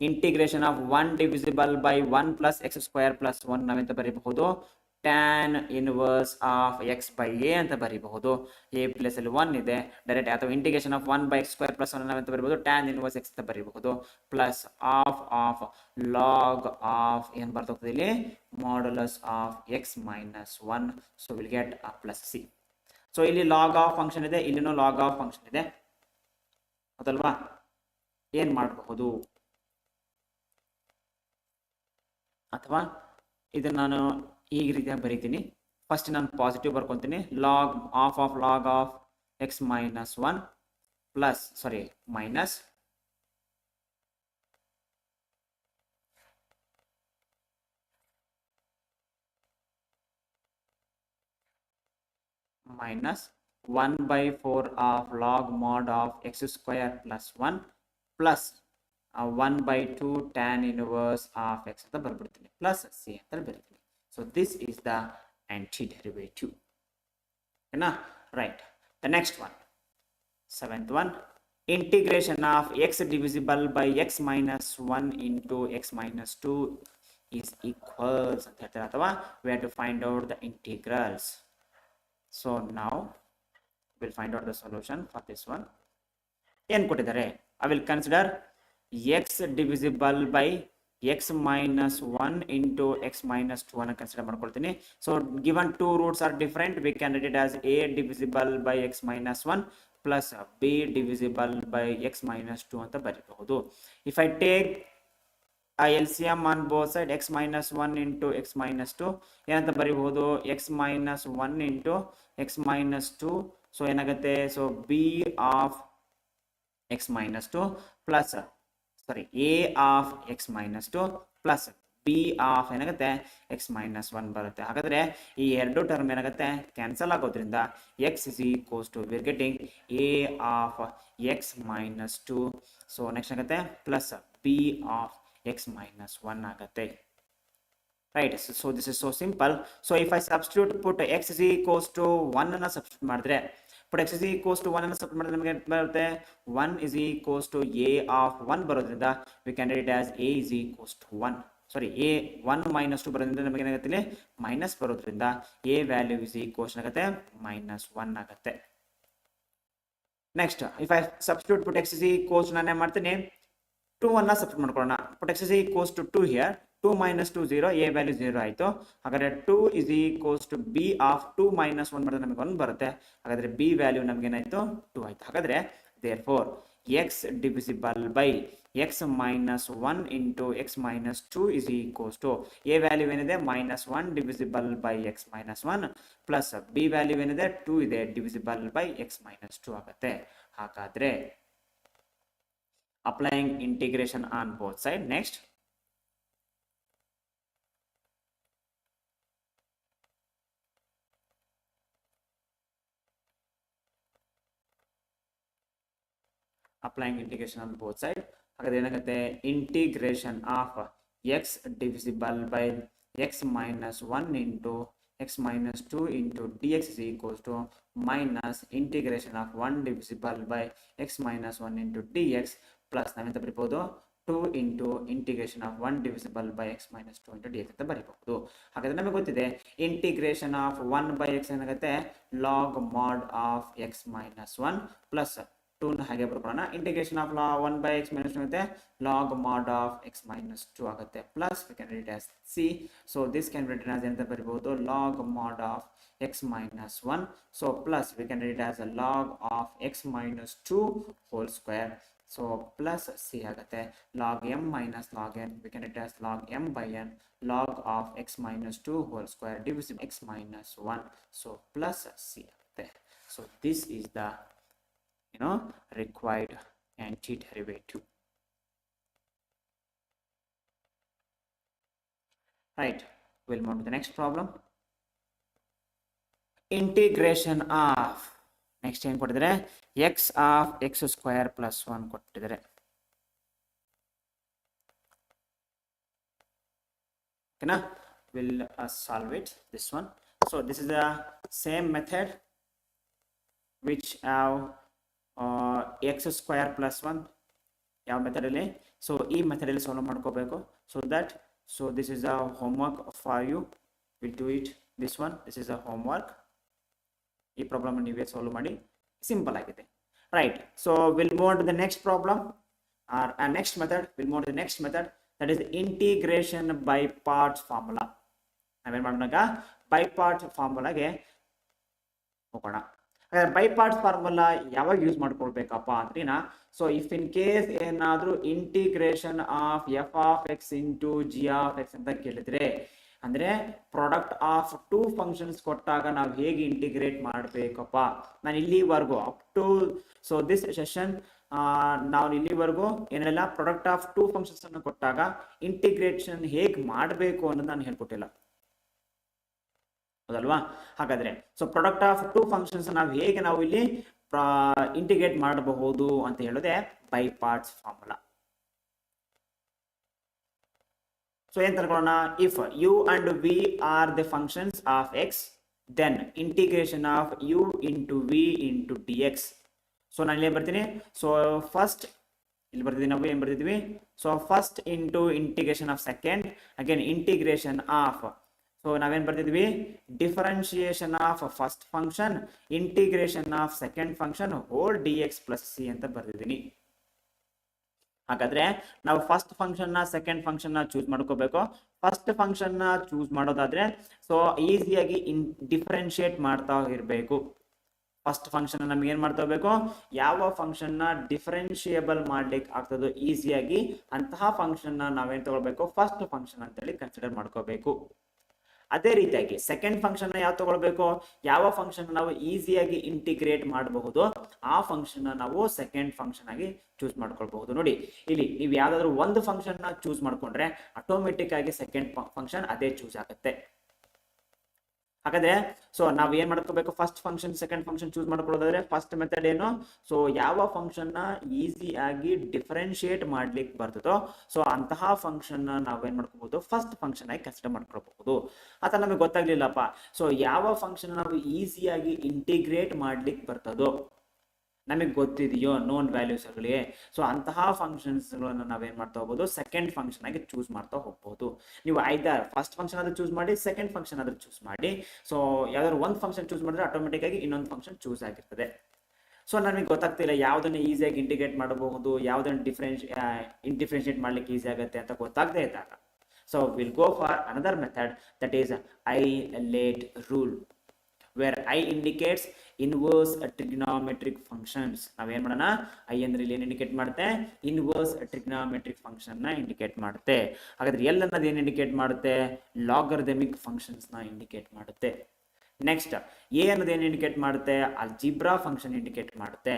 integration of 1 divisible by 1 plus x square plus 1 ನಾವೆಂತ ಬರೀಬಹುದು tan inverse of x by a ಅಂತ ಬರೀಬಹುದು. a place ಅಲ್ಲಿ 1 ಇದೆ direct, ಅಥವಾ integration of 1 by x square plus 1 ನಾವೆಂತ ಬರೀಬಹುದು tan inverse x ಅಂತ ಬರೀಬಹುದು plus half of log of ಏನು ಬರ್ತದೆ ಇಲ್ಲಿ modulus of x minus 1. So will get plus c. So ಇಲ್ಲಿ ಲಾಗ್ ಆಫ್ ಫಂಕ್ಷನ್ ಇದೆ, ಇಲ್ಲಿನೂ ಲಾಗ್ ಆಫ್ ಫಂಕ್ಷನ್ ಇದೆ, ಹೌದಲ್ವಾ? ಏನ್ ಮಾಡಬಹುದು, ಅಥವಾ ಇದನ್ನ ನಾನು ಈ ರೀತಿಯಾಗಿ ಬರೀತೀನಿ. ಫಸ್ಟ್ ನಾನು ಪಾಸಿಟಿವ್ ಬರ್ಕೊಂತೀನಿ, log of log of x minus 1 plus minus minus 1/4 of log mod of x square plus 1 plus 1/2 tan inverse of x ಅಂತ ಬರ್ಬಿಡ್ತೀನಿ ಪ್ಲಸ್ c ಅಂತ ಬರೀತೀನಿ. So this is the antiderivative. Okay, right. The next one, 7th one, integration of x divisible by x minus 1 into x minus 2 is equals ಅಂತ ಹೇಳ್ತಾರೆ, ಅಥವಾ we have to find out the integrals. So now we'll find out the solution for this one. ಏನು ಕೊಟ್ಟಿದ್ದಾರೆ? I will consider x divisible by x minus 1 into x minus 2 ಅನ್ನು consider ಮಾಡ್ಕೊಳ್ತೀನಿ. So given two roots are different, V can write it as a divisible by x minus 1 plus b divisible by x minus 2 ಅಂತ ಬರೀಬಹುದು. If I take LCM on both side, x minus 1 into x minus 2 ಏನಂತ ಬರೀಬಹುದು? x minus 1 into x minus 2. So ಏನಾಗುತ್ತೆ? So b of x minus 2 plus a of x minus 2 plus b of ಏನಾಗುತ್ತೆ? x minus 1 ಬರುತ್ತೆ. ಹಾಗಾದ್ರೆ ಈ ಎರಡು term ಏನಾಗುತ್ತೆ? Cancel ಆಗೋದ್ರಿಂದ x is equals to we are getting a of x minus 2. So next ಆಗುತ್ತೆ plus b of x minus 1 ಆಗುತ್ತೆ. Right, so this is so simple. So if I substitute, put x is equals to 1 ಅನ್ನ substitute ಮಾಡಿದ್ರೆ, put x is equals to 1 ಅನ್ನ substitute ಮಾಡಿದ್ರೆ ನಮಗೆ ಬರುತ್ತೆ 1 is equals to a of 1 ಬರೋದ್ರಿಂದ we can write it as a is equals to 1. Sorry, a 1 minus 2 ಬರೋದ್ರಿಂದ ನಮಗೆ ಏನಾಗುತ್ತೆ ಇಲ್ಲಿ ಮೈನಸ್ ಬರೋದ್ರಿಂದ a ವ್ಯಾಲ್ಯೂ is equals ಆಗುತ್ತೆ minus 1 ಆಗುತ್ತೆ. Next if I substitute, put x is equals ನಾನು ಏನು ಮಾಡ್ತೀನಿ 2 ಅನ್ನ ಸಬ್ಸ್ಟಿಟ್ಯೂಟ್ ಮಾಡ್ಕೊಳ್ಳೋಣ. put x is equals to 2 here, 2 minus 2 0, a value 0 ಆಯಿತು. ಹಾಗಾದ್ರೆ 2 is equals to b of 2 minus 1 ಮಾಡಿದ್ರೆ ನಮಗೆ 1 ಬರುತ್ತೆ. ಹಾಗಾದ್ರೆ b ವ್ಯಾಲ್ಯೂ ನಮಗೆ ಏನಾಯಿತು? 2 ಆಯಿತು. ಹಾಗಾದ್ರೆ therefore x divisible by x minus 1 into x minus 2 is equals to a value ಏನಿದೆ minus 1 divisible by x minus 1 plus b value ಏನಿದೆ 2 ಇದೆ divisible by x minus 2 ಆಗುತ್ತೆ. ಹಾಗಾದ್ರೆ applying integration on both side. Next, applying integration on both side. ಹಾಗಾದ್ರೆ ಏನಾಗುತ್ತೆ? integration of x divisible by x minus 1 into x minus 2 into dx is equals to minus integration of 1 divisible by x minus 1 into dx plus ನಾವೆಂತ ಬರೀಬಹುದು 2 into integration of 1 divisible by x minus 2 into dx ಅಂತ ಬರೀಬಹುದು. ಹಾಗಾದ್ರೆ ನಮಗೆ ಗೊತ್ತಿದೆ integration of 1 by x ಏನಾಗುತ್ತೆ? log mod of x minus 1 plus 2 ನ ಹಾಗೆ ಬರ್ಕೊಳ್ಳೋಣ. integration of 1 by x minus 2 ಆಗುತ್ತೆ log mod of x minus 2 ಆಗುತ್ತೆ plus we can read it as c. so this can be written as ಎಂತ ಬರೀಬಹುದು? log mod of x minus 1. so plus we can read it as a log of x minus 2 whole square. so plus c ಆಗುತ್ತೆ log m minus log n, we can write it as log m by n log of x minus 2 whole square divisible x minus 1. so plus c ಆಗುತ್ತೆ. so this is the required antiderivative. Right, we'll move to the next problem. Integration of next ಏನು ಕೊಟ್ಟಿದ್ದಾರೆ? x of x square plus 1 ಕೊಟ್ಟಿದ್ದಾರೆ. ಓಕೆನಾ? we'll solve it this one. so this is the same method which have x square plus 1 ಯಾವ method ಅಲ್ಲಿ? So ಈ method ಅಲ್ಲಿ solve ಮಾಡ್ಕೋಬೇಕು. so this is a homework for you, we'll do it this one. this is a homework. ಈ problem ನೀವೇ solve ಮಾಡಿ, simple ಆಗಿದೆ. Right, so we'll move on to the next problem or next method. we'll move to the next method, that is integration by parts formula. ನಾವೇನ್ ಮಾಡೋಣ? By parts ಫಾರ್ಮುಲಾಗೆ ಹೋಗೋಣ. By parts formula ಯಾವಾಗ use ಮಾಡ್ಕೊಳ್ಬೇಕಪ್ಪ ಅಂದ್ರಿನ, so if in case ಏನಾದ್ರೂ integration of f of x into g of x ಅಂತ ಕೇಳಿದ್ರೆ, ಅಂದ್ರೆ ಪ್ರಾಡಕ್ಟ್ ಆಫ್ ಟೂ ಫಂಕ್ಷನ್ಸ್ ಕೊಟ್ಟಾಗ ನಾವು ಹೇಗೆ ಇಂಟಿಗ್ರೇಟ್ ಮಾಡಬೇಕಪ್ಪ. ನಾನು ಇಲ್ಲಿವರೆಗೂ up to so this session ನಾವು ಇಲ್ಲಿವರೆಗೂ ಏನೆಲ್ಲ ಪ್ರಾಡಕ್ಟ್ ಆಫ್ ಟೂ ಫಂಕ್ಷನ್ಸ್ ಅನ್ನು ಕೊಟ್ಟಾಗ ಇಂಟಿಗ್ರೇಷನ್ ಹೇಗೆ ಮಾಡಬೇಕು ಅನ್ನೋದು ನಾನು ಹೇಳ್ಕೊಟ್ಟಿಲ್ಲ, ಹೌದಲ್ವಾ? ಹಾಗಾದ್ರೆ so product of two functions ನಾವು ಹೇಗೆ ನಾವು ಇಲ್ಲಿ ಇಂಟಿಗ್ರೇಟ್ ಮಾಡಬಹುದು ಅಂತ ಹೇಳೋದೆ ಬೈ ಪಾರ್ಟ್ಸ್ ಫಾರ್ಮುಲಾ. ಸೊ ಏನ್ ತಿಳ್ಕೊಳ್ಳೋಣ? If u and v are the functions of x, then integration of u into v into D x so ನಾನು ಇಲ್ಲಿ ಬರ್ತೀನಿ. ಸೊ ಫಸ್ಟ್ ಇಲ್ಲಿ ಬರ್ತಿದ್ವಿ, ನಾವು ಏನು ಬರ್ತಿದ್ವಿ, so first into integration of second, again integration of, so ನಾವೇನ್ ಬರ್ತಿದ್ವಿ, differentiation of first function integration of second function whole d x plus C ಅಂತ ಬರ್ತಿದ್ದೀನಿ. ಹಾಗಾದ್ರೆ ನಾವು ಫಸ್ಟ್ ಫಂಕ್ಷನ್ ನ ಸೆಕೆಂಡ್ ಫಂಕ್ಷನ್ ನ ಚೂಸ್ ಮಾಡ್ಕೋಬೇಕು. ಫಸ್ಟ್ ಫಂಕ್ಷನ್ ನ ಚೂಸ್ ಮಾಡೋದಾದ್ರೆ ಸೊ ಈಸಿಯಾಗಿ ಡಿಫರೆನ್ಶಿಯೇಟ್ ಮಾಡ್ತಾ ಇರಬೇಕು. ಫಸ್ಟ್ ಫಂಕ್ಷನ್ ನಮ್ಗೆ ಏನ್ ಮಾಡ್ತಾ ಹೋಗ್ಬೇಕು, ಯಾವ ಫಂಕ್ಷನ್ ನ ಡಿಫರೆನ್ಶಿಯೇಬಲ್ ಮಾಡ್ಲಿಕ್ಕೆ ಆಗ್ತದೋ ಈಸಿಯಾಗಿ ಅಂತಹ ಫಂಕ್ಷನ್ ನ ನಾವೇನ್ ತಗೊಳ್ಬೇಕು, ಫಸ್ಟ್ ಫಂಕ್ಷನ್ ಅಂತೇಳಿ ಕನ್ಸಿಡರ್ ಮಾಡ್ಕೋಬೇಕು. ಅದೇ ರೀತಿಯಾಗಿ ಸೆಕೆಂಡ್ ಫಂಕ್ಷನ್ ಯಾವ ತಗೊಳ್ಬೇಕು, ಯಾವ ಫಂಕ್ಷನ್ ನಾವು ಈಸಿಯಾಗಿ ಇಂಟಿಗ್ರೇಟ್ ಮಾಡಬಹುದು ಆ ಫಂಕ್ಷನ್ ನಾವು ಸೆಕೆಂಡ್ ಫಂಕ್ಷನ್ ಆಗಿ ಚೂಸ್ ಮಾಡ್ಕೊಳ್ಬಹುದು. ನೋಡಿ ಇಲ್ಲಿ ನೀವು ಯಾವ್ದಾದ್ರು ಒಂದು ಫಂಕ್ಷನ್ ನ ಚೂಸ್ ಮಾಡ್ಕೊಂಡ್ರೆ ಆಟೋಮೆಟಿಕ್ ಆಗಿ ಸೆಕೆಂಡ್ ಫಂಕ್ಷನ್ ಅದೇ ಚೂಸ್ ಆಗುತ್ತೆ. ಹಾಗಾದ್ರೆ ಸೊ ನಾವ್ ಏನ್ ಮಾಡ್ಕೋಬೇಕು, first function second function choose ಮಾಡ್ಕೊಳ್ಳೋದಾದ್ರೆ ಫಸ್ಟ್ ಮೆಥಡ್ ಏನು, ಸೊ ಯಾವ ಫಂಕ್ಷನ್ ನ ಈಸಿ ಆಗಿ ಡಿಫರೆನ್ಶಿಯೇಟ್ ಮಾಡ್ಲಿಕ್ಕೆ ಬರ್ತದೋ ಸೊ ಅಂತಹ ಫಂಕ್ಷನ್ ನ ನಾವೇನ್ ಮಾಡ್ಕೋಬಹುದು, ಫಸ್ಟ್ ಫಂಕ್ಷನ್ ಆಗಿ ಕನ್ಸಿಡರ್ ಮಾಡ್ಕೊಳ್ಬಹುದು. ಅಥವಾ ನಮಗೆ ಗೊತ್ತಾಗ್ಲಿಲ್ಲಪ್ಪ, ಸೊ ಯಾವ ಫಂಕ್ಷನ್ ನಾವು ಈಸಿಯಾಗಿ ಇಂಟಿಗ್ರೇಟ್ ಮಾಡ್ಲಿಕ್ಕೆ ಬರ್ತದೋ, ನಮಗೆ ಗೊತ್ತಿದೆಯೋ ನೋನ್ ವ್ಯಾಲ್ಯೂಸ್ಗಳಿಗೆ, ಸೊ ಅಂತಹ ಫಂಕ್ಷನ್ಸ್ಗಳನ್ನು ನಾವೇನ್ ಮಾಡ್ತಾ ಹೋಗ್ಬೋದು, ಸೆಕೆಂಡ್ ಫಂಕ್ಷನ್ ಆಗಿ ಚೂಸ್ ಮಾಡ್ತಾ ಹೋಗ್ಬೋದು. ನೀವು ಐದರ್ ಫಸ್ಟ್ ಫಂಕ್ಷನ್ ಆದ್ರೂ ಚೂಸ್ ಮಾಡಿ, ಸೆಕೆಂಡ್ ಫಂಕ್ಷನ್ ಆದ್ರೂ ಚೂಸ್ ಮಾಡಿ. ಸೊ ಯಾವ್ದಾದ್ರು ಒಂದು ಫಂಕ್ಷನ್ ಚೂಸ್ ಮಾಡಿದ್ರೆ ಆಟೋಮೆಟಿಕ್ ಆಗಿ ಇನ್ನೊಂದು ಫಂಕ್ಷನ್ ಚೂಸ್ ಆಗಿರ್ತದೆ. ಸೊ ನಮಗೆ ಗೊತ್ತಾಗ್ತಿಲ್ಲ ಯಾವ್ದನ್ನ ಈಸಿಯಾಗಿ ಇಂಟಿಗ್ರೇಟ್ ಮಾಡಬಹುದು, ಯಾವ್ದನ್ನ ಡಿಫ್ರೆನ್ಶಿಯೇಟ್ ಮಾಡ್ಲಿಕ್ಕೆ ಈಸಿ ಆಗುತ್ತೆ ಅಂತ ಗೊತ್ತಾಗದೇ ಇದ್ದಾಗ so will go for another method, that is ILATE rule, where I indicates inverse trigonometric functions. ನಾವೇನ್ ಮಾಡೋಣ, I ಅಂದ್ರೆ ಇಲ್ಲಿ ಏನು ಇಂಡಿಕೇಟ್ ಮಾಡುತ್ತೆ, ಇನ್ವರ್ಸ್ ಟ್ರಿಗ್ನೋಮೆಟ್ರಿಕ್ ಫಂಕ್ಷನ್ ನ ಇಂಡಿಕೇಟ್ ಮಾಡುತ್ತೆ. ಹಾಗಾದ್ರೆ L ಅನ್ನೋದು ಏನು ಇಂಡಿಕೇಟ್ ಮಾಡುತ್ತೆ, ಲಾಗರಿಥಮಿಕ್ ಫಂಕ್ಷನ್ಸ್ ನ ಇಂಡಿಕೇಟ್ ಮಾಡುತ್ತೆ. ನೆಕ್ಸ್ಟ್ A ಅನ್ನೋದು ಏನು ಇಂಡಿಕೇಟ್ ಮಾಡುತ್ತೆ, ಅಲ್ಜಿಬ್ರಾ ಫಂಕ್ಷನ್ ಇಂಡಿಕೇಟ್ ಮಾಡುತ್ತೆ.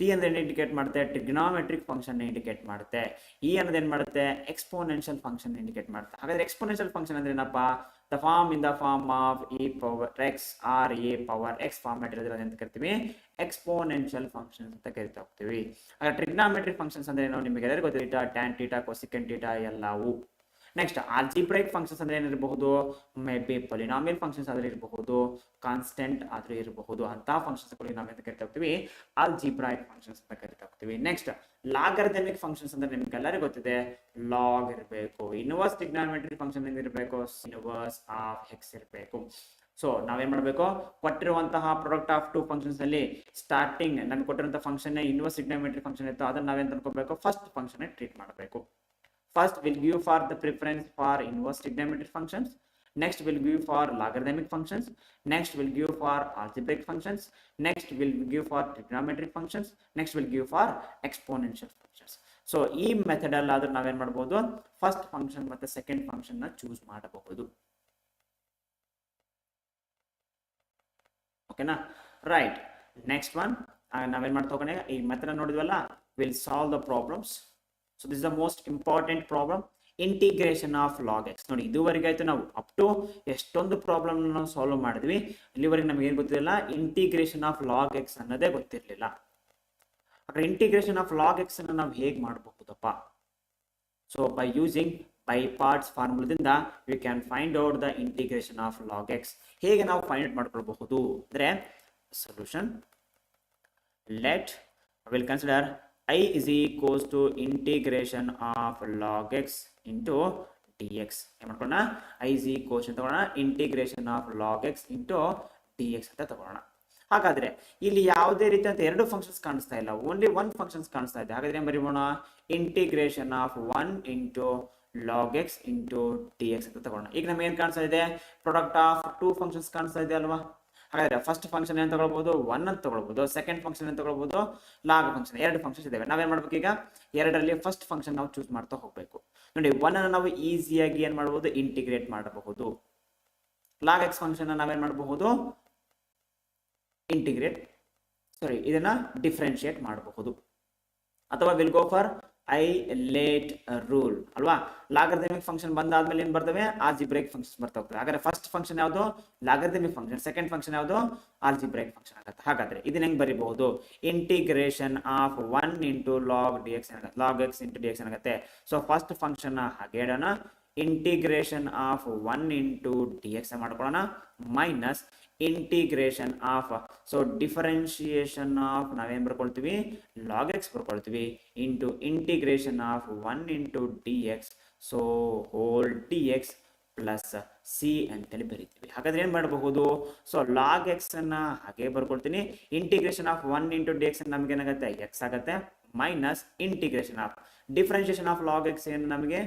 T ಅಂದ್ರೆ ಏನು ಇಂಡಿಕೇಟ್ ಮಾಡುತ್ತೆ, ಟ್ರಿಗ್ನೋಮೆಟ್ರಿಕ್ ಫಂಕ್ಷನ್ ಇಂಡಿಕೇಟ್ ಮಾಡುತ್ತೆ. E ಅನ್ನೋದು ಏನು ಮಾಡುತ್ತೆ, ಎಕ್ಸ್ಪೋನೆನ್ಷಿಯಲ್ ಫಂಕ್ಷನ್ ಇಂಡಿಕೇಟ್ ಮಾಡುತ್ತೆ. ಹಾಗಾದ್ರೆ ಎಕ್ಸ್ಪೋನೆನ್ಷಿಯಲ್ ಫಂಕ್ಷನ್ ಅಂದ್ರೆ ಏನಪ್ಪಾ, the form in the form of e power x or a power x format ಇರೋದ್ರಲ್ಲಿ ಅಂತ ಕರಿತೀವಿ ಎಕ್ಸ್ಪೋನೆನ್ಷಿಯಲ್ ಫಂಕ್ಷನ್ಸ್ ಅಂತ ಕರಿತಾ ಹೋಗ್ತೀವಿ. ಹಾಗಾದ್ರೆ ಟ್ರಿಗ್ನೋಮೆಟ್ರಿಕ್ ಫಂಕ್ಷನ್ಸ್ ಅಂದ್ರೆ ಏನು, ನಿಮಗೆ ಎಲ್ಲರಿಗೂ ಗೊತ್ತಿದೆ, ಟ್ಯಾನ್ ಥೀಟಾ, ಕೊಸೆಕೆಂಟ್ ಥೀಟಾ ಎಲ್ಲವೂ. ನೆಕ್ಸ್ಟ್ ಆಲ್ಜಿಬ್ರೈಕ್ ಫಂಕ್ಷನ್ಸ್ ಅಂದ್ರೆ ಏನಿರಬಹುದು, ಮೇ ಬಿ ಪೊಲಿನಾಮಿಯಲ್ ಫಂಕ್ಷನ್ಸ್ ಆದ್ರೆ ಇರಬಹುದು, ಕಾನ್ಸ್ಟೆಂಟ್ ಆದ್ರೆ ಇರಬಹುದು. ಅಂತಹ ಫಂಕ್ಷನ್ಸ್ ನಾವು ಅಂತ ಕರಿತಾ ಹೋಗ್ತೀವಿ ಆಲ್ಜಿಬ್ರೈಕ್ ಫಂಕ್ಷನ್ಸ್ ಅಂತ ಕರಿತಾ ಹೋಗ್ತೀವಿ. ನೆಕ್ಸ್ಟ್ ಲಾಗರಿಥಮಿಕ್ ಫಂಕ್ಷನ್ಸ್ ಅಂದ್ರೆ ನಿಮ್ಗೆ ಎಲ್ಲರಿಗೂ ಗೊತ್ತಿದೆ, ಲಾಗ್ ಇರಬೇಕು. ಇನ್ವರ್ಸ್ ಟ್ರಿಗ್ನೋಮೆಟ್ರಿಕ್ ಫಂಕ್ಷನ್ ಇರಬೇಕು, ಇನ್ವರ್ಸ್ ಆಫ್ ಎಕ್ಸ್ ಇರಬೇಕು. ಸೊ ನಾವೇನ್ ಮಾಡಬೇಕು, ಕೊಟ್ಟಿರುವಂತಹ ಪ್ರಾಡಕ್ಟ್ ಆಫ್ ಟು ಫಂಕ್ಷನ್ಸ್ ಅಲ್ಲಿ ಸ್ಟಾರ್ಟಿಂಗ್ ನಮ್ಗೆ ಕೊಟ್ಟಿರುವಂತಹ ಫಂಕ್ಷನ್ ಇನ್ವರ್ಸ್ ಟ್ರಿಗ್ನೋಮೆಟ್ರಿಕ್ ಫಂಕ್ಷನ್ ಇತ್ತು, ಅದನ್ನ ನಾವೇನ್ ಅನ್ಕೋಬೇಕು, ಫಸ್ಟ್ ಫಂಕ್ಷನ್ ಟ್ರೀಟ್ ಮಾಡಬೇಕು. First we'll give for the preference for inverse trigonometric functions. Next we'll give for logarithmic functions. Next we'll give for algebraic functions. Next we'll give for trigonometric functions. Next we'll give for exponential functions. So ಈ method ಅಲ್ಲಿ ಆದ್ರೂ ನಾವೇನ್ ಮಾಡಬಹುದು, first function ಮತ್ತೆ second function ನ choose ಮಾಡಬಹುದು. ಓಕೆನಾ, right. Next one ನಾವೇನ್ ಮಾಡ್ತಾ ಹೋಗೋಣ, ಈ ಮೆಥಡ್ ನೋಡಿದ್ವಲ್ಲ, will solve the problems. So this is the most important problem, integration of log x. ನೋಡಿ ಇದುವರೆಗೆ ಆಯ್ತು ನಾವು ಅಪ್ ಟು ಎಷ್ಟೊಂದು ಪ್ರಾಬ್ಲಮ್ ನಾವು ಸಾಲ್ವ್ ಮಾಡಿದ್ವಿ, ಇಲ್ಲಿವರೆಗೆ ನಮಗೆ ಏನು ಗೊತ್ತಿರಲಿಲ್ಲ, ಇಂಟಿಗ್ರೇಷನ್ ಆಫ್ ಲಾಗ್ ಎಕ್ಸ್ ಅನ್ನೋದೇ ಗೊತ್ತಿರಲಿಲ್ಲ. ಹಾಗಾದ್ರೆ ಇಂಟಿಗ್ರೇಷನ್ ಆಫ್ ಲಾಗ್ ಎಕ್ಸ್ ಅನ್ನು ನಾವು ಹೇಗೆ ಮಾಡಬಹುದಪ್ಪ, so by using by parts ಫಾರ್ಮುಲಾದಿಂದ we can find out the integration of log x. ಹೇಗೆ ನಾವು ಫೈಂಡ್ ಔಟ್ ಮಾಡ್ಕೊಳ್ಬಹುದು ಅಂದ್ರೆ, solution let will consider I is equals to integration of log x into dx. ಏನು ಮಾಡ್ಕೊಳ್ಳೋಣ, I is equals to ತಗೊಳ್ಳೋಣ integration of log x into dx ಅಂತ ತಗೊಳ್ಳೋಣ. ಹಾಗಾದ್ರೆ ಇಲ್ಲಿ ಯಾವುದೇ ರೀತಿಯಂತ ಎರಡು ಫಂಕ್ಷನ್ಸ್ ಕಾಣಿಸ್ತಾ ಇಲ್ಲ, ಓನ್ಲಿ ಒನ್ ಫಂಕ್ಷನ್ಸ್ ಕಾಣಿಸ್ತಾ ಇದೆ. ಹಾಗಾದ್ರೆ ಏನು ಬರೀಬೋಣ, integration of 1 into log x into dx ಅಂತ ತಗೊಳ್ಳೋಣ. ಈಗ ನಮ್ಗೆ ಏನು ಕಾಣಿಸ್ತಾ ಇದೆ, ಪ್ರಾಡಕ್ಟ್ ಆಫ್ ಟೂ ಫಂಕ್ಷನ್ಸ್ ಕಾಣಿಸ್ತಾ ಇದೆ ಅಲ್ವಾ. ಹಾಗಾದ್ರೆ ಫಸ್ಟ್ ಫಂಕ್ಷನ್ ಏನು ತಗೊಳ್ಬಹುದು, 1 ಅಂತ ತಗೊಳ್ಬಹುದು. ಸೆಕೆಂಡ್ ಫಂಕ್ಷನ್ ಏನು ತಗೊಳ್ಬಹುದು, ಲಾಗ್ ಫಂಕ್ಷನ್. ಎರಡು ಫಂಕ್ಷನ್ಸ್ ಇದಾವೆ, ನಾವೇನ್ ಮಾಡ್ಬೇಕು, ಈಗ ಎರಡರಲ್ಲಿ ಫಸ್ಟ್ ಫಂಕ್ಷನ್ ನಾವು ಚೂಸ್ ಮಾಡ್ತಾ ಹೋಗ್ಬೇಕು. ನೋಡಿ 1 ಅನ್ನು ನಾವು ಈಸಿಯಾಗಿ ಏನ್ ಮಾಡಬಹುದು, ಇಂಟಿಗ್ರೇಟ್ ಮಾಡಬಹುದು. ಲಾಗ್ ಎಕ್ಸ್ ಫಂಕ್ಷನ್ ನಾವೇನ್ ಮಾಡಬಹುದು, ಇದನ್ನ ಡಿಫ್ರೆನ್ಶಿಯೇಟ್ ಮಾಡಬಹುದು. ಅಥವಾ will go for ILATE rule ಅಲ್ವಾ. ಲಾಗರಿಥಮಿಕ್ ಫಂಕ್ಷನ್ ಬಂದಾದ್ಮೇಲೆ ಏನ್ ಬರ್ತವೆ, ಆಲ್ಜಿಬ್ರೈಕ್ ಫಂಕ್ಷನ್ ಬರ್ತಾ ಹೋಗ್ತವೆ. ಹಾಗಾದ್ರೆ ಫಸ್ಟ್ ಫಂಕ್ಷನ್ ಯಾವುದು, ಲಾಗರಿಥಮಿಕ್ ಫಂಕ್ಷನ್. ಸೆಕೆಂಡ್ ಫಂಕ್ಷನ್ ಯಾವುದು, ಆಲ್ಜಿಬ್ರೈಕ್ ಫಂಕ್ಷನ್ ಆಗುತ್ತೆ. ಹಾಗಾದ್ರೆ ಇದನ್ನ ಹೆಂಗ್ ಬರೀಬಹುದು, integration of 1 into log dx, log x into D x ಆಗುತ್ತೆ. ಸೊ ಫಸ್ಟ್ ಫಂಕ್ಷನ್ ಹಾಗೆ ಇಡೋಣ, ಇಂಟಿಗ್ರೇಷನ್ ಆಫ್ 1 into dx ಮಾಡ್ಕೊಳ್ಳೋಣ, minus integration of, so differentiation of ನಾವೇನ್ ಬರ್ಕೊಳ್ತೀವಿ ಲಾಗ್ ಎಕ್ಸ್ ಬರ್ಕೊಳ್ತೀವಿ into integration of 1 into D x, so whole d x plus c ಅಂತೇಳಿ ಬರೀತೀವಿ. ಹಾಗಾದ್ರೆ ಏನ್ ಮಾಡಬಹುದು, ಸೊ ಲಾಗ್ ಎಕ್ಸ್ ಅನ್ನ ಹಾಗೆ ಬರ್ಕೊಳ್ತೀನಿ, integration of 1 into D x ನಮ್ಗೆ ಏನಾಗುತ್ತೆ ಎಕ್ಸ್ ಆಗುತ್ತೆ, minus integration of differentiation of log x ಏನು ನಮಗೆ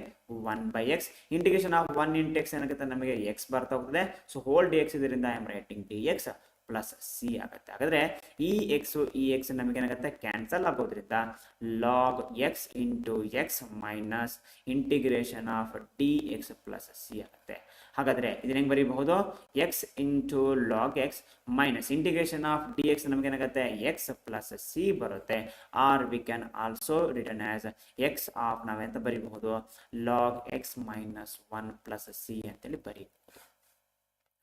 1/x, integration of 1 into X ಏನಾಗುತ್ತೆ ನಮಗೆ ಎಕ್ಸ್ ಬರ್ತಾ ಹೋಗ್ತದೆ, ಸೊ ಹೋಲ್ ಡಿ ಎಕ್ಸ್ ಇದರಿಂದ I am writing d x plus c ಆಗುತ್ತೆ. ಹಾಗಾದ್ರೆ ಈ ಎಕ್ಸ್ ನಮಗೆ ಏನಾಗುತ್ತೆ ಕ್ಯಾನ್ಸಲ್ ಆಗೋದ್ರಿಂದ log x into x minus integration of d x plus c ಆಗುತ್ತೆ. ಹಾಗಾದ್ರೆ ಇದನ್ನ ಹೆಂಗ್ ಬರೀಬಹುದು, x into log x minus integration of d x ನಮಗೆ ಏನಾಗುತ್ತೆ ಎಕ್ಸ್ ಪ್ಲಸ್ ಸಿ ಬರುತ್ತೆ, or we can also return as x of ನಾವೆಂತ ಬರೀಬಹುದು log x minus 1 plus c ಅಂತೇಳಿ ಬರೀಬಹುದು.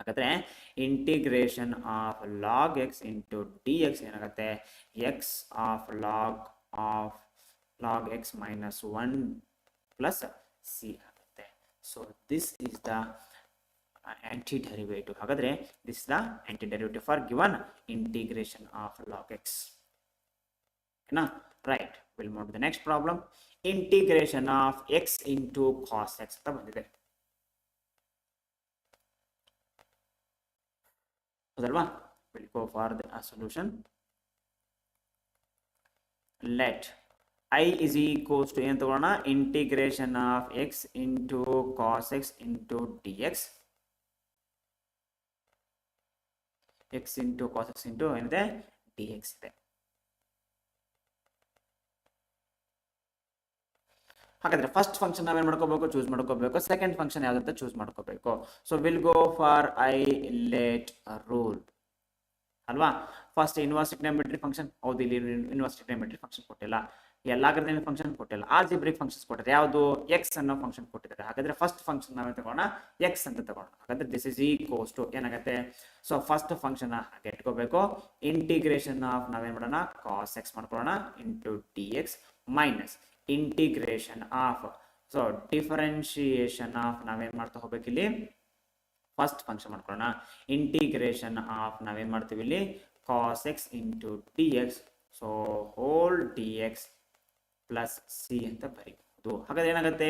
ಹಾಗಾದ್ರೆ integration of log x into D x ಏನಾಗುತ್ತೆ x of log x minus 1 plus c ಆಗುತ್ತೆ. So this is the antiderivative. ಹಾಗಾದ್ರೆ this is the antiderivative for given integration of log x. Okay, right, we'll move to the next problem. Integration of x into cos x ಅಂತ ಬಂದಿದೆ ಹೌದಲ್ವಾ. we'll go for the solution. Let I is equals to ಏನು ತಗೋಣ, integration of x into cos x into dx, x into cos x into ಏನಿದೆ dx ಇದೆ. ಹಾಗಾದ್ರೆ first function ನಾವೇನ್ ಮಾಡ್ಕೋಬೇಕು ಚೂಸ್ ಮಾಡ್ಕೋಬೇಕು, ಸೆಕೆಂಡ್ ಫಂಕ್ಷನ್ ಯಾವ್ದಂತ ಚೂಸ್ ಮಾಡ್ಕೋಬೇಕು. So will go for I let rule ಅಲ್ವಾ. ಫಸ್ಟ್ ಇನ್ವರ್ಸ್ ಟ್ರಿಗ್ನೋಮೆಟ್ರಿ ಫಂಕ್ಷನ್, ಹೌದು ಇಲ್ಲಿ ಇನ್ವರ್ಸ್ ಟ್ರಿಗ್ನೋಮೆಟ್ರಿ ಫಂಕ್ಷನ್ ಕೊಟ್ಟಿಲ್ಲ, ಎಲ್ಲಾಗ್ರದೇನು ಫಂಕ್ಷನ್ ಕೊಟ್ಟಿಲ್ಲ, ಆಲ್ಜಿಬ್ರಿಕ್ ಫಂಕ್ಷನ್ಸ್ ಕೊಟ್ಟಿದೆ, ಯಾವುದು ಎಕ್ಸ್ ಅನ್ನೋ ಫಂಕ್ಷನ್ ಕೊಟ್ಟಿದ್ದಾರೆ. ಹಾಗಾದ್ರೆ ಫಸ್ಟ್ ಫಂಕ್ಷನ್ ನಾವೇ ತಗೋಣ ಎಕ್ಸ್ ಅಂತ ತಗೋಣ. ಹಾಗಾದ್ರೆ ದಿಸ್ ಇಸ್ ಈಕ್ವಲ್ಸ್ ಟು ಏನಾಗುತ್ತೆ, ಸೊ ಫಸ್ಟ್ ಫಂಕ್ಷನ್ ಹಾಗೆ ಇಟ್ಕೋಬೇಕು, ಇಂಟಿಗ್ರೇಷನ್ ಆಫ್ ನಾವೇನ್ ಮಾಡೋಣ ಕಾಸ್ ಎಕ್ಸ್ ಮಾಡ್ಕೊಳ್ಳೋಣ into D x minus integration of, so differentiation of ನಾವೇನ್ ಮಾಡ್ತಾ ಹೋಗ್ಬೇಕು ಇಲ್ಲಿ ಫಸ್ಟ್ ಫಂಕ್ಷನ್ ಮಾಡ್ಕೊಳ್ಳೋಣ, ಇಂಟಿಗ್ರೇಷನ್ ಆಫ್ ನಾವೇನ್ ಮಾಡ್ತೀವಿ ಇಲ್ಲಿ cos x into D x, so whole d x plus C ಅಂತ ಬರೀಬಹುದು. ಹಾಗಾದ್ರೆ ಏನಾಗುತ್ತೆ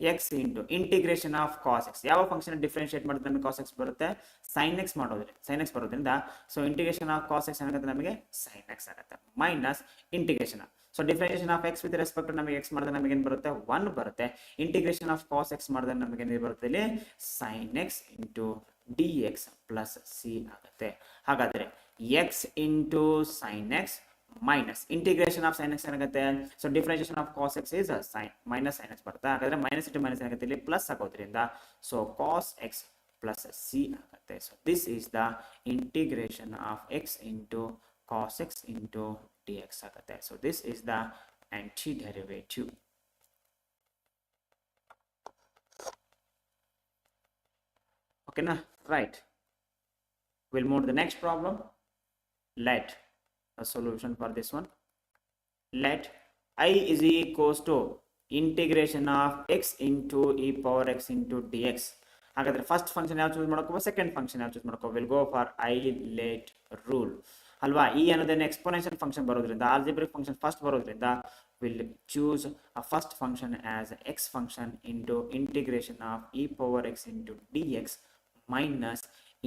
x into integration of cos x, ಯಾವ ಫಂಕ್ಷನ್ ಡಿಫ್ರೆನ್ಶಿಯೇಟ್ ಮಾಡಿದ್ರೆ ನಮಗೆ ಕಾಸ್ ಎಕ್ಸ್ ಬರುತ್ತೆ ಸೈನ್ ಎಕ್ಸ್ ಬರೋದ್ರಿಂದ, so integration of cos x ಏನಾಗುತ್ತೆ ನಮಗೆ ಸೈನ್ ಎಕ್ಸ್ ಆಗುತ್ತೆ minus integration, so differentiation of x with respect ನಮಗೆ ಎಕ್ಸ್ ಮಾಡಿದ್ರೆ ನಮಗೆ ಏನು ಬರುತ್ತೆ 1 ಬರುತ್ತೆ, ಇಂಟಿಗ್ರೇಷನ್ ಆಫ್ ಕಾಸ್ ಎಕ್ಸ್ ಮಾಡಿದ್ರೆ ನಮಗೆ ಏನು ಬರುತ್ತೆ ಇಲ್ಲಿ sine x into D x plus c ಆಗುತ್ತೆ. ಹಾಗಾದ್ರೆ x into sine x minus integration of sine x ಏನಾಗುತ್ತೆ, so differentiation of cos x is sine minus sine x ಬರುತ್ತೆ. ಹಾಗಾದ್ರೆ ಮೈನಸ್ ಇಂಟು ಮೈನಸ್ ಏನಾಗುತ್ತೆ ಇಲ್ಲಿ ಪ್ಲಸ್ ಆಗೋದ್ರಿಂದ, so cos x plus c ಆಗುತ್ತೆ. So this is the integration of x into cos x into dx ಆಗುತ್ತೆ. So this is the antiderivative. ಓಕೆನಾ, right. Will move to the next problem. Let a solution for this one. Let I is equals to integration of x into e power x into dx. ಹಾಗಾದ್ರೆ first function ಯಾವ choose ಮಾಡ್ಕೋಬೇಕು, second function ಯಾವ choose ಮಾಡ್ಕೋ, will go for I let rule ಅಲ್ವಾ. ಈ ಅನ್ನೋದೇನು exponential function ಬರೋದ್ರಿಂದ, algebraic function first ಬರೋದ್ರಿಂದ will choose a first function as X function into integration of e power x into D x minus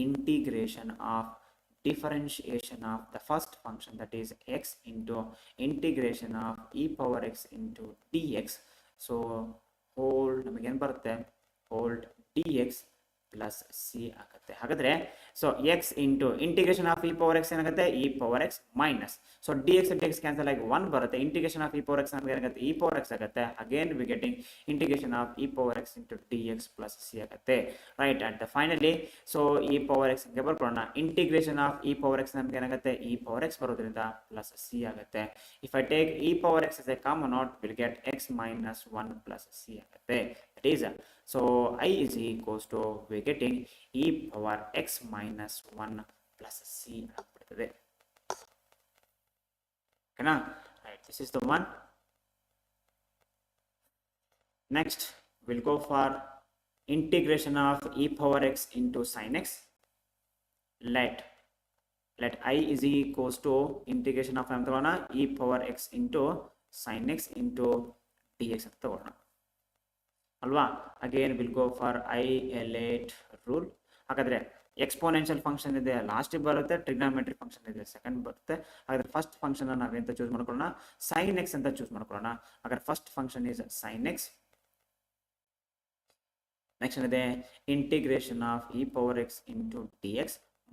integration of differentiation of the first function, that is x into integration of e power x into dx. So hold ನಮಗೆ ಏನು ಬರುತ್ತೆ hold dx plus c ಆಗುತ್ತೆ. ಹಾಗಾದ್ರೆ so x into integration of e power x ಏನಾಗುತ್ತೆ e power x minus, so d x d x cancel ಆಗಿ 1 ಬರುತ್ತೆ, integration of e power x ನಮಗೆ ಏನಾಗುತ್ತೆ ಇ ಪವರ್ ಎಕ್ಸ್ ಆಗುತ್ತೆ, again we getting integration of e power x into D x plus c ಆಗುತ್ತೆ. Right, at the finally so e power x ಗೆ ಬರ್ಕೊಳ್ಳೋಣ, integration of e power x ನಮಗೆ ಏನಾಗುತ್ತೆ e power X ಬರೋದ್ರಿಂದ plus c ಆಗುತ್ತೆ. If I take e power x as a common out will get x minus 1 plus c ಆಗುತ್ತೆ. That is so I is equals to we getting e power x minus 1 plus c ಆಗ್ಬಿಡ್ತದೆ. ಓಕೆನಾ, ರೈಟ್, this is the one. Next will go for integration of e power x into sin x. Let let I is equals to integration of ಏನು ತಗೋಣ e power x into sin x into dx ಅಂತ ತಗೋಣ ಅಲ್ವಾ. Again will go for ILATE rule. ಹಾಗಾದ್ರೆ exponential function ಇದೆ last ಬರುತ್ತೆ, trigonometry function ಇದೆ second ಬರುತ್ತೆ. ಹಾಗಾದ್ರೆ ಫಸ್ಟ್ ಫಂಕ್ಷನ್ ನಾವೆಂತ ಚೂಸ್ ಮಾಡ್ಕೊಳ್ಳೋಣ, sin x ಅಂತ ಚೂಸ್ ಮಾಡ್ಕೊಳ್ಳೋಣ. ಹಾಗಾದ್ರೆ first function is sin x. Next ಏನಿದೆ integration of e power x into dx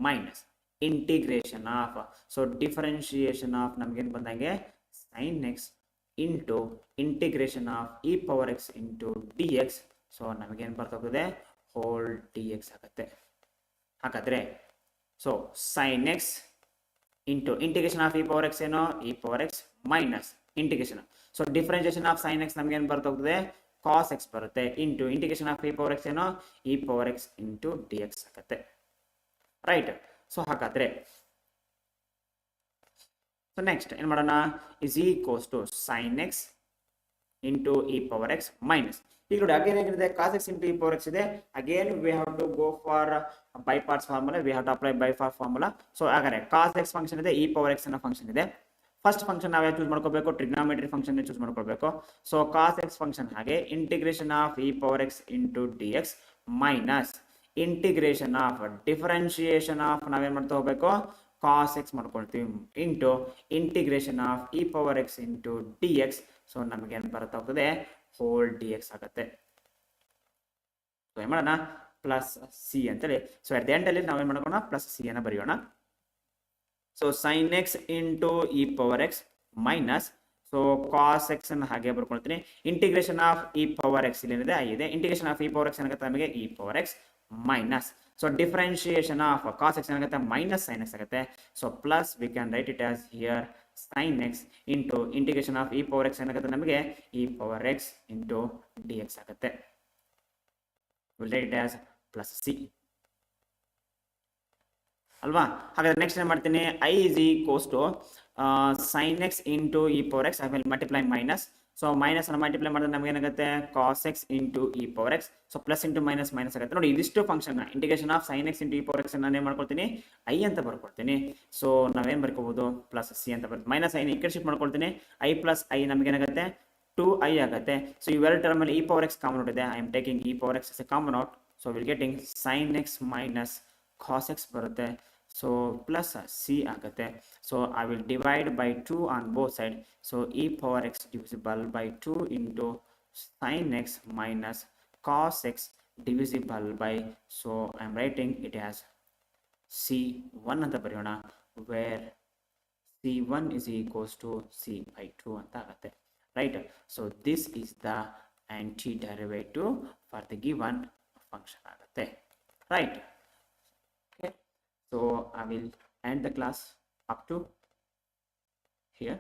minus integration of, so differentiation of ನಮ್ಗೇನು ಬಂದಂಗೆ sin x into integration of e power x into dx. So ನಮಗೇನು ಬರ್ತಾಗೋದೆ whole dx ಆಗುತ್ತೆ. ಹಾಗಾದ್ರೆ so sin x into integration of e power x ಏನೋ e power x minus integration, so differentiation of sin x ನಮಗೇನು ಬರ್ತಾಗೋದೆ cos x ಬರುತ್ತೆ into integration of e power x ಏನೋ e power x into dx ಆಗುತ್ತೆ. Right. So ಹಾಗಾದ್ರೆ so next ಏನು ಮಾಡೋಣ, is equals to sin x into e power x minus, ಈಗ ನೋಡಿ ಅಗೇನ್ ಏನಿದೆ cos x into e power x ಇದೆ. Again we have to go for by parts formula, we have to apply by part formula. So ಹಾಗಾದ್ರೆ cos x function ಇದೆ, e power x ಅನ್ನೋ function ಇದೆ. First function ನಾವೇ choose ಮಾಡ್ಕೋಬೇಕು, trigonometry function choose ಮಾಡ್ಕೊಳ್ಬೇಕು. So cos x function ಹಾಗೆ integration of e power x into dx minus integration of differentiation of ನಾವೇನ್ ಮಾಡ್ತಾ ಹೋಗ್ಬೇಕು cos x ಮಾಡ್ಕೊಳ್ತೀವಿ into integration of e power x into dx. So ನಮಗೆ ಏನು ಬರ್ತಾ ಹೋಗ್ತದೆ ಹೋಲ್ dx ಆಗುತ್ತೆ. ಸೊ ಏನು ಮಾಡೋಣ ಪ್ಲಸ್ ಸಿ ಅಂತೇಳಿ, ಸೊ ಅಟ್ ದ ಎಂಡ್ ಅಲ್ಲಿ ನಾವೇನು ಮಾಡೋಣ ಪ್ಲಸ್ ಸಿ ಅನ್ನ ಬರೆಯೋಣ. So sin x into e power x minus, so cos x ಅನ್ನು ಹಾಗೆ ಬರ್ಕೊಳ್ತೀನಿ, integration of e power x ಇಲ್ಲೇನಿದೆ ಐ ಇದೆ, integration of e power x ಏನಾಗುತ್ತೆ ನಮಗೆ e power x minus, so differentiation of cos x ಏನಾಗುತ್ತೆ minus sin x ಆಗುತ್ತೆ. So plus we can write it as here sin x into integration of e power x ಏನಾಗುತ್ತೆ ನಮಗೆ e power x into dx ಆಗುತ್ತೆ. Will write it as plus c ಅಲ್ವಾ. ಹಾಗಾದ್ರೆ next ಏನು ಮಾಡ್ತೀನಿ, I is equals to sin x into e power x ಆಮೇಲೆ multiply minus, so minus ಅನ್ನು multiply ಮಾಡಿದ್ರೆ ನಮಗೆ ಏನಾಗುತ್ತೆ cos x into e power x, so plus into minus minus ಆಗುತ್ತೆ. ನೋಡಿ ಇದಿಷ್ಟು function integration of sin x into e power x ನಾನು ಏನು ಮಾಡ್ಕೊಳ್ತೀನಿ ಐ ಅಂತ ಬರ್ಕೊಳ್ತೀನಿ. ಸೊ ನಾವೇನು ಬರ್ಕೋಬಹುದು ಪ್ಲಸ್ ಸಿ ಅಂತ ಬರುತ್ತೆ, ಮೈನಸ್ ಐ ಈ ಕಡೆ ಶಿಫ್ಟ್ ಮಾಡ್ಕೊಳ್ತೀನಿ, ಐ ಪ್ಲಸ್ ಐ ನಮಗೆ ಏನಾಗುತ್ತೆ 2i ಆಗುತ್ತೆ. ಸೊ ಇವೆರಡು ಟರ್ಮ್ ಅಲ್ಲಿ e power x common out ಇದೆ, I am taking e power x as a common out, so we'll getting sin x minus cos x ಬರುತ್ತೆ. ಸೊ ಪ್ಲಸ್ ಸಿ ಆಗುತ್ತೆ. So I will divide by 2 on both side, so e power x divisible by 2 into sin x minus cos x divisible by, so I am writing it as c1 ಅಂತ ಬರೆಯೋಣ, wear c1 is equals to c by 2 ಅಂತ ಆಗುತ್ತೆ. Right. So this is the antiderivative for the given function ಆಗುತ್ತೆ. Right. Okay. So I will end the class up to here.